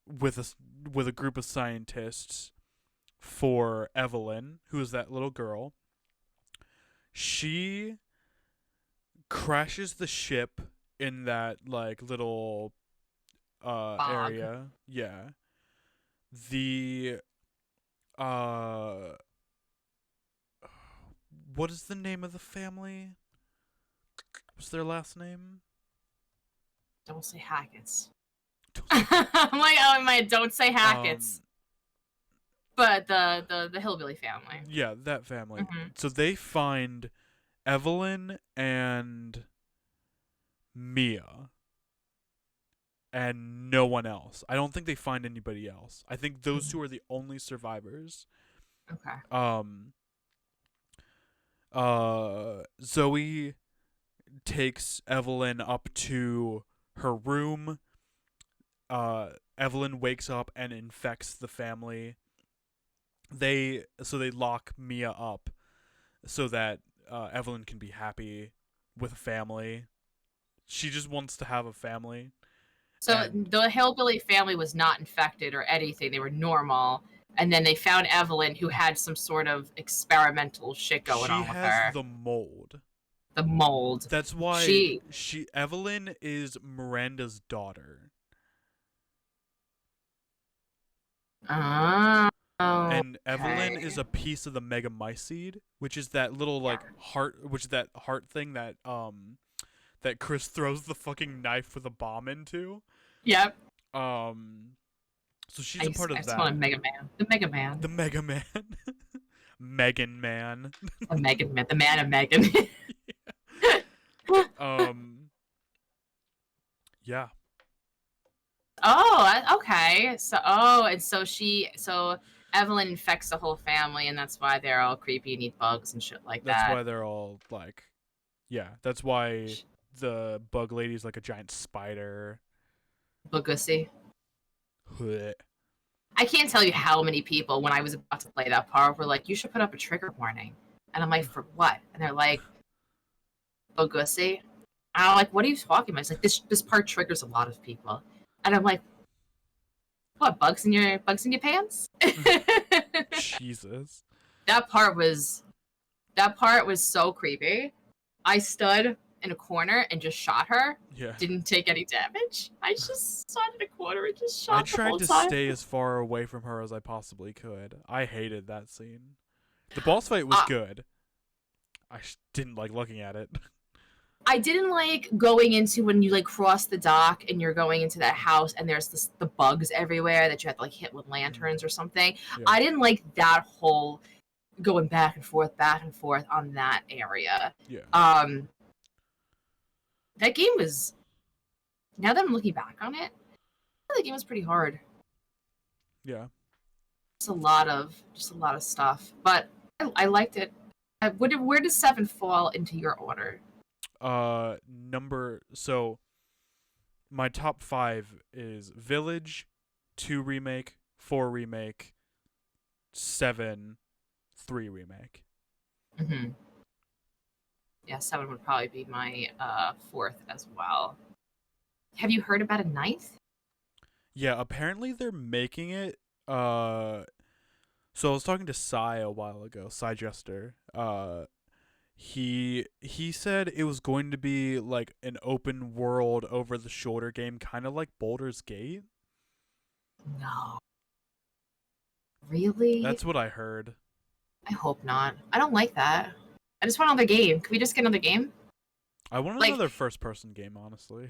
with a group of scientists for Evelyn, who is that little girl. She crashes the ship in that like little area. Yeah. The what is the name of the family? What's their last name? Don't say Hackett's. I'm like, oh my, don't say Hackett's. But the hillbilly family. Yeah, that family. Mhm. So they find Evelyn and Mia and no one else. I don't think they find anybody else. I think those two are the only survivors. Okay. Zoe takes Evelyn up to her room. Evelyn wakes up and infects the family. They lock Mia up so that Evelyn can be happy with a family. She just wants to have a family. So the hillbilly family was not infected or anything. They were normal. And then they found Evelyn, who had some sort of experimental shit going on with her. She has the mold. The mold. That's why Evelyn is Miranda's daughter. Oh. And Evelyn is a piece of the Megamycete, which is that little like heart, which is that heart thing that that Chris throws the fucking knife with a bomb into. Yep. So she's a part of that. I just want Mega Man. The Mega Man. The Mega Man. Megan Man. The Megan Man. The man of Megan. Yeah. Oh, okay. So, and so Evelyn infects the whole family, and that's why they're all creepy and eat bugs and shit like that. That's why they're all like, yeah. That's why the bug lady's like a giant spider. Bugussy. Blech. I can't tell you how many people, when I was about to play that part, were like, "You should put up a trigger warning," and I'm like, "For what?" And they're like, "Bugussy." And I'm like, "What are you talking about?" It's like this part triggers a lot of people, and I'm like, "What, bugs in your pants?" Jesus. That part was so creepy. I stood in a corner and just shot her. Yeah. Didn't take any damage. I just stood in a corner and just shot I the tried whole to time. stay as far away from her as I possibly could. I hated that scene. The boss fight was good. I didn't like looking at it. I didn't like going into when you like cross the dock and you're going into that house and there's the bugs everywhere that you have to like hit with lanterns or something. Yeah. I didn't like that whole going back and forth on that area. Yeah. That game was, now that I'm looking back on it, the game was pretty hard. Yeah. Just a lot of stuff, but I liked it. Where does 7 fall into your order? So my top 5 is Village, 2 remake, 4 remake, 7, 3 remake. Mm-hmm. Yeah, 7 would probably be my 4th as well. Have you heard about a 9th? Yeah, apparently they're making it. So I was talking to Sai a while ago, Sai Jester. He said it was going to be like an open world over the shoulder game, kind of like Baldur's Gate. No. Really? That's what I heard. I hope not. I don't like that. I just want another game. Can we just get another game? I want another first-person game, honestly.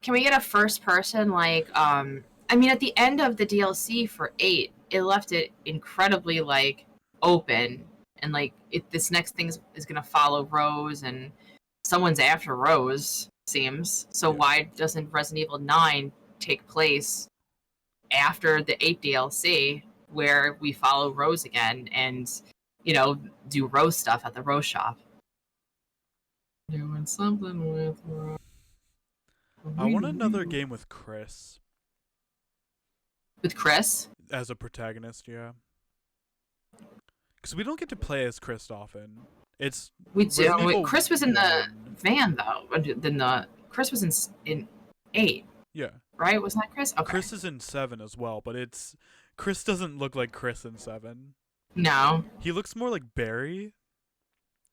Can we get a first-person, like, I mean, at the end of the DLC for 8, it left it incredibly, like, open. And, like, this next thing is going to follow Rose, and someone's after Rose, seems. So why doesn't Resident Evil 9 take place after the 8 DLC, where we follow Rose again and, you know, do Rose stuff at the Rose shop? Doing something with Rose. I want another game with Chris. With Chris? As a protagonist, yeah. Because we don't get to play as Chris often. We do. Chris was in the van, though. Chris was in 8. Yeah. Right? Wasn't that Chris? Okay. Chris is in 7 as well, but Chris doesn't look like Chris in 7. No. He looks more like Barry,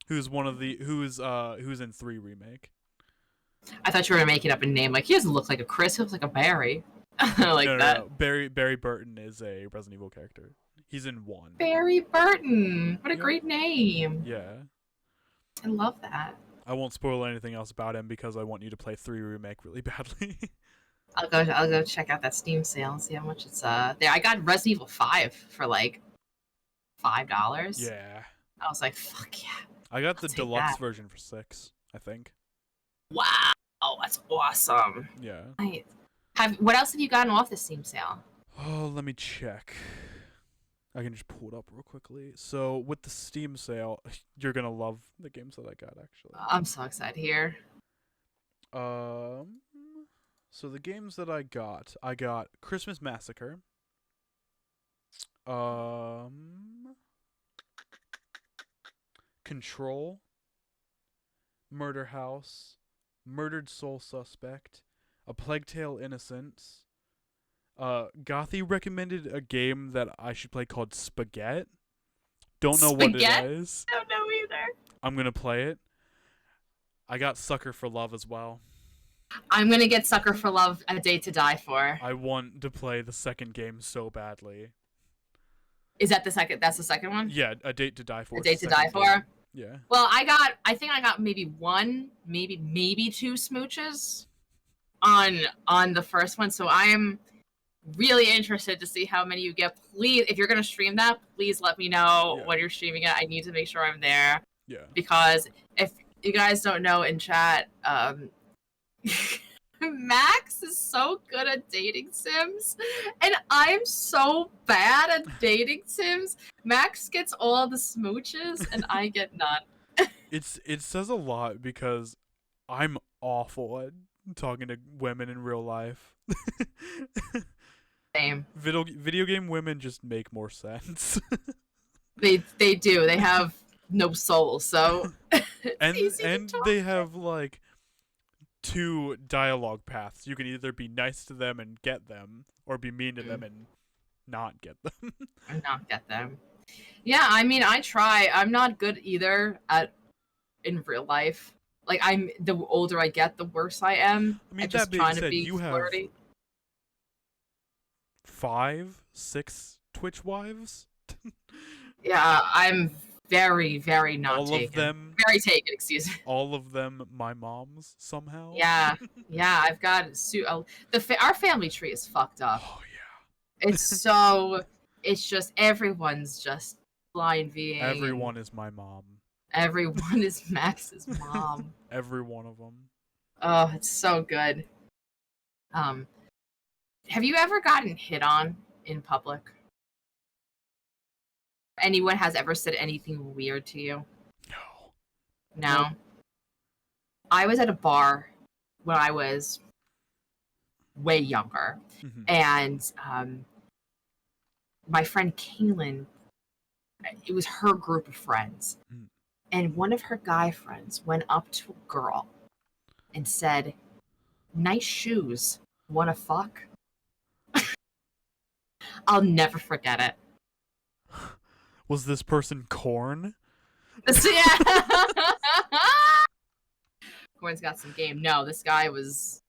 who's in 3 remake. I thought you were making up a name. Like, he doesn't look like a Chris. He looks like a Barry. No. Barry Burton is a Resident Evil character. He's in 1. Barry Burton. What a great name. Yeah. I love that. I won't spoil anything else about him because I want you to play 3 remake really badly. I'll go check out that Steam sale and see how much it's there. I got Resident Evil 5 for like $5. Yeah. I was like, fuck yeah. I got the deluxe version for $6, I think. Wow, that's awesome. Yeah. What else have you gotten off the Steam sale? Oh, let me check. I can just pull it up real quickly. So with the Steam sale, you're gonna love the games that I got actually. I'm so excited here. So the games that I got Christmas Massacre. Control. Murder House. Murdered Soul Suspect. A Plague Tale: Innocence. Gothy recommended a game that I should play called Spaghetti. Don't know what it is. I don't know either. I'm gonna play it. I got Sucker for Love as well. I'm gonna get Sucker for Love: A Day to Die For. I want to play the second game so badly. Is that the second? That's the second one? Yeah, A Date to Die For. A Date to Die For? Yeah. Well, I think I got maybe 1, maybe 2 smooches on the first one, so I am really interested to see how many you get. Please, if you're gonna stream that, please let me know when you're streaming it. I need to make sure I'm there. Yeah. Because if you guys don't know in chat, Max is so good at dating sims, and I'm so bad at dating sims. Max gets all the smooches, and I get none. It says a lot because I'm awful at talking to women in real life. Same. Video game women just make more sense. They do. They have no soul, so it's easy to and talk. they have like two dialogue paths. You can either be nice to them and get them, or be mean to them and not get them. Or not get them. Yeah, I mean, I try. I'm not good either at in real life. Like, the older I get, the worse I am. I mean, at that just being trying to said, be you have flirty. 5, 6 Twitch wives. Yeah, I'm very, very not All taken. of them. Very taken, excuse me. All of them, my moms somehow. Yeah, yeah. I've got our family tree is fucked up. Oh yeah. It's so. It's just everyone's just blind VA. Everyone is my mom. Everyone is Max's mom. Every one of them. Oh, it's so good. Have you ever gotten hit on in public? Anyone has ever said anything weird to you? No. No. I was at a bar when I was way younger, and my friend Kaylin, it was her group of friends, and one of her guy friends went up to a girl and said, "Nice shoes. Wanna fuck?" I'll never forget it. Was this person Corn? So, yeah. Corn's got some game. No, this guy was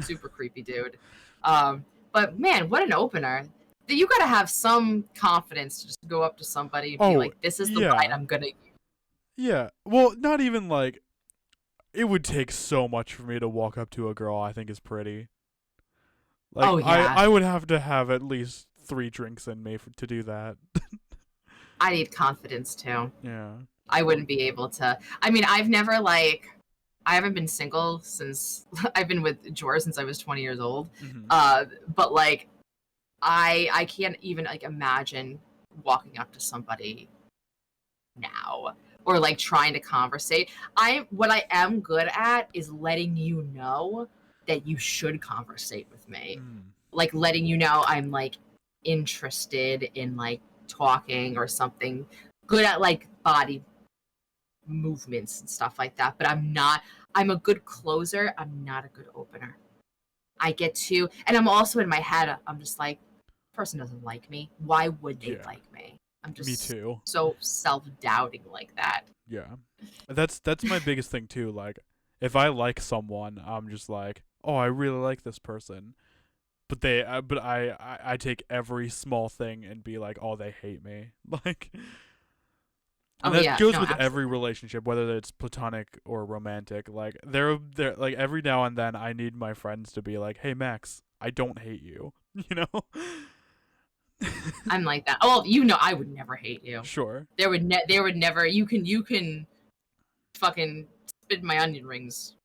super creepy dude. But man, what an opener. You gotta have some confidence to just go up to somebody and be like, "This is the line I'm gonna use." Yeah. Well, not even like, it would take so much for me to walk up to a girl I think is pretty. Like, oh yeah. I would have to have at least 3 drinks in me to do that. I need confidence too. Yeah. I wouldn't be able to. I mean, I haven't been single since I've been with George since I was 20 years old. But like, I can't even like imagine walking up to somebody now or like trying to conversate. What I am good at is letting you know that you should conversate with me. Like letting you know I'm like interested in like talking or something. Good at like body movements and stuff like that, but I'm a good closer. I'm not a good opener. I get to, and I'm also in my head, I'm just like, person doesn't like me. Why would they like me? I'm just me too. So self-doubting like that. Yeah. That's my biggest thing too. Like, if I like someone, I'm just like, oh, I really like this person. But I take every small thing and be like, oh, they hate me. Like, and that goes with every relationship, whether it's platonic or romantic. Like, they're like, every now and then I need my friends to be like, hey Max, I don't hate you. You know? I'm like that. Oh, you know, I would never hate you. Sure. There would never. You can fucking spit my onion rings.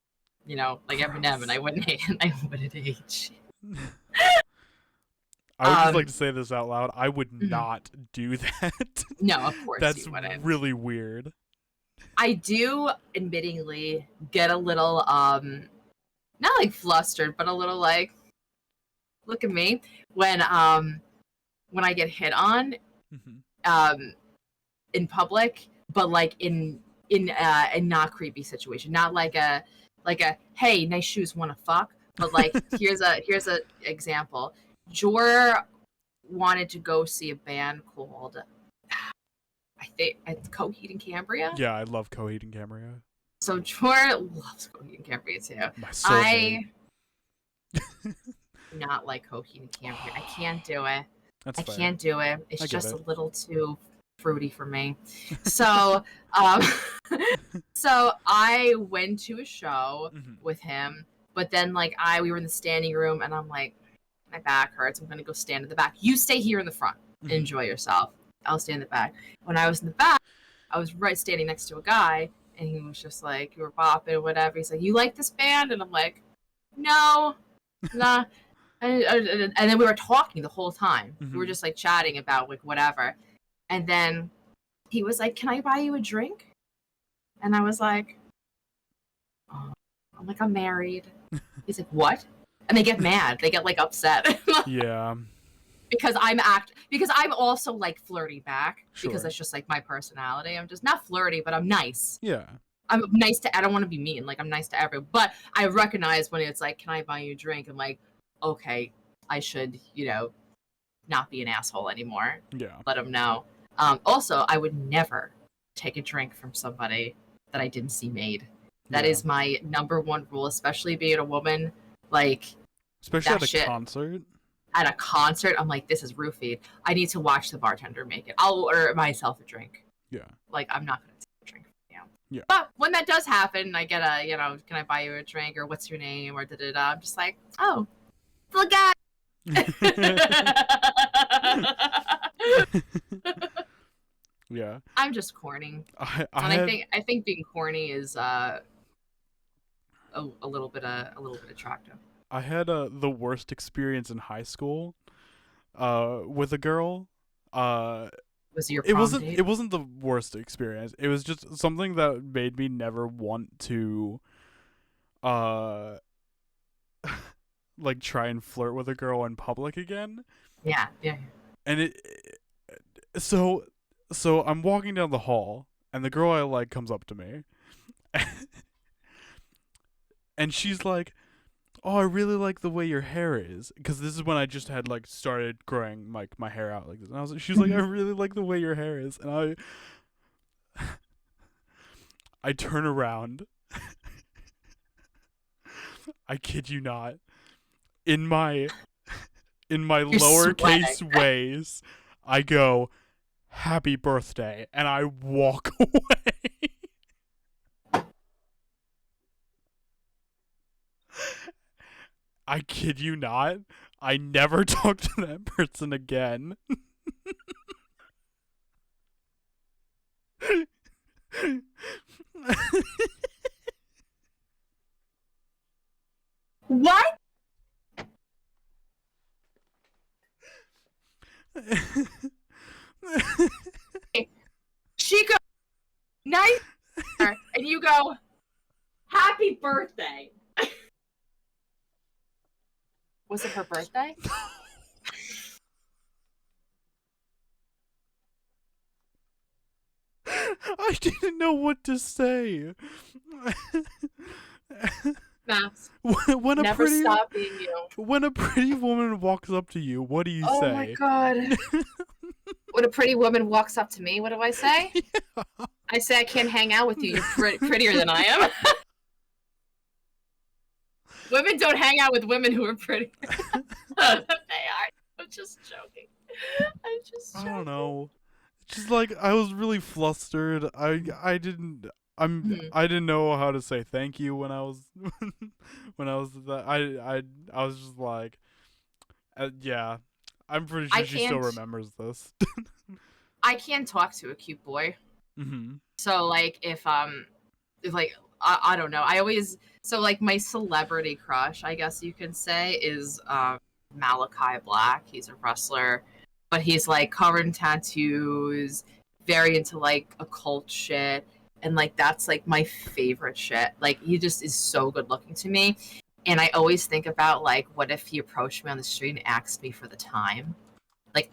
You know, like Eminem, and I wouldn't hate you. I would just like to say this out loud. I would not do that. No, of course That's you wouldn't. really weird. I do, admittingly, get a little, not like flustered, but a little like, look at me, when I get hit on, in public, but like in a not creepy situation, not like a hey, nice shoes, wanna fuck, but like here's a example. Jor wanted to go see a band called, I think it's Coheed and Cambria. Yeah, I love Coheed and Cambria. So Jor loves Coheed and Cambria too. My soulmate. Not like Coheed and Cambria. I can't do it. That's fair. Can't do it. It's just a little too fruity for me. So, so I went to a show with him, but then like we were in the standing room, and I'm like, my back hurts. I'm gonna go stand in the back. You stay here in the front. Enjoy yourself. I'll stay in the back. When I was in the back, I was standing next to a guy, and he was just like, you were bopping or whatever. He's like, you like this band? And I'm like, no, nah. And then we were talking the whole time. Mm-hmm. We were just like chatting about like whatever. And then he was like, "Can I buy you a drink?" And I was like, oh. I'm like, "I'm married." He's like, "What?" And they get mad. They get like upset. Yeah. Because I'm also like flirty back. Sure. Because that's just like my personality. I'm just not flirty, but I'm nice. Yeah. I'm nice to. I don't want to be mean. Like I'm nice to everyone. But I recognize when it's like, "Can I buy you a drink?" I'm like, okay, I should, not be an asshole anymore. Yeah. Let them know. Also, I would never take a drink from somebody that I didn't see made. That is my number one rule, especially being a woman. Like, especially at a concert. At a concert, I'm like, this is roofied. I need to watch the bartender make it. I'll order myself a drink. Yeah. Like, I'm not gonna take a drink. Yeah. But when that does happen, I get a, can I buy you a drink, or what's your name, or da-da-da. I'm just like, oh, the guy. Yeah. I'm just corny. I think being corny is a little bit attractive. I had the worst experience in high school with a girl. Was it your prom date? It wasn't the worst experience. It was just something that made me never want to like try and flirt with a girl in public again. Yeah. And so I'm walking down the hall and the girl I like comes up to me. And she's like, "Oh, I really like the way your hair is," because this is when I just had like started growing like my hair out like this, and she was like, "I really like the way your hair is," and I turn around, I kid you not, in my lowercase ways, I go, "Happy birthday," and I walk away. I kid you not. I never talked to that person again. What? She goes, "Nice," and you go, "Happy birthday." Was it her birthday? I didn't know what to say. Max, when never stop being you. When a pretty woman walks up to you, what do you say? Oh my god. When a pretty woman walks up to me, what do I say? Yeah. I say, "I can't hang out with you. You're prettier than I am." Women don't hang out with women who are pretty. They are. I'm just joking. I don't know. It's just like I was really flustered. I didn't know how to say thank you when I was I was just like, yeah. I'm pretty sure she still remembers this. I can't talk to a cute boy. Mm-hmm. So like if like I don't know. So like my celebrity crush, I guess you can say, is Malachi Black. He's a wrestler, but he's like covered in tattoos, very into like occult shit, and like that's like my favorite shit. Like he just is so good looking to me. And I always think about like, what if he approached me on the street and asked me for the time? Like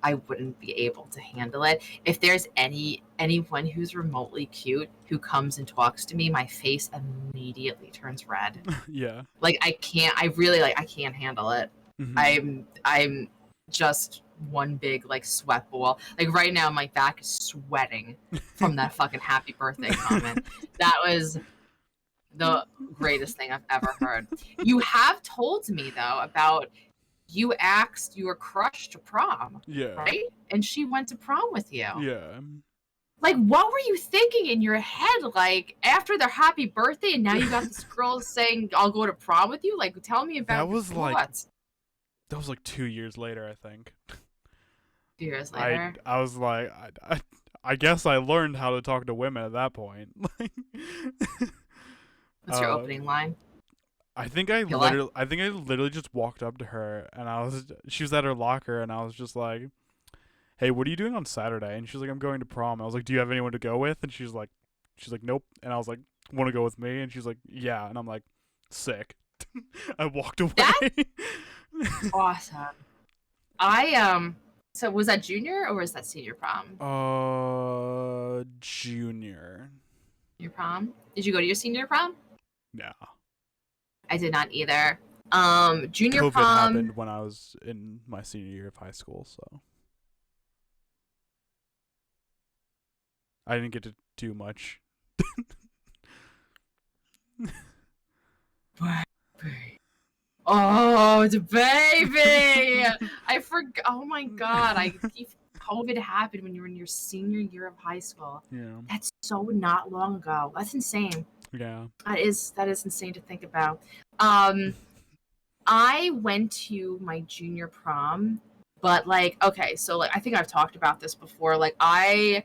I wouldn't be able to handle it. If there's anyone who's remotely cute who comes and talks to me, my face immediately turns red. Yeah. Like I can't handle it. Mm-hmm. I'm just one big like sweat ball. Like right now my back is sweating from that fucking happy birthday comment. That was the greatest thing I've ever heard. You have told me though about you asked your crush to prom. Yeah. Right? And she went to prom with you. Yeah. Like, what were you thinking in your head? Like, after their happy birthday, and now you got this girl saying, "I'll go to prom with you"? Like, tell me about your thoughts. That was like 2 years later, I think. 2 years later? I was like, I guess I learned how to talk to women at that point. What's your opening line? I think I literally just walked up to her and she was at her locker and I was just like, "Hey, what are you doing on Saturday?" And she's like, "I'm going to prom." I was like, "Do you have anyone to go with?" And she's like, "Nope." And I was like, "Want to go with me?" And she's like, "Yeah." And I'm like, "Sick." I walked away. That's awesome. So was that junior or was that senior prom? Junior. Your prom? Did you go to your senior prom? Yeah. I did not either. Junior COVID prom happened when I was in my senior year of high school, so I didn't get to do much. Oh, the baby! I forgot. Oh my god! COVID happened when you were in your senior year of high school. Yeah. That's so not long ago. That's insane. Yeah. That is insane to think about. I went to my junior prom, but like, okay, so like I think I've talked about this before. Like I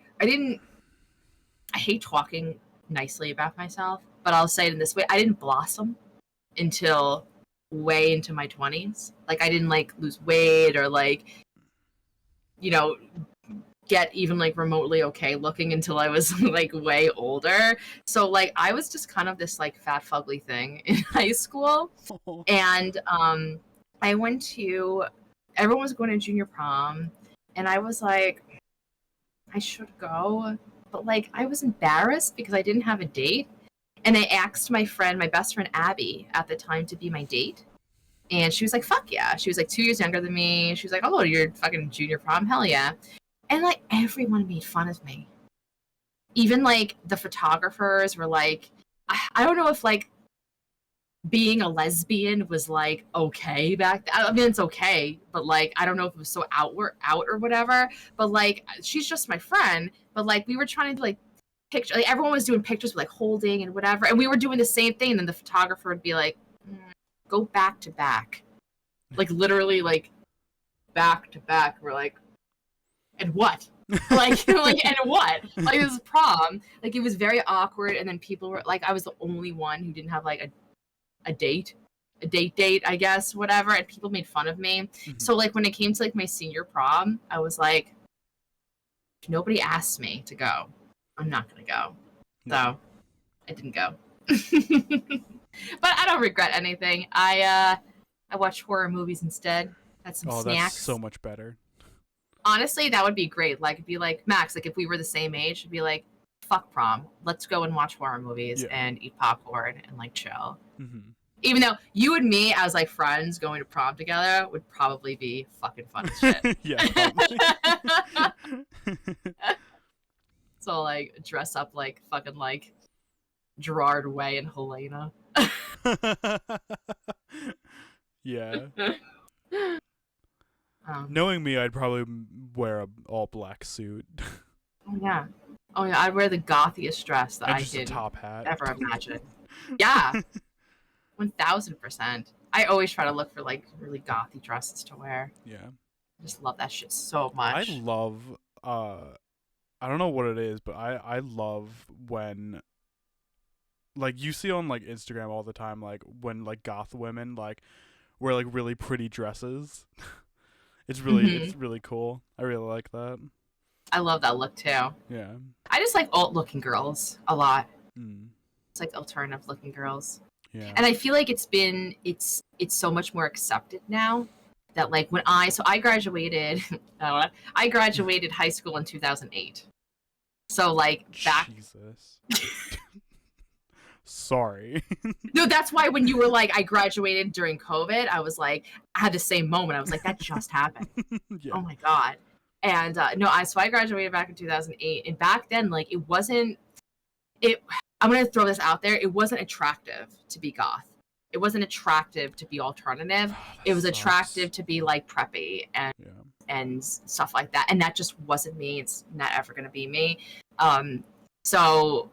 hate talking nicely about myself, but I'll say it in this way. I didn't blossom until way into my 20s. Like I didn't like lose weight or like, you know, get even like remotely okay looking until I was like way older. So like I was just kind of this like fat fugly thing in high school. And I went to everyone was going to junior prom and I was like I should go, but like I was embarrassed because I didn't have a date. And I asked my best friend Abby at the time to be my date. And she was like, fuck yeah. She was like 2 years younger than me. She was like, oh, you're fucking junior prom? Hell yeah. And like everyone made fun of me. Even like the photographers were like, I don't know if like being a lesbian was like okay back then. I mean, it's okay, but like I don't know if it was so out or whatever. But like she's just my friend. But like we were trying to like picture, like everyone was doing pictures with like holding and whatever, and we were doing the same thing. And then the photographer would be like, go back to back, like literally like back to back. We're like, and what? Like and what? Like this prom, like it was very awkward. And then people were like, I was the only one who didn't have like a date, I guess, whatever. And people made fun of me. Mm-hmm. So like when it came to like my senior prom, I was like, if nobody asked me to go, I'm not gonna go. So I didn't go. But I don't regret anything. I watch horror movies instead. Had some snacks. That's so much better. Honestly, that would be great. Like, it'd be like, Max, like if we were the same age, it'd be like, fuck prom. Let's go and watch horror movies and eat popcorn and like chill. Mm-hmm. Even though you and me as like friends going to prom together would probably be fucking fun as shit. Yeah, probably. So like dress up like fucking like Gerard Way and Helena. Yeah. Knowing me, I'd probably wear a all black suit. Oh yeah, I'd wear the gothiest dress that I could top hat. ever imagine. Yeah, 1000%. I always try to look for like really gothy dresses to wear. Yeah. I just love that shit so much. I love I don't know what it is, but I love when like you see on like Instagram all the time, like when like goth women like wear like really pretty dresses. It's really cool. I really like that. I love that look too. Yeah. I just like alt looking girls a lot. Mm. It's like alternative looking girls. Yeah. And I feel like it's so much more accepted now that like when I graduated I graduated high school in 2008. So like back Jesus. Sorry. No, that's why when you were like, I graduated during COVID, I was like, I had the same moment. I was like, that just happened. Yeah. Oh my God. And so I graduated back in 2008. And back then, like, I'm going to throw this out there. It wasn't attractive to be goth. It wasn't attractive to be alternative. It was attractive to be like preppy and stuff like that. And that just wasn't me. It's not ever going to be me. So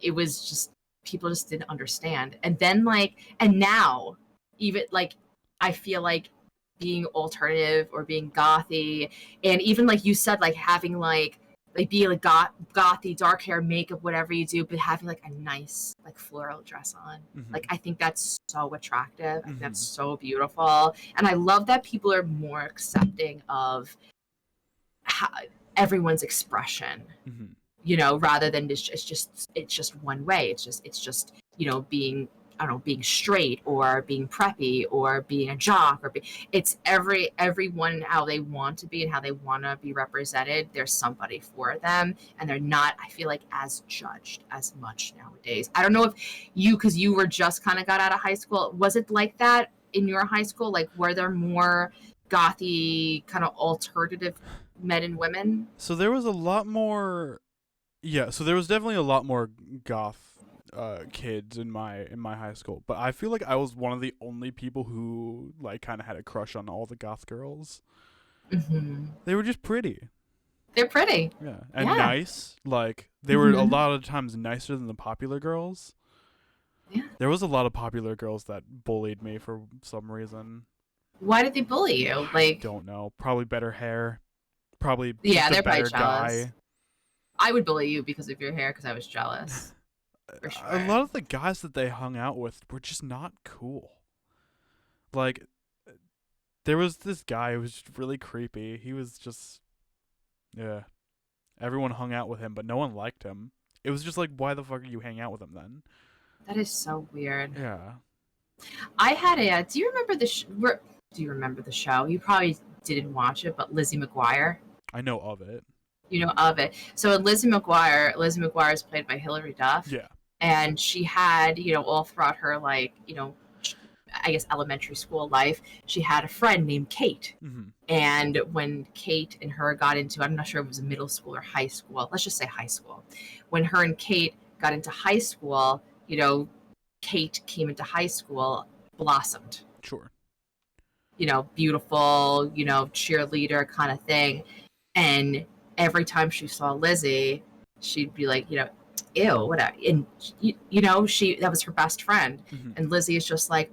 it was just, people just didn't understand. And then like, and now even like, I feel like being alternative or being gothy, and even like you said, like having like like be like gothy, dark hair, makeup, whatever you do, but having like a nice like floral dress on. Like I think that's so attractive. I think that's so beautiful, and I love that people are more accepting of how, everyone's expression. You know, rather than it's just one way. It's just you know, being, I don't know, being straight or being preppy or being a jock or it's everyone how they want to be and how they want to be represented. There's somebody for them, and they're not, I feel like, as judged as much nowadays. I don't know if because you were just kind of got out of high school, was it like that in your high school? Like, were there more gothy kind of alternative men and women? So there was a lot more. Yeah, so there was definitely a lot more goth kids in my high school, but I feel like I was one of the only people who like kind of had a crush on all the goth girls. They were just pretty. They're pretty. Yeah, and nice. Like they were a lot of times nicer than the popular girls. Yeah. There was a lot of popular girls that bullied me for some reason. Why did they bully you? Like, don't know. Probably better hair. Probably yeah, just they're a better probably jealous. guy. I would bully you because of your hair because I was jealous. For sure. A lot of the guys that they hung out with were just not cool. Like, there was this guy who was just really creepy. He was just, yeah. Everyone hung out with him, but no one liked him. It was just like, why the fuck are you hanging out with him then? That is so weird. Yeah. I had a. Do you remember do you remember the show? You probably didn't watch it, but Lizzie McGuire. I know of it. You know of it. So Lizzie McGuire is played by Hilary Duff. Yeah. And she had, you know, all throughout her, like, you know, I guess elementary school life, she had a friend named Kate. And when Kate and her got into, I'm not sure if it was middle school or high school, let's just say high school. When her and Kate got into high school, you know, Kate came into high school, blossomed. Sure. You know, beautiful, you know, cheerleader kind of thing. And every time she saw Lizzie, she'd be like, you know, ew, whatever. And, you know, that was her best friend. And Lizzie is just like,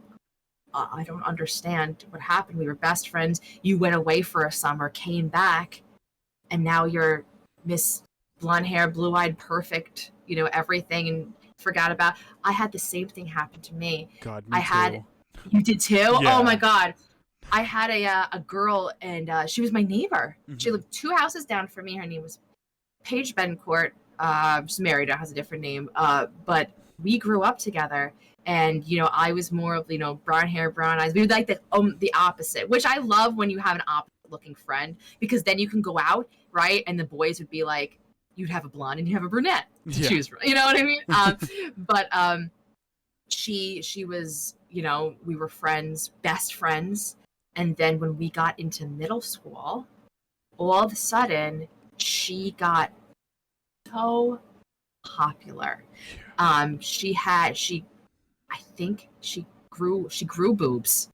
I don't understand what happened. We were best friends. You went away for a summer, came back, and now you're Miss blonde hair, blue-eyed, perfect, you know, everything, and forgot about. I had the same thing happen to me. God, me too. You did too? Yeah. Oh my God. I had a girl, and she was my neighbor. She lived 2 houses down from me. Her name was Paige Bencourt. She's married. Has a different name. But we grew up together, and you know, I was more of, you know, brown hair, brown eyes. We would like the opposite, which I love when you have an opposite-looking friend, because then you can go out, right, and the boys would be like, you'd have a blonde and you have a brunette to choose from. You know what I mean? But she was, you know, we were friends, best friends. And then when we got into middle school, all of a sudden, she got so popular. I think she grew boobs.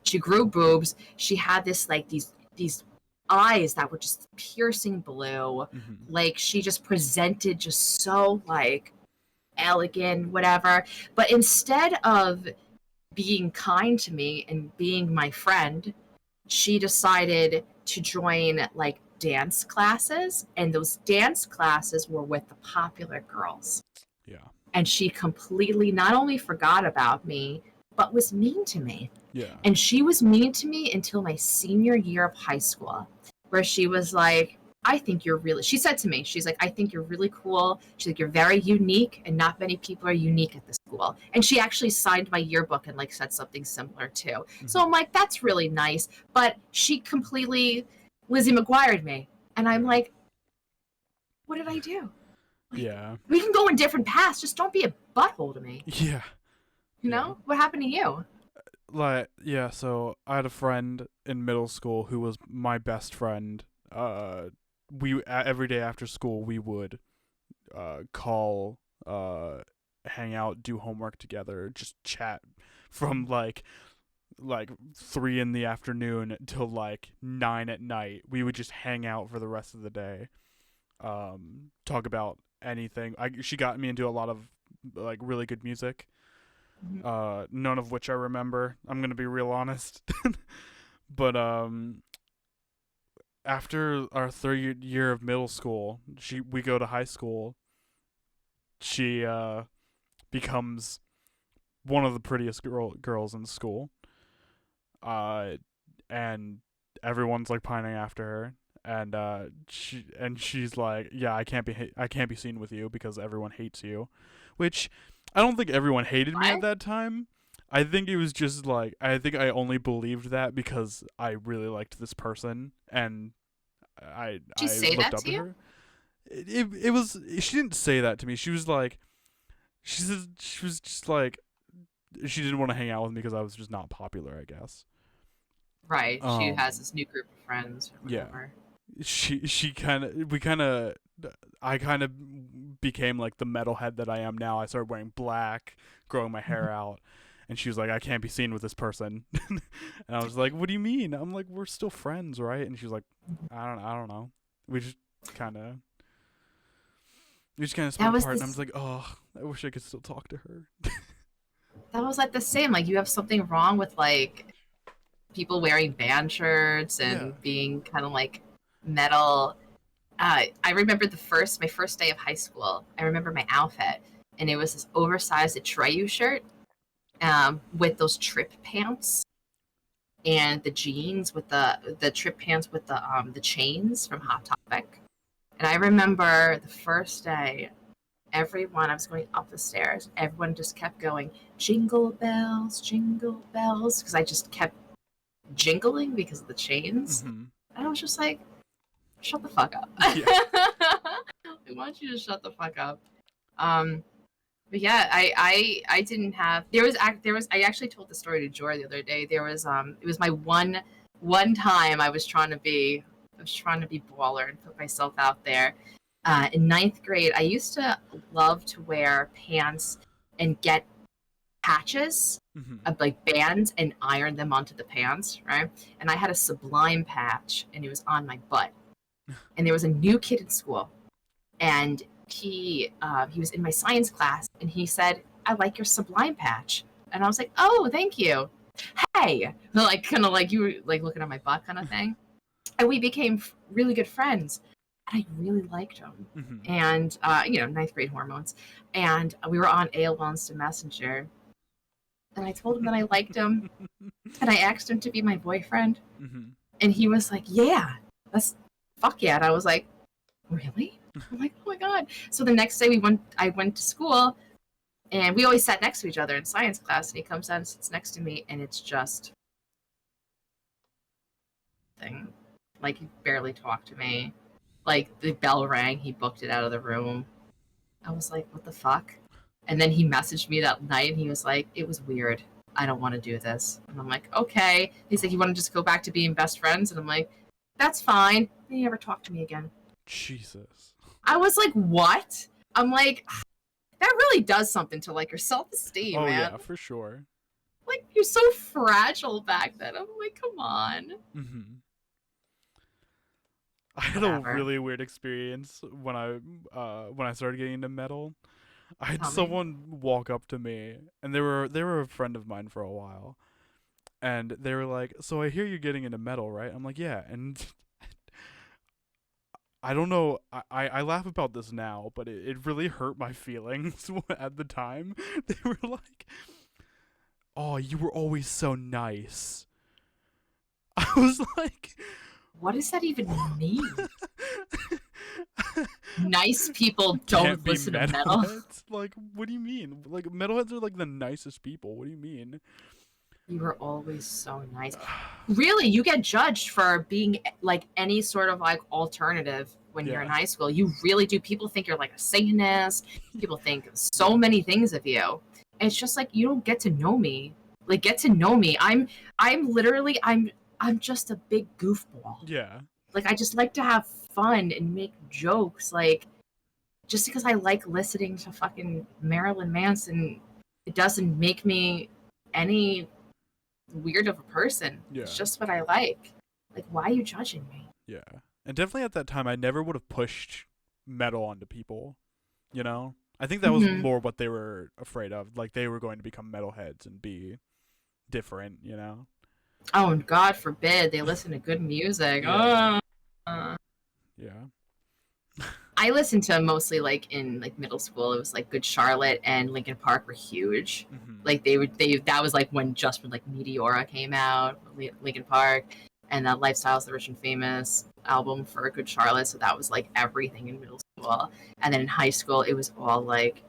She grew boobs. She had this, like, these eyes that were just piercing blue. Like, she just presented just so, like, elegant, whatever. But instead of being kind to me and being my friend, she decided to join, like, dance classes, and those dance classes were with the popular girls. Yeah. And she completely not only forgot about me, but was mean to me. Yeah. And she was mean to me until my senior year of high school, where she was like, she said to me, she's like, I think you're really cool. She's like, you're very unique, and not many people are unique at the school. And she actually signed my yearbook and, like, said something similar too. So I'm like, that's really nice. But she completely Lizzie McGuire'd me. And I'm like, what did I do? Like, yeah. We can go in different paths. Just don't be a butthole to me. Yeah. You know? What happened to you? Like, yeah, so I had a friend in middle school who was my best friend. We every day after school we would call, hang out, do homework together, just chat from like 3 in the afternoon till like 9 at night. We would just hang out for the rest of the day, talk about anything. She got me into a lot of, like, really good music, none of which I remember, I'm gonna be real honest. But after our third year of middle school, we go to high school. She becomes one of the prettiest girls in school. Uh, and everyone's like pining after her. And she's like, yeah, I can't be seen with you because everyone hates you, which I don't think everyone hated me at What? that time. I think it was just like I think I only believed that because I really liked this person and Did she I say looked that up to to you? her. It was she didn't say that to me. She was like she was just like she didn't want to hang out with me because I was just not popular, I guess. Right. She has Um this new group of friends or yeah. whatever. She kind of we kind of I kind of became like the metalhead that I am now. I started wearing black, growing my hair out, and she was like, "I can't be seen with this person," and I was like, "What do you mean?" I'm like, "We're still friends, right?" And she was like, I don't know. We just kind of, we just kind of That split was apart, and I was this. like, "Oh, I wish I could still talk to her." That was like the same. Like you have something wrong with like people wearing band shirts Yeah. and being kind of like metal. I remember my first day of high school. I remember my outfit, and it was this oversized Atreyu shirt with those trip pants and the jeans with the trip pants with the chains from Hot Topic. And I remember the first day, everyone I was going up the stairs, everyone just kept going jingle bells, because I just kept jingling because of the chains. Mm-hmm. And I was just like, shut the fuck up. Yeah. I want you to shut the fuck up. Um, but yeah, I didn't have there was I actually told the story to Joy the other day. There was it was my one time I was trying to be baller and put myself out there. In ninth grade, I used to love to wear pants and get patches Mm-hmm. of like bands and iron them onto the pants, right? And I had a Sublime patch and it was on my butt. And there was a new kid in school, and he was in my science class, and he said, "I like your Sublime patch," and I was like, "Oh, thank you." Hey, like kind of like you were like looking at my butt kind of thing, and we became really good friends. And I really liked him, Mm-hmm. and ninth grade hormones, and we were on AOL Instant Messenger, and I told him that I liked him, and I asked him to be my boyfriend, Mm-hmm. and he was like, "Yeah, that's fuck yeah," and I was like, "Really?" I'm like, "Oh my god!" So the next day I went to school, and we always sat next to each other in science class. And he comes down and sits next to me, and it's just thing, like he barely talked to me. Like the bell rang, he booked it out of the room. I was like, "What the fuck?" And then he messaged me that night, and he was like, "It was weird. I don't want to do this." And I'm like, "Okay." He's like, "You want to just go back to being best friends?" And I'm like, "That's fine." And he never talked to me again. Jesus. I was like, "What?" I'm like, that really does something to like your self-esteem, Oh man. yeah, for sure. Like you're so fragile back then. I'm like, come on. Mm-hmm. I had a Whatever. really weird experience when I started getting into metal. I had Tell me. someone walk up to me, and they were a friend of mine for a while, and they were like, "So I hear you're getting into metal, right?" I'm like, "Yeah," and I don't know. I laugh about this now, but it really hurt my feelings at the time. They were like, "Oh, you were always so nice." I was like, What does that even mean? Nice people "Can't don't be listen to metal. metalheads." Like, what do you mean? Like, metalheads are like the nicest people. What do you mean? You were always so nice. Really, you get judged for being like any sort of like alternative when you're in Yeah. high school. You really do. People think you're like a Satanist. People think so Yeah. many things of you. And it's just like you don't get to know me. Like get to know me. I'm literally I'm just a big goofball. Yeah. Like I just like to have fun and make jokes. Like just because I like listening to fucking Marilyn Manson, it doesn't make me any weird of a person. It's Yeah. just what I like. Like, why are you judging me? Yeah. And definitely at that time, I never would have pushed metal onto people. You know, I think that was Mm-hmm. more what they were afraid of. Like they were going to become metalheads and be different. You know. Oh, and God forbid they listen to good music. Yeah. Oh. Yeah. I listened to mostly like in like middle school. It was like Good Charlotte and Linkin Park were huge. Like that was like when like Meteora came out, Linkin Park, and that Lifestyles the Rich and Famous album for Good Charlotte. So that was like everything in middle school. And then in high school, it was all like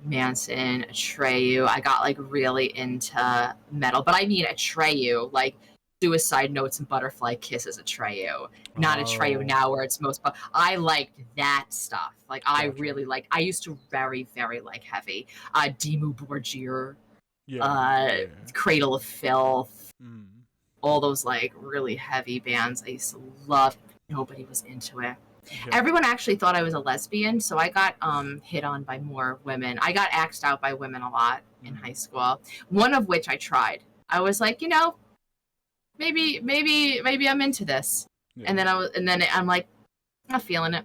Manson, Atreyu. I got like really into metal, but I mean Atreyu, like Suicide Notes and Butterfly Kisses Atreyu, not Atreyu Oh, now where it's most. But I liked that stuff. Like I gotcha. really like. I used to very like heavy. Dimmu Borgir, Yeah. Cradle of Filth, Mm. all those like really heavy bands. I used to love. Nobody was into it. Yeah. Everyone actually thought I was a lesbian, so I got hit on by more women. I got axed out by women a lot in high school. One of which I tried. I was like, maybe I'm into this. Yeah. And then I'm like, I'm not feeling it.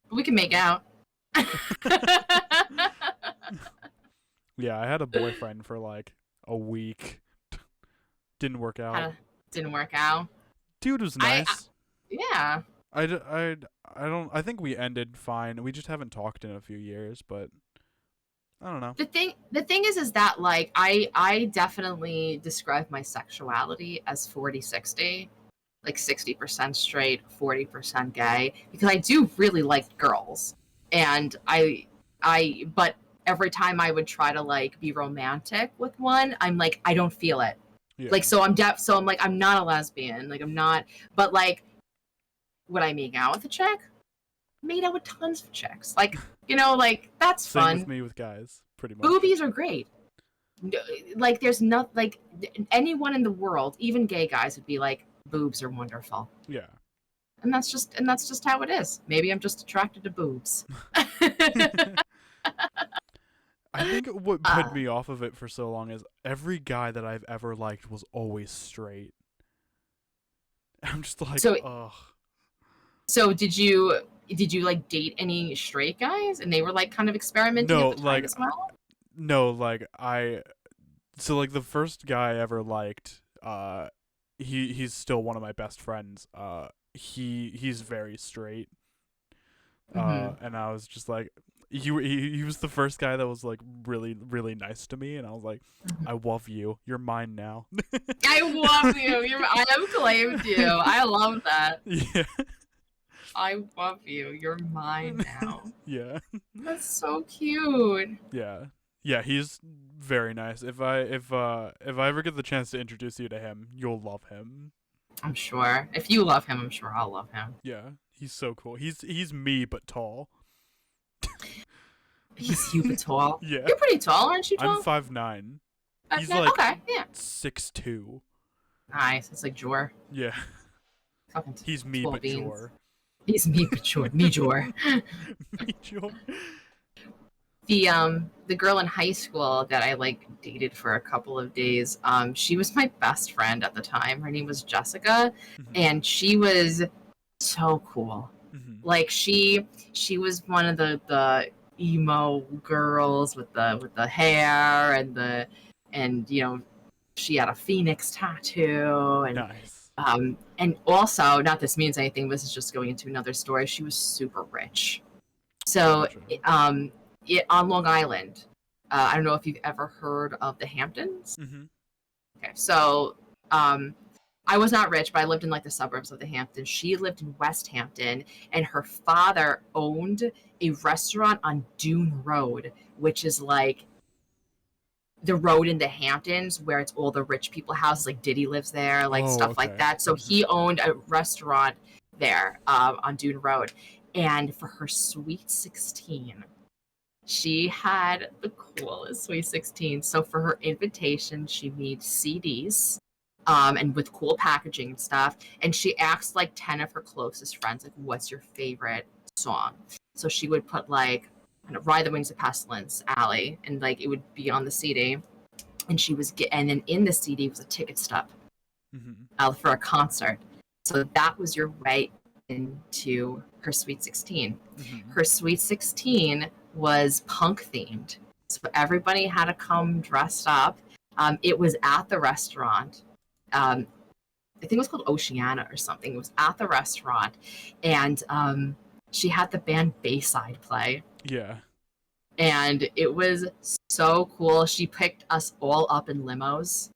But we can make out. Yeah, I had a boyfriend for like a week. Didn't work out. Didn't work out. Dude was nice. Yeah. I think we ended fine. We just haven't talked in a few years, but I don't know. The thing is that like I definitely describe my sexuality as 40-60, like 60% straight, 40% gay, because I do really like girls. And but every time I would try to like be romantic with one, I'm like, I don't feel it. Yeah. Like, so I'm like, I'm not a lesbian. Like, I'm not, but like, would I make out with a chick? Made out with tons of chicks. Like, like, that's Same fun. with me with guys, pretty much. Boobies are great. Like, there's not, like, anyone in the world, even gay guys, would be like, boobs are wonderful. Yeah. And that's just how it is. Maybe I'm just attracted to boobs. I think what put me off of it for so long is every guy that I've ever liked was always straight. I'm just like, ugh. So did you like date any straight guys and they were like kind of experimenting at the time as well? No, like so like the first guy I ever liked, he's still one of my best friends. He's very straight. And I was just like, he was the first guy that was like really nice to me, and I was like, I love you. You're mine now. I love you. I have claimed you. I love that. Yeah. I love you. You're mine now. Yeah. That's so cute. Yeah. Yeah, he's very nice. If I ever get the chance to introduce you to him, you'll love him. I'm sure. If you love him, I'm sure I'll love him. Yeah, he's so cool. He's me but tall. He's you but tall. Yeah. You're pretty tall, aren't you? Tall? I'm 5'9". He's like okay, yeah. 6'2". Nice. It's like Jor. Yeah. Fucking he's me but Jor. He's me but Jor. Me Jor. Me Jor. The girl in high school that I like dated for a couple of days, she was my best friend at the time. Her name was Jessica, and she was so cool. Like she was one of the emo girls with the hair and she had a phoenix tattoo and nice. And also, not this means anything, this is just going into another story, she was super rich. So on Long Island, I don't know if you've ever heard of the Hamptons. Okay, so I was not rich, but I lived in like the suburbs of the Hamptons. She lived in West Hampton, and her father owned a restaurant on Dune Road, which is like the road in the Hamptons where it's all the rich people houses, like Diddy lives there, like stuff like that. So he owned a restaurant there on Dune Road. And for her sweet 16, she had the coolest sweet 16. So for her invitation, she made CDs and with cool packaging and stuff. And she asked like 10 of her closest friends, like, what's your favorite song? So she would put like Ride the Wings of Pestilence, Alley, and like it would be on the CD. And and then in the CD was a ticket stub for a concert. So that was your way into her Sweet 16. Her Sweet 16 was punk themed. So everybody had to come dressed up. It was at the restaurant. think it was called Oceana or something. It was at the restaurant, and she had the band Bayside play. Yeah. And it was so cool. She picked us all up in limos.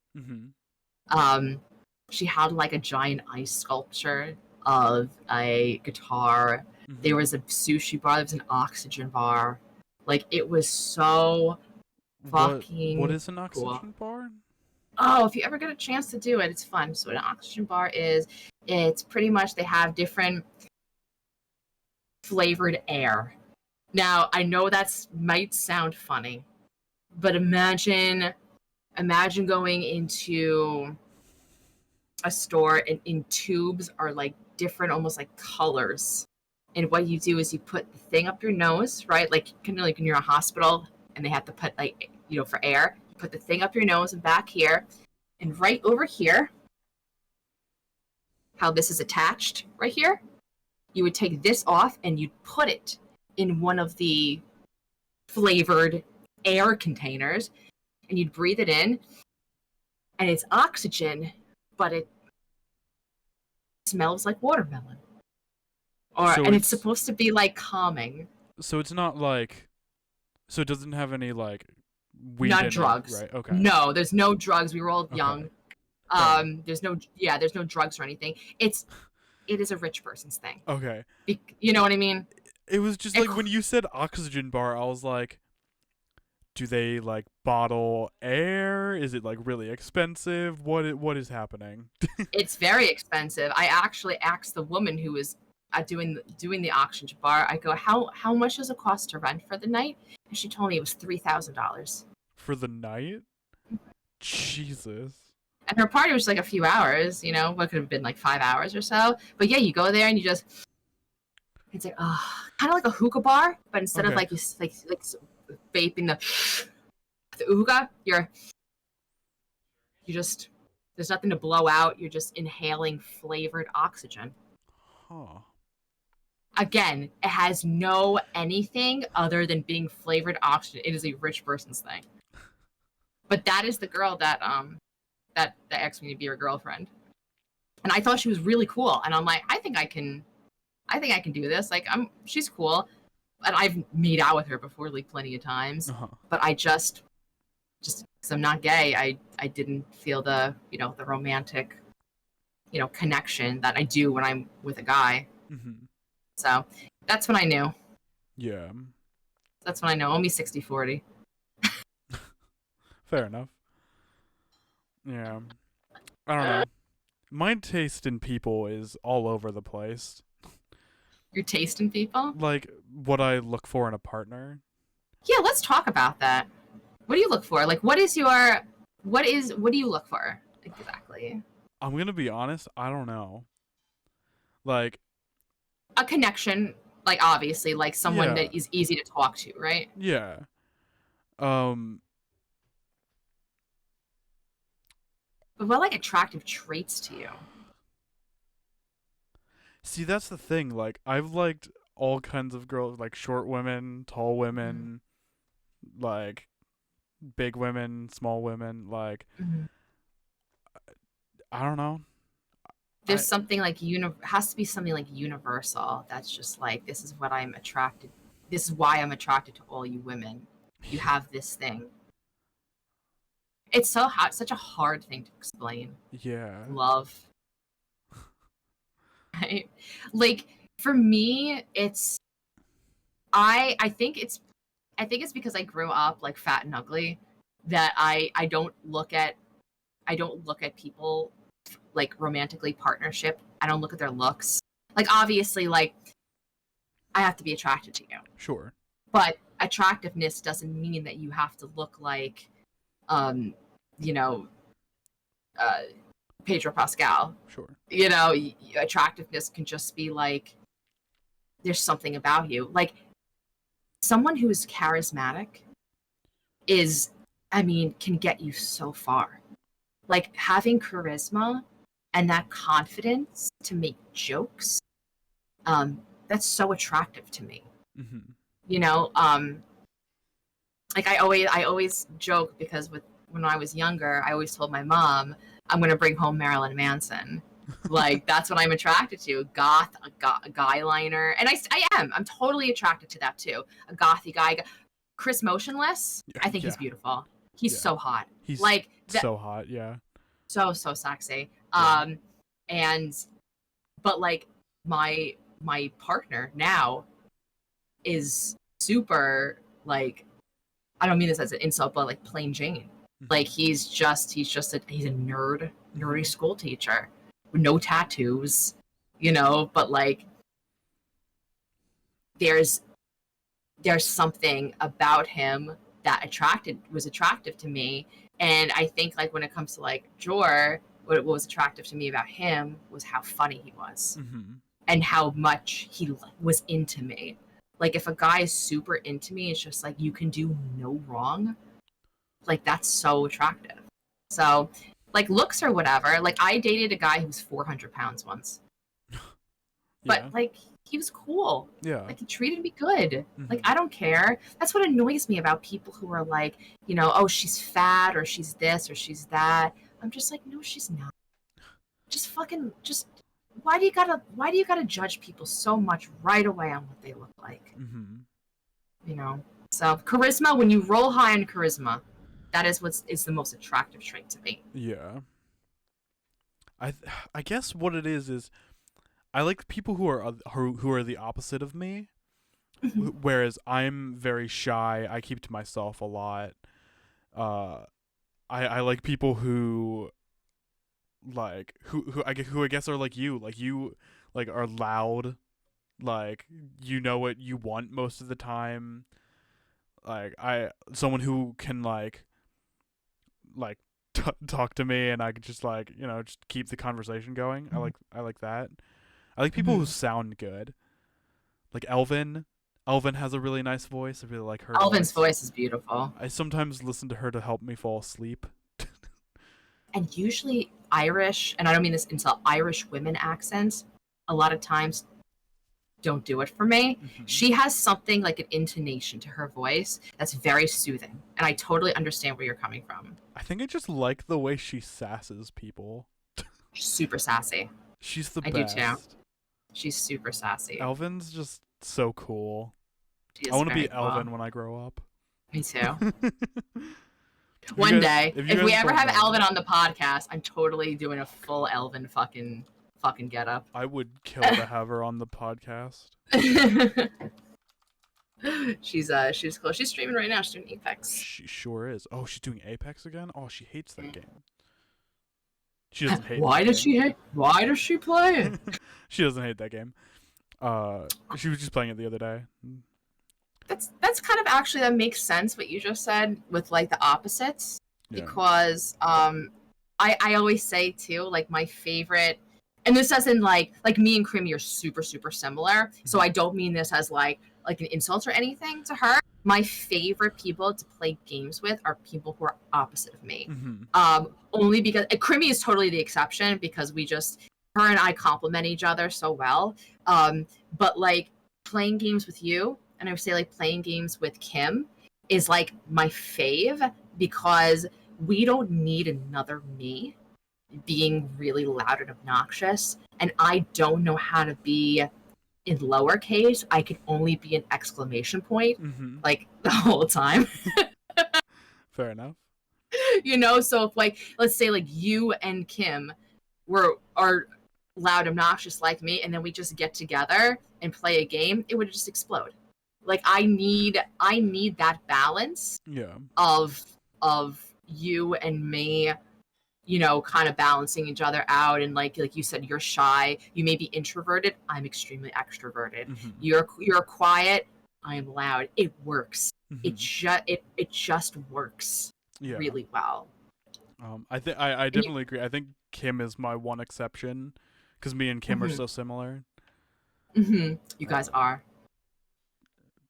She had like a giant ice sculpture of a guitar. There was a sushi bar. There was an oxygen bar. Like, it was so fucking What is an oxygen cool. bar? Oh, if you ever get a chance to do it, it's fun. So what an oxygen bar is, it's pretty much they have different flavored air. Now, I know that might sound funny, but imagine going into a store and in tubes are like different, almost like colors. And what you do is you put the thing up your nose, right? Like, kind of like when you're in a hospital and they have to put, like, you know, for air, you put the thing up your nose and back here, and right over here, how this is attached right here, you would take this off and you'd put it in one of the flavored air containers, and you'd breathe it in, and it's oxygen, but it smells like watermelon. And it's supposed to be like calming. So it's not like, so it doesn't have any like weed not in drugs, it, right? Okay. No, there's no drugs. We were all young. Okay. There's no drugs or anything. It is a rich person's thing. Okay. You know what I mean? It was just like when you said oxygen bar, I was like, do they like bottle air? Is it like really expensive? What is happening? It's very expensive. I actually asked the woman who was doing the oxygen bar. I go, how much does it cost to rent for the night? And she told me it was $3,000 for the night. Jesus. And her party was like a few hours. You know, what could have been like 5 hours or so. But yeah, you go there and you just, it's like, kind of like a hookah bar, but instead of like you like vaping the hookah, you just, there's nothing to blow out. You're just inhaling flavored oxygen. Huh. Again, it has no anything other than being flavored oxygen. It is a rich person's thing. But that is the girl that that asked me to be her girlfriend. And I thought she was really cool. And I'm like, I think I can do this. Like, she's cool. And I've made out with her before, like, plenty of times. But I just because I'm not gay, I didn't feel the, you know, the romantic, you know, connection that I do when I'm with a guy. So that's when I knew. Yeah. That's when I know. Only 60-40. Fair enough. Yeah. I don't know. My taste in people is all over the place. Your taste in people? Like, what I look for in a partner. Yeah, let's talk about that. What do you look for? Like, what do you look for exactly? I'm gonna be honest, I don't know. Like, a connection, like, obviously, like someone that is easy to talk to, right? Yeah. But what, like, attractive traits to you? See, that's the thing. Like, I've liked all kinds of girls, like short women, tall women, like big women, small women. Like, I don't know. There's something like has to be something like universal. That's just like, this is what I'm attracted. This is why I'm attracted to all you women. You have this thing. It's so hard, such a hard thing to explain. Yeah. Love. Right? Like, for me, it's I think it's because I grew up like fat and ugly that I don't look at people like romantically partnership. I don't look at their looks. Like, obviously, like, I have to be attracted to you. Sure. But attractiveness doesn't mean that you have to look like you know, Pedro Pascal. Sure. You know, attractiveness can just be like, there's something about you. Like, someone who is charismatic can get you so far. Like, having charisma and that confidence to make jokes, that's so attractive to me. You know, like, I always joke because when I was younger, I always told my mom, I'm going to bring home Marilyn Manson. Like, that's what I'm attracted to. Goth, a guy liner. And I'm totally attracted to that too. A gothy guy. Chris Motionless, I think he's beautiful. He's so hot. He's like so hot, yeah. So sexy. Yeah. But like my partner now is super, like, I don't mean this as an insult, but like plain Jane. Like he's a nerdy school teacher with no tattoos, but like there's something about him that was attractive to me. And I think like when it comes to like Jor, what was attractive to me about him was how funny he was and how much he was into me. Like if a guy is super into me, it's just like you can do no wrong. Like that's so attractive. So like looks or whatever. Like I dated a guy who was 400 pounds once. But like he was cool. Yeah. Like he treated me good. Like I don't care. That's what annoys me about people who are like, oh, she's fat or she's this or she's that. I'm just like, no, she's not. Why do you gotta judge people so much right away on what they look like? So charisma, when you roll high on charisma, that is is the most attractive trait to me. Yeah. I guess what it is I like people who are the opposite of me. Whereas I'm very shy. I keep to myself a lot. I like people who like who I guess are like you like are loud, like you know what you want most of the time. Like someone who can like talk to me and I could just like just keep the conversation going. I like that. I like people who sound good. Like Elvin has a really nice voice. I really like her. Elvin's voice is beautiful. I sometimes listen to her to help me fall asleep. And usually Irish, and I don't mean this insult, Irish women accents, a lot of times don't do it for me. She has something like an intonation to her voice that's very soothing. And I totally understand where you're coming from. I think I just like the way she sasses people. She's super sassy. She's the best. I do too. She's super sassy. Elvin's just so cool. I want to be Elvin when I grow up. Me too. One day, if we ever have Elvin on the podcast, I'm totally doing a full Elvin fucking get up. I would kill to have her on the podcast. She's cool. She's streaming right now. She's doing Apex. She sure is. Oh, she's doing Apex again? Oh, she hates that game. She doesn't hate Why does she play it? She doesn't hate that game. She was just playing it the other day. That's kind of actually, that makes sense what you just said with like the opposites. Because I always say too, like my favorite, and this doesn't like me and Creamy are super, super similar. So I don't mean this as like an insult or anything to her. My favorite people to play games with are people who are opposite of me. Only because Creamy is totally the exception because her and I complement each other so well. But like playing games with you, and I would say like playing games with Kim is like my fave because we don't need another me being really loud and obnoxious. And I don't know how to be in lowercase. I can only be an exclamation point like the whole time. Fair enough. So if like, let's say like you and Kim are loud, obnoxious like me, and then we just get together and play a game, it would just explode. Like I need that balance of you and me, kind of balancing each other out. And like you said, you're shy, you may be introverted, I'm extremely extroverted. You're quiet, I am loud. It works. It just works really well. I definitely agree. I think Kim is my one exception because me and Kim are so similar. You guys are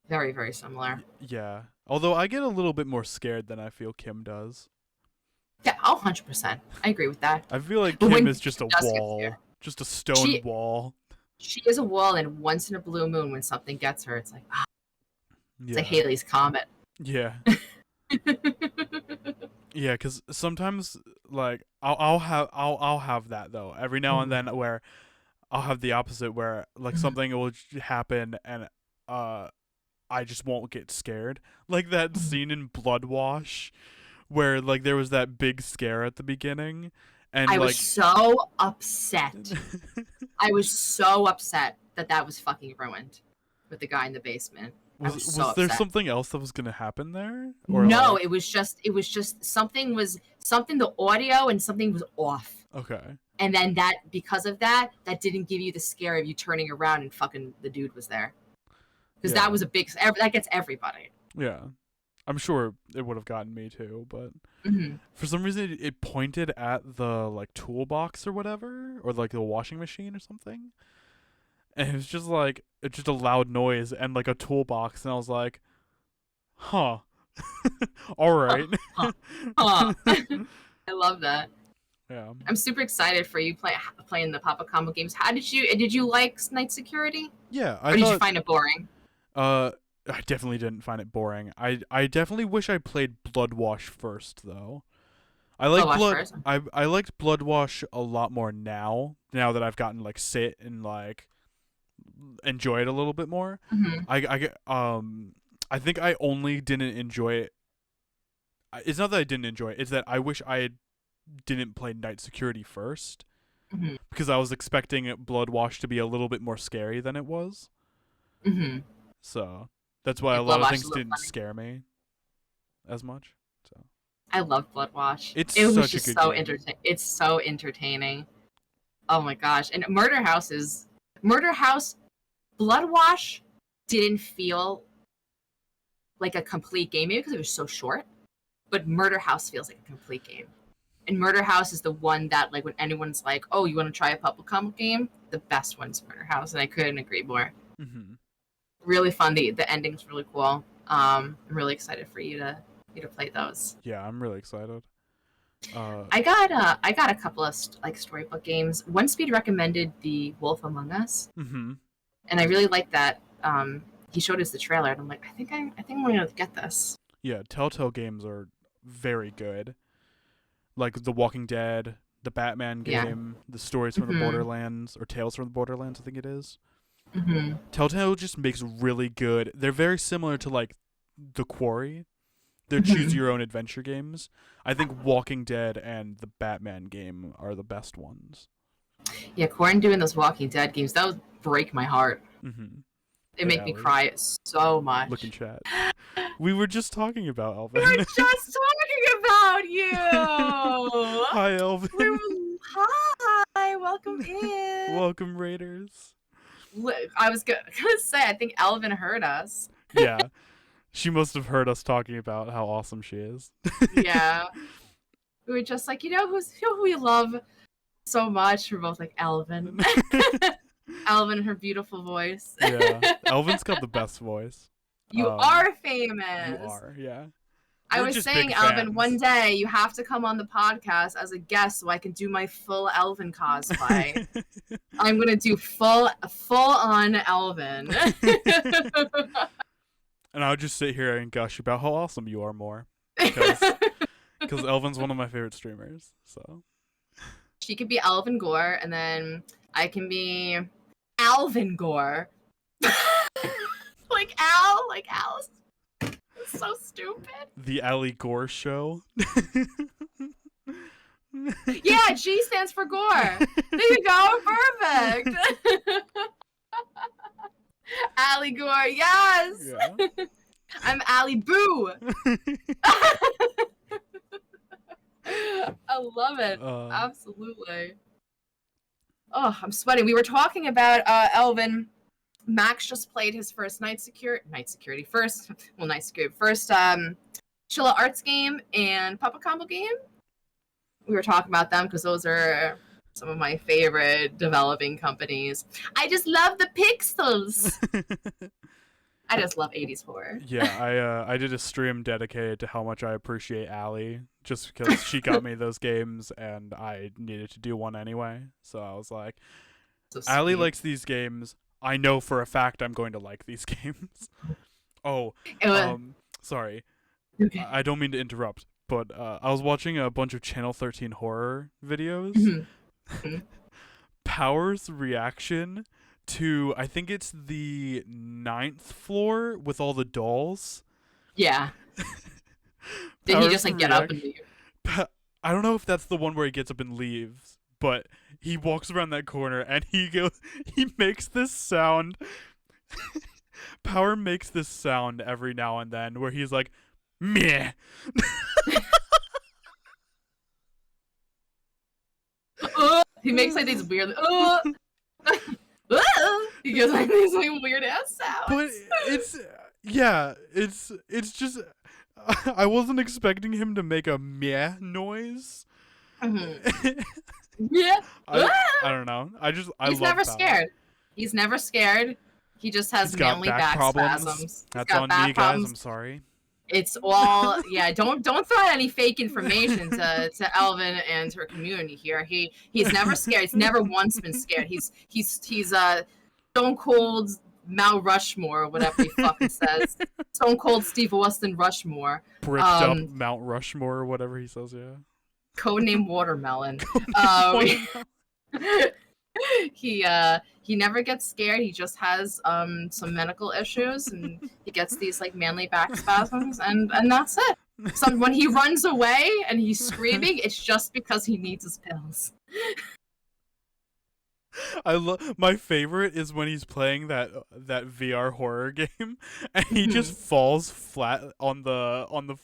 very, very similar. Yeah. Although I get a little bit more scared than I feel Kim does. Yeah, 100%. I agree with that. I feel like Kim is just a wall. Just a stone wall. She is a wall, and once in a blue moon when something gets her, it's like, it's like Halley's Comet. Yeah. Yeah, because sometimes, like I'll have that though every now and then where I'll have the opposite where like something will happen and I just won't get scared. Like that scene in Bloodwash where like there was that big scare at the beginning and I like was so upset. I was so upset that was fucking ruined with the guy in the basement. was so there upset. something else that was gonna happen there? Or No, like... it was just something the audio and something was off. Okay. And then that because of that didn't give you the scare of you turning around and fucking the dude was there. Because that was a big that gets everybody. Yeah. I'm sure it would have gotten me too, but for some reason it pointed at the like toolbox or whatever, or like the washing machine or something, and it was just like it's just a loud noise and like a toolbox, and I was like, "Huh, all right." I love that. Yeah, I'm super excited for you playing the Papa Combo games. How did you like Night Security? Yeah, Or did you find it boring? I definitely didn't find it boring. I definitely wish I played Bloodwash first though. I like I liked Bloodwash a lot more now that I've gotten like sit and like enjoy it a little bit more. I think I only didn't enjoy it. It's not that I didn't enjoy it. It's that I wish I didn't play Night Security first because I was expecting Bloodwash to be a little bit more scary than it was. So that's why a lot of things didn't scare me as much. So I love Bloodwash. It was just so entertaining. It's so entertaining. Oh my gosh! And Murder House. Bloodwash didn't feel like a complete game, maybe because it was so short. But Murder House feels like a complete game. And Murder House is the one that, like, when anyone's like, "Oh, you want to try a public combo game?" The best one's Murder House, and I couldn't agree more. Really fun. The ending's really cool. I'm really excited for you to play those. Yeah, I'm really excited. I got a couple of like storybook games. One Speed recommended The Wolf Among Us, and I really liked that. He showed us the trailer, and I'm like, I think I'm gonna get this. Yeah, Telltale games are very good. Like The Walking Dead, the Batman game, the Stories from the Borderlands, or Tales from the Borderlands, I think it is. Telltale just makes really good. They're very similar to like The Quarry. They're choose your own adventure games. I think Walking Dead and the Batman game are the best ones. Yeah, Corn doing those Walking Dead games, that would break my heart. It make me cry so much. Look in chat. We were just talking about Elvin. We were just talking about you. Hi, Elvin. Hi, welcome in. Welcome, Raiders. I was gonna say, I think Elvin heard us. Yeah. She must have heard us talking about how awesome she is. Yeah. We were just like, who we love so much? We're both like Elvin. Elvin and her beautiful voice. Yeah. Elvin's got the best voice. You are famous. You are, yeah. I was saying, Elvin, one day you have to come on the podcast as a guest so I can do my full Elvin cosplay. I'm gonna do full on Elvin. And I'll just sit here and gush about how awesome you are more. Because Elvin's one of my favorite streamers, so. She could be Elvin Gore, and then I can be Alvin Gore. like Alice. It's so stupid. The Allie Gore Show. Yeah, G stands for Gore. There you go, perfect. Allie Gore, yes. Yeah. I'm Allie Boo. I love it. Absolutely. Oh, I'm sweating. We were talking about Elvin. Max just played his first Night Security first Chilla Arts game and Papa Combo game. We were talking about them because those are some of my favorite developing companies. I just love the pixels. I just love 80s horror. Yeah, I did a stream dedicated to how much I appreciate Allie, just because she got me those games and I needed to do one anyway. So I was like, so Allie likes these games. I know for a fact I'm going to like these games. Oh, sorry. Okay. I don't mean to interrupt. but I was watching a bunch of Channel 13 horror videos. Mm-hmm. Power's reaction to, I think it's the 9th floor with all the dolls. Yeah. Did he just like get up and leave? I don't know if that's the one where he gets up and leaves, but he walks around that corner and he makes this sound. Power makes this sound every now and then where he's like, meh. He makes like these weird. He goes like these like weird ass sounds. But it's just. I wasn't expecting him to make a meh noise. Mm-hmm. Yeah. I don't know. He's never scared. He's never scared. He just has manly back spasms. That's on me, guys. I'm sorry. It's all Don't throw out any fake information to Elvin and her community here. He's never scared. He's never once been scared. He's Stone Cold Mount Rushmore, whatever he fucking says. Stone Cold Steve Austin Rushmore. Bricked up Mount Rushmore, or whatever he says. Yeah. Codename Watermelon. He never gets scared. He just has some medical issues, and he gets these like manly back spasms, and that's it. So when he runs away and he's screaming, it's just because he needs his pills. My favorite is when he's playing that VR horror game and he just falls flat on the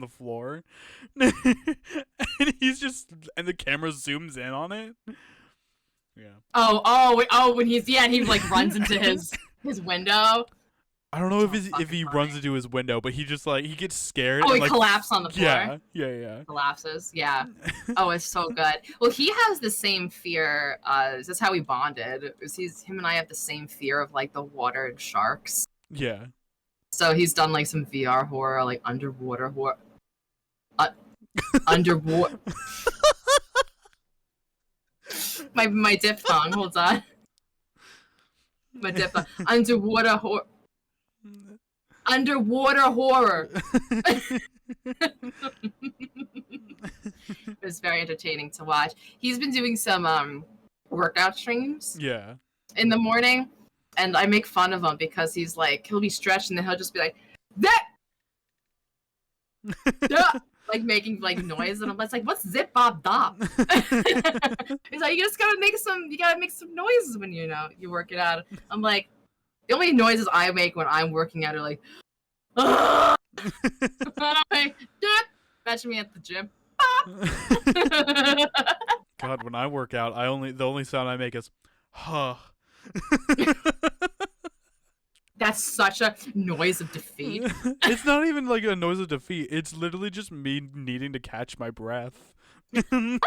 floor. And the camera zooms in on it. Yeah. Oh, when he like runs into his window. I don't know if he runs into his window, but he just like he gets scared. Oh, and, he like, collapses on the floor. Yeah. Collapses. Yeah. Oh, it's so good. Well, he has the same fear. That's how we bonded. Him and I have the same fear of like the water and sharks. Yeah. So he's done like some VR horror, like underwater horror. Underwater. my diphthong. Hold on. My diphthong. Underwater horror. Underwater horror. It was very entertaining to watch. He's been doing some workout streams. Yeah. In the morning, and I make fun of him because he'll be stretched and then he'll just be like that. Like making like noise, and I'm like, what's zip bob dop? He's like, you gotta make some noises when you work it out. I'm like, the only noises I make when I'm working out are like, imagine me at the gym. God, when I work out, the only sound I make is, huh. That's such a noise of defeat. It's not even like a noise of defeat. It's literally just me needing to catch my breath. I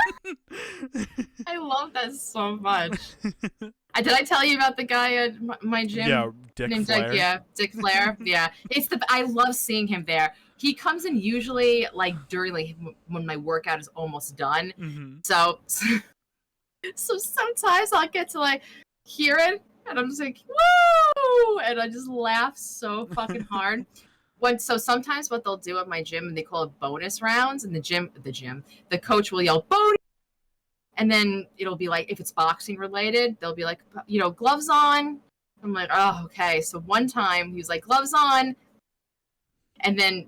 love that so much. Did I tell you about the guy at my gym? Yeah, Dick Flair. Dick Flair. Yeah, I love seeing him there. He comes in usually like during like when my workout is almost done. Mm-hmm. So sometimes I'll get to like hear it, and I'm just like, woo! And I just laugh so fucking hard. So sometimes what they'll do at my gym, and they call it bonus rounds, and the coach will yell bonus, and then it'll be like, if it's boxing related, they'll be like, gloves on. I'm like, oh, okay. So one time he was like, gloves on, and then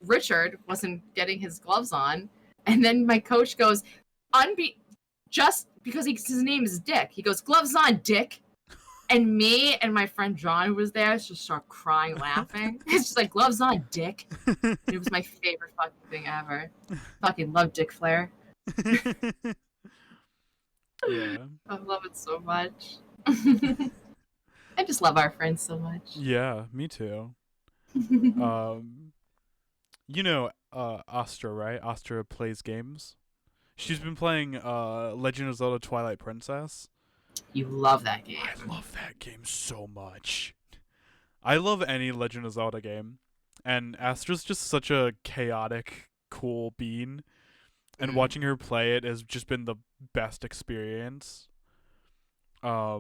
Richard wasn't getting his gloves on, and then my coach goes, just because his name is Dick, he goes, gloves on, Dick. And me and my friend John, who was there, just start crying, laughing. It's just like, gloves on, Dick. And it was my favorite fucking thing ever. Fucking love Dick Flair. Yeah. I love it so much. I just love our friends so much. Yeah, me too. Astra, right? Astra plays games. She's been playing Legend of Zelda Twilight Princess. You love that game. I love that game so much. I love any Legend of Zelda game. And Astra's just such a chaotic, cool being. And watching her play it has just been the best experience. Yeah,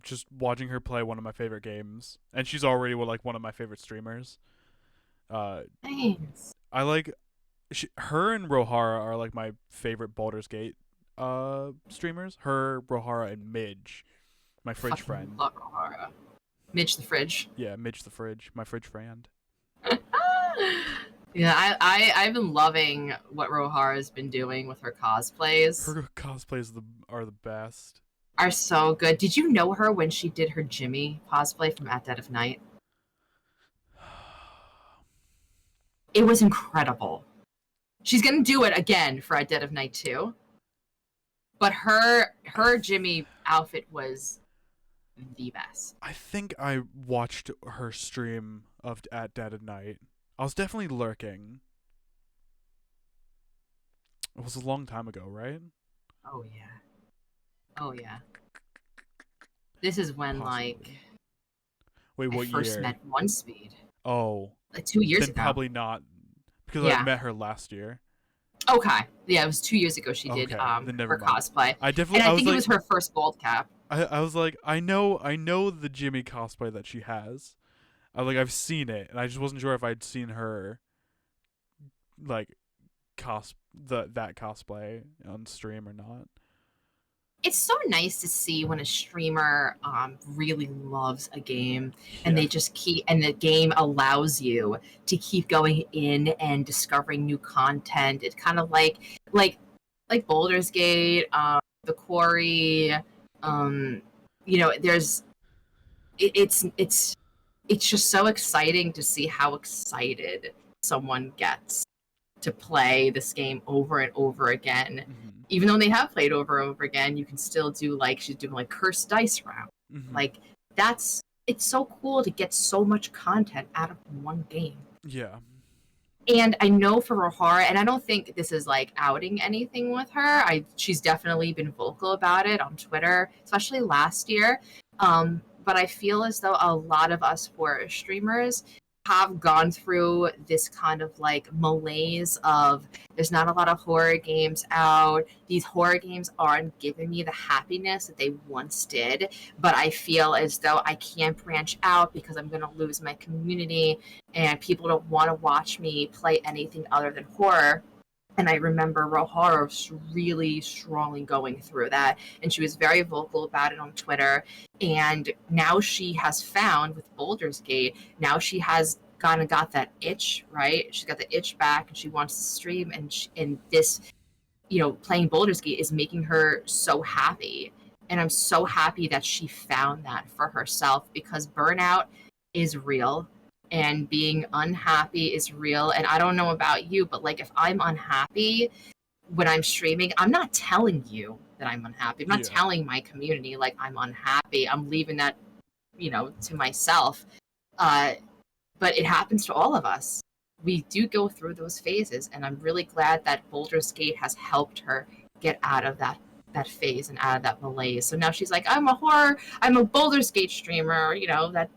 just watching her play one of my favorite games. And she's already one of my favorite streamers. Nice. I like her and Rohara are like my favorite Baldur's Gate streamers. Her, Rohara, and Midge, my fridge Fucking friend. love Rohara. Midge the fridge. Yeah, Midge the fridge, my fridge friend. Yeah, I've been loving what Rohara's been doing with her cosplays. Her cosplays are the best. Are so good. Did you know her when she did her Jimmy cosplay from At Dead of Night? It was incredible. She's gonna do it again for At Dead of Night 2. But her Jimmy outfit was the best. I think I watched her stream of At Dead of Night. I was definitely lurking. It was a long time ago, right? Oh yeah. Oh yeah. This is when Possibly. Wait, I what first year? met One Speed. Oh. Like 2 years Then ago. probably not, because Yeah. I met her last year. Okay. Yeah, it was 2 years ago she did Then never her mind. cosplay. I definitely. And I think it was her first gold cap. I was like, I know the Jimmy cosplay that she has. I've seen it, and I just wasn't sure if I'd seen her like that cosplay on stream or not. It's so nice to see when a streamer really loves a game and they just and the game allows you to keep going in and discovering new content. It's kind of like Baldur's Gate, The Quarry. There's it's just so exciting to see how excited someone gets to play this game over and over again. Mm-hmm. Even though they have played over and over again, you can still do she's doing cursed dice round. Mm-hmm. It's so cool to get so much content out of one game. Yeah. And I know for Rohara, and I don't think this is outing anything with her. She's definitely been vocal about it on Twitter, especially last year. But I feel as though a lot of us horror streamers have gone through this kind of malaise of there's not a lot of horror games out. These horror games aren't giving me the happiness that they once did, but I feel as though I can't branch out because I'm going to lose my community and people don't want to watch me play anything other than horror. And I remember Rohara really strongly going through that. And she was very vocal about it on Twitter. And now she has found with Baldur's Gate, now she has kind of got that itch, right? She's got the itch back and she wants to stream. And this, playing Baldur's Gate is making her so happy. And I'm so happy that she found that for herself because burnout is real. And being unhappy is real. And I don't know about you, but if I'm unhappy when I'm streaming, I'm not telling you that I'm unhappy. I'm not telling my community I'm unhappy. I'm leaving that, to myself. But it happens to all of us. We do go through those phases. And I'm really glad that Baldur's Gate has helped her get out of that phase and out of that malaise. So now she's like, I'm a Baldur's Gate streamer, that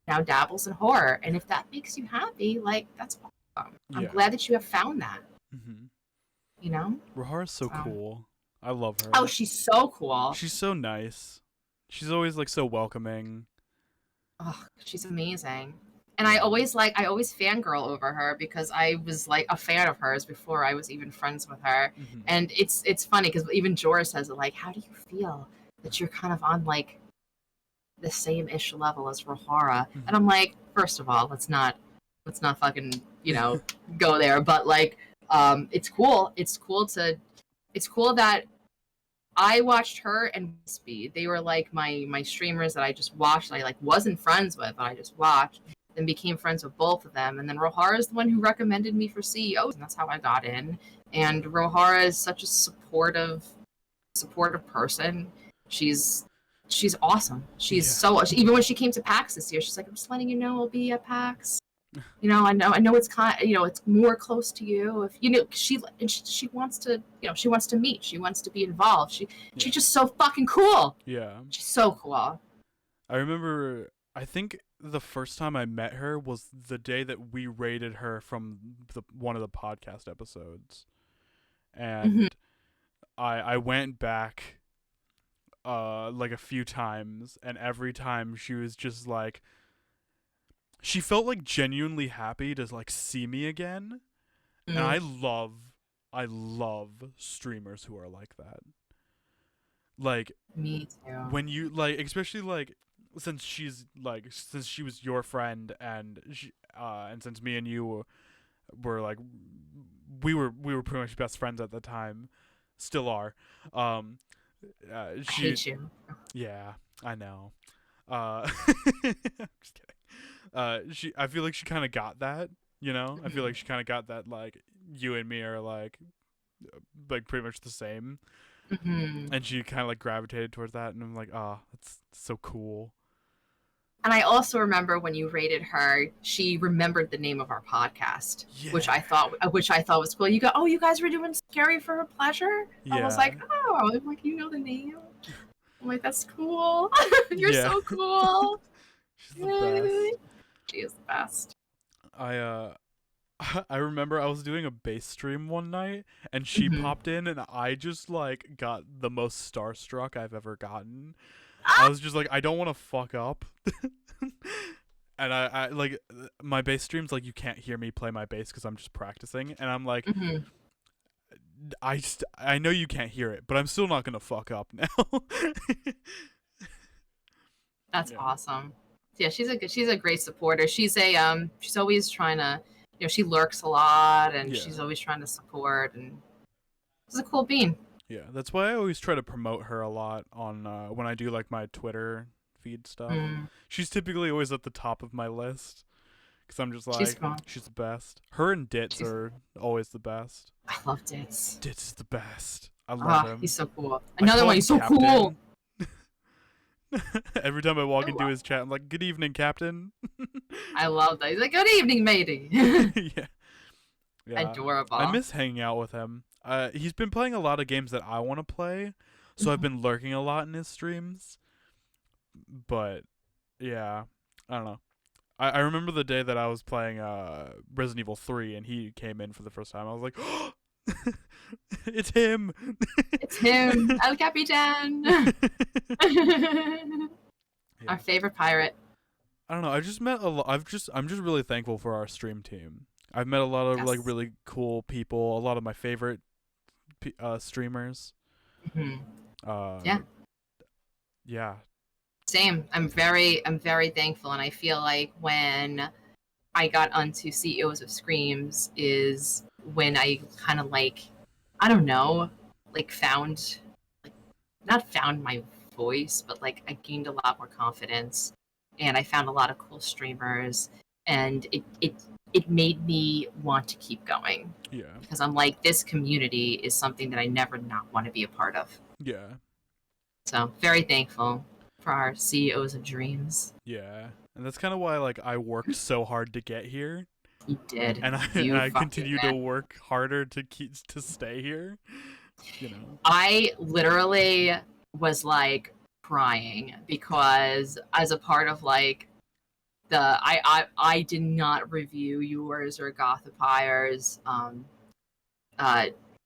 now dabbles in horror, and if that makes you happy, that's awesome. I'm glad that you have found that. Mm-hmm. Rohara's so cool. I love her. Oh, she's so cool. She's so nice. She's always so welcoming. Oh, she's amazing. And I always fangirl over her because I was a fan of hers before I was even friends with her. Mm-hmm. And it's funny because even Jorah says it how do you feel that you're kind of on the same-ish level as Rohara? Mm-hmm. And I'm like, first of all, let's not fucking, go there. But it's cool. It's cool that I watched her and Speed. They were my streamers that I just watched. I wasn't friends with, but I just watched. Then became friends with both of them. And then Rohara is the one who recommended me for CEOs, and that's how I got in. And Rohara is such a supportive person. She's awesome. She's even when she came to PAX this year, she's like, I'm just letting you know I'll be at PAX. I know it's it's more close to you. If she wants to, she wants to meet. She wants to be involved. She's just so fucking cool. Yeah. She's so cool. I remember, I think the first time I met her was the day that we rated her from one of the podcast episodes. And I went back a few times, and every time she was just she felt like genuinely happy to like see me again. And I love streamers who are like that. Like, Me too. when you like, especially like, since she was your friend, and and since me and you were like, we were pretty much best friends at the time, still are. I She hate you. Yeah, I know. I'm just kidding. I feel like she kind of got that, you know. I feel like she kind of got that, like, you and me are like pretty much the same, and she kind of like gravitated towards that, and I'm like, oh, that's so cool. And I also remember when you rated her, she remembered the name of our podcast, Yeah. which I thought was cool. You guys were doing Scary for Her Pleasure. Yeah. I was like, oh, I'm like, you know the name. I'm like, that's cool. You're so cool. She's the best. She is the best. I remember I was doing a bass stream one night, and she popped in, and I just like got the most starstruck I've ever gotten. I was just like, I don't want to fuck up. And I like, my bass streams, like, you can't hear me play my bass because I'm just practicing, and I'm like, I know you can't hear it, but I'm still not gonna fuck up now. That's awesome. Yeah, she's a great supporter. She's always trying to, she lurks a lot, and she's always trying to support, and she's a cool bean. Yeah, that's why I always try to promote her a lot on when I do like my Twitter feed stuff. She's typically always at the top of my list because I'm just like, she's the best. Her and Ditz are always the best. I love Ditz. Ditz is the best. I love him. He's so cool. Another one, he's so cool. Every time I walk into his chat, I'm like, "Good evening, Captain." I love that. He's like, "Good evening, matey." Yeah. Adorable. I miss hanging out with him. He's been playing a lot of games that I want to play, so I've been lurking a lot in his streams. But yeah, I don't know. I remember the day that I was playing Resident Evil 3, and he came in for the first time. I was like, oh, it's him. It's him, El Capitan. Our favorite pirate. I don't know. I just met a lot. I'm just really thankful for our stream team. I've met a lot of like really cool people. A lot of my favorite streamers. Yeah. Same. I'm very thankful, and I feel like when I got onto CEOs of Screams is when I kind of like, I don't know, like not found my voice, but like I gained a lot more confidence, and I found a lot of cool streamers, and it made me want to keep going. Yeah. Because I'm like, this community is something that I never not want to be a part of. Yeah. So very thankful for our CEOs of Dreams. Yeah. And that's kind of why like I worked so hard to get here. You did. And I continue to work harder to stay here. You know. I literally was like crying because as a part of like I did not review yours or Gothifire's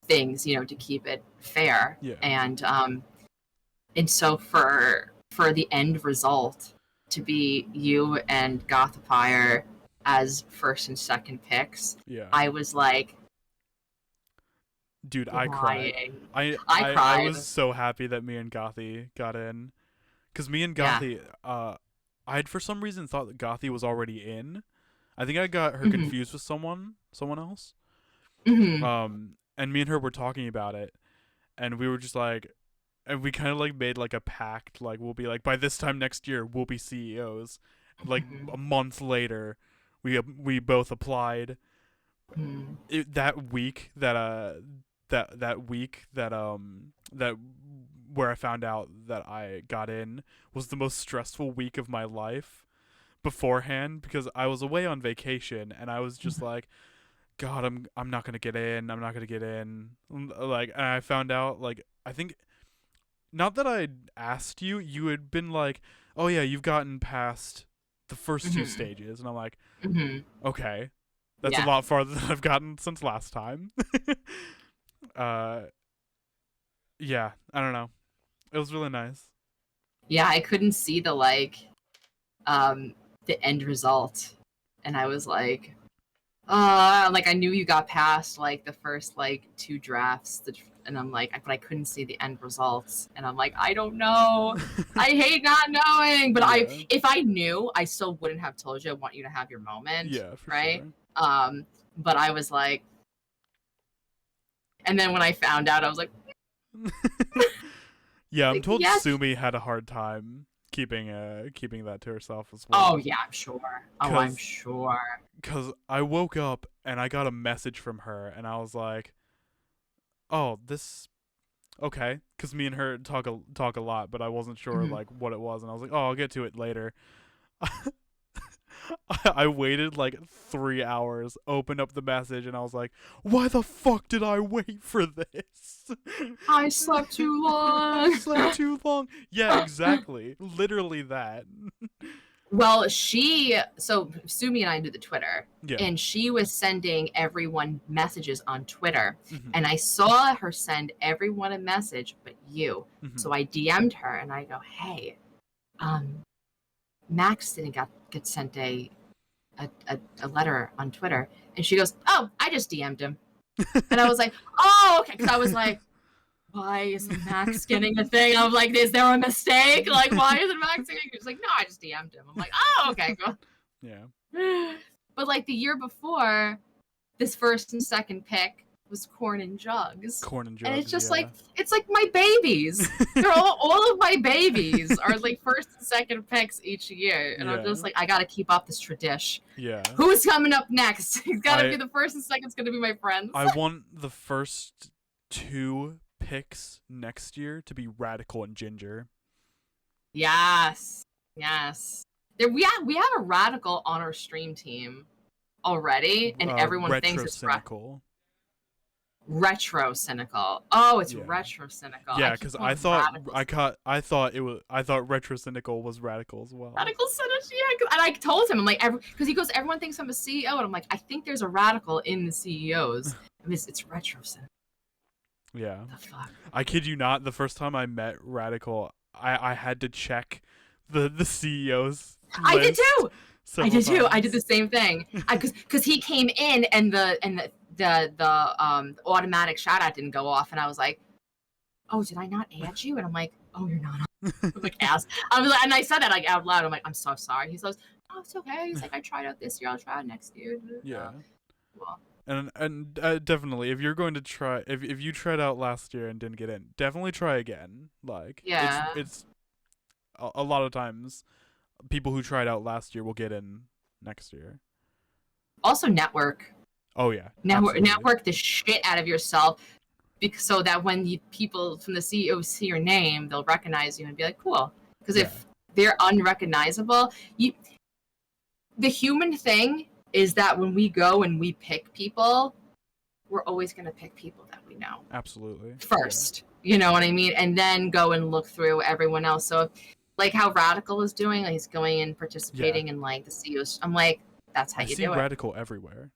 things, to keep it fair. Yeah. And so for the end result to be you and Gothifier as first and second picks, I was like, dude, I cried. I cried. I was so happy that me and Gothy got in, because me and Gothy, I had for some reason thought that Gothy was already in. I think I got her confused with someone else. And me and her were talking about it, and we were just like, and we kind of like made like a pact, like we'll be like, by this time next year we'll be CEOs. Like a month later, we both applied. That week that where I found out that I got in was the most stressful week of my life beforehand, because I was away on vacation and I was just like, God, I'm not gonna get in. I'm not gonna get in. Like, and I found out, like, I think, not that I'd asked you, you had been like, oh yeah, you've gotten past the first two stages, and I'm like, okay, that's a lot farther than I've gotten since last time. Yeah, I don't know. It was really nice. Yeah, I couldn't see the end result. and I was like, like I knew you got past like the first like 2 drafts, and I'm like, but I couldn't see the end results, and I'm like, I don't know. I hate not knowing, but Yeah. if I knew, I still wouldn't have told you. I want you to have your moment, Yeah, for right? sure. But I was like, and then when I found out, I was like, Yeah, I'm told yes. Sumi had a hard time keeping that to herself as well. Oh yeah, I'm sure. Oh, I'm sure. Because I woke up and I got a message from her, and I was like, "Oh, this okay." Because me and her talk a lot, but I wasn't sure like what it was, and I was like, "Oh, I'll get to it later." I waited like 3 hours, opened up the message, and I was like, "Why the fuck did I wait for this? I slept too long." I slept too long. Yeah, exactly. Literally that. Well, so Sumi and I do the Twitter, Yeah. and she was sending everyone messages on Twitter, Mm-hmm. and I saw her send everyone a message but you. Mm-hmm. So I DM'd her and I go, hey, Max didn't get sent a letter on Twitter, and she goes, oh, I just DM'd him, and I was like, oh, okay, because I was like, why isn't Max getting a thing? I'm like, is there a mistake? Like, why isn't Max getting? He's like, no, I just DM'd him. I'm like, oh, okay, cool. Yeah. But like the year before, this first and second pick was Corn and Jugs. Corn and Jugs. And it's just yeah. like, it's like my babies. They're all of my babies are like first and second picks each year. And I'm just like, I gotta keep up this tradition. Yeah. Who's coming up next? It's gotta be the first and second's gonna be my friends. I want the first 2 picks next year to be Radical and Ginger. Yes. We have a Radical on our stream team already, and everyone thinks it's cynical. Retro cynical. Oh, it's retro cynical. Yeah, because I thought retro cynical was Radical as well. Radical cynical, yeah. And I told him, I'm like, because he goes, everyone thinks I'm a CEO, and I'm like, I think there's a Radical in the CEOs. It's retro cynical. Yeah. The fuck? I kid you not. The first time I met Radical, I had to check the CEOs. I did too. I did too. Times. I did the same thing. Because he came in and the automatic shout out didn't go off, and I was like, oh, did I not add you? And I'm like, oh, you're not on. I was like, ass. I was like, and I said that like out loud. I'm like, I'm so sorry. He says, oh, it's okay. He's like, I tried out this year. I'll try it next year. Yeah. Well. And definitely, if you're going to try, if you tried out last year and didn't get in, definitely try again. Like, yeah, it's a lot of times people who tried out last year will get in next year. Also, network. Oh yeah, network the shit out of yourself, so that when people from the CEO see your name, they'll recognize you and be like, cool. Because if they're unrecognizable, the human thing is that when we go and we pick people, we're always going to pick people that we know. Absolutely. First, you know what I mean? And then go and look through everyone else. So, like how Radical is doing, like he's going and participating in like the CEOs. I'm like, that's how you do it. I see Radical everywhere.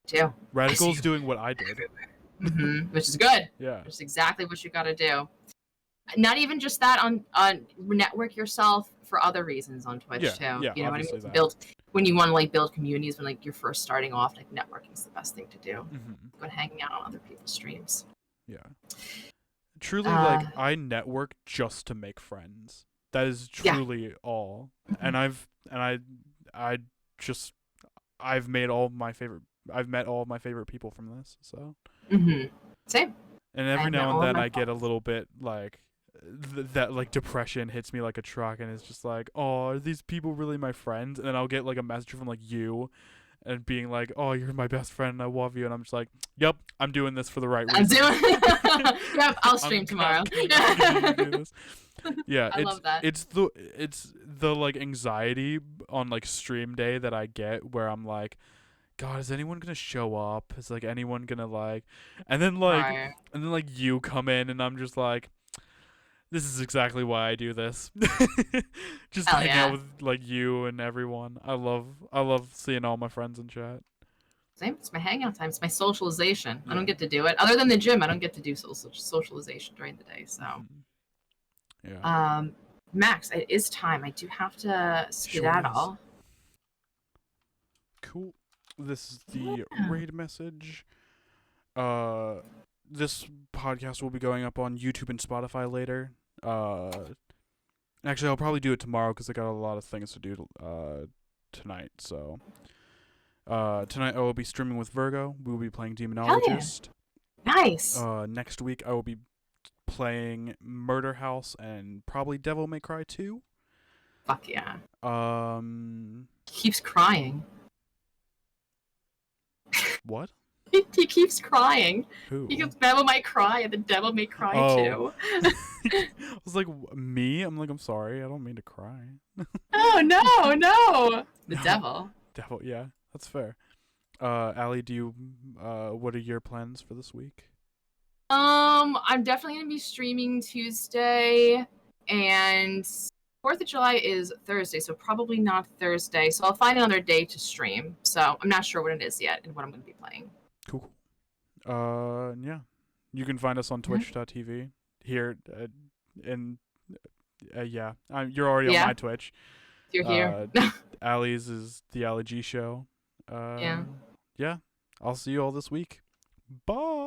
Too. Radical's doing what I did. Which is good. Yeah. Which is exactly what you got to do. Not even just that, on network yourself for other reasons on Twitch too. Yeah, you know what I mean? That. Build when you want to like build communities when like you're first starting off. Like networking is the best thing to do. But hanging out on other people's streams. Yeah. Truly, like I network just to make friends. That is truly all. And I've met all my favorite people from this. So. Same. And every now and then I get a little bit like that like depression hits me like a truck, and it's just like, oh, are these people really my friends? And then I'll get like a message from like you and being like, oh, you're my best friend and I love you, and I'm just like, yep, I'm doing this for the right reason. Yep, I'll stream tomorrow. Yeah, I love that. It's the like anxiety on like stream day that I get where I'm like, God, is anyone gonna show up? Is like anyone gonna like, and then you come in and I'm just like, this is exactly why I do this. Just hang out with like you and everyone. I love seeing all my friends in chat. Same. It's my hangout time. It's my socialization. I don't get to do it other than the gym. I don't get to do socialization during the day. So, Max, it is time. I do have to skedaddle. Cool. This is the raid message. This podcast will be going up on YouTube and Spotify later. Actually, I'll probably do it tomorrow because I got a lot of things to do tonight. So, tonight I will be streaming with Virgo. We will be playing Demonologist. Nice. Next week I will be playing Murder House and probably Devil May Cry 2. Fuck yeah. He keeps crying. What? He keeps crying. Who? Because Devil May Cry and the Devil May Cry too. I was like, me? I'm like, I'm sorry. I don't mean to cry. Oh, no. The devil. Devil, yeah. That's fair. Allie, what are your plans for this week? I'm definitely going to be streaming Tuesday, and 4th of July is Thursday, so probably not Thursday. So I'll find another day to stream. So I'm not sure what it is yet and what I'm going to be playing. Cool. Yeah. You can find us on twitch.tv here, yeah. You're already on my Twitch. You're here. Allie's is the Allie G Show. Yeah. I'll see you all this week. Bye.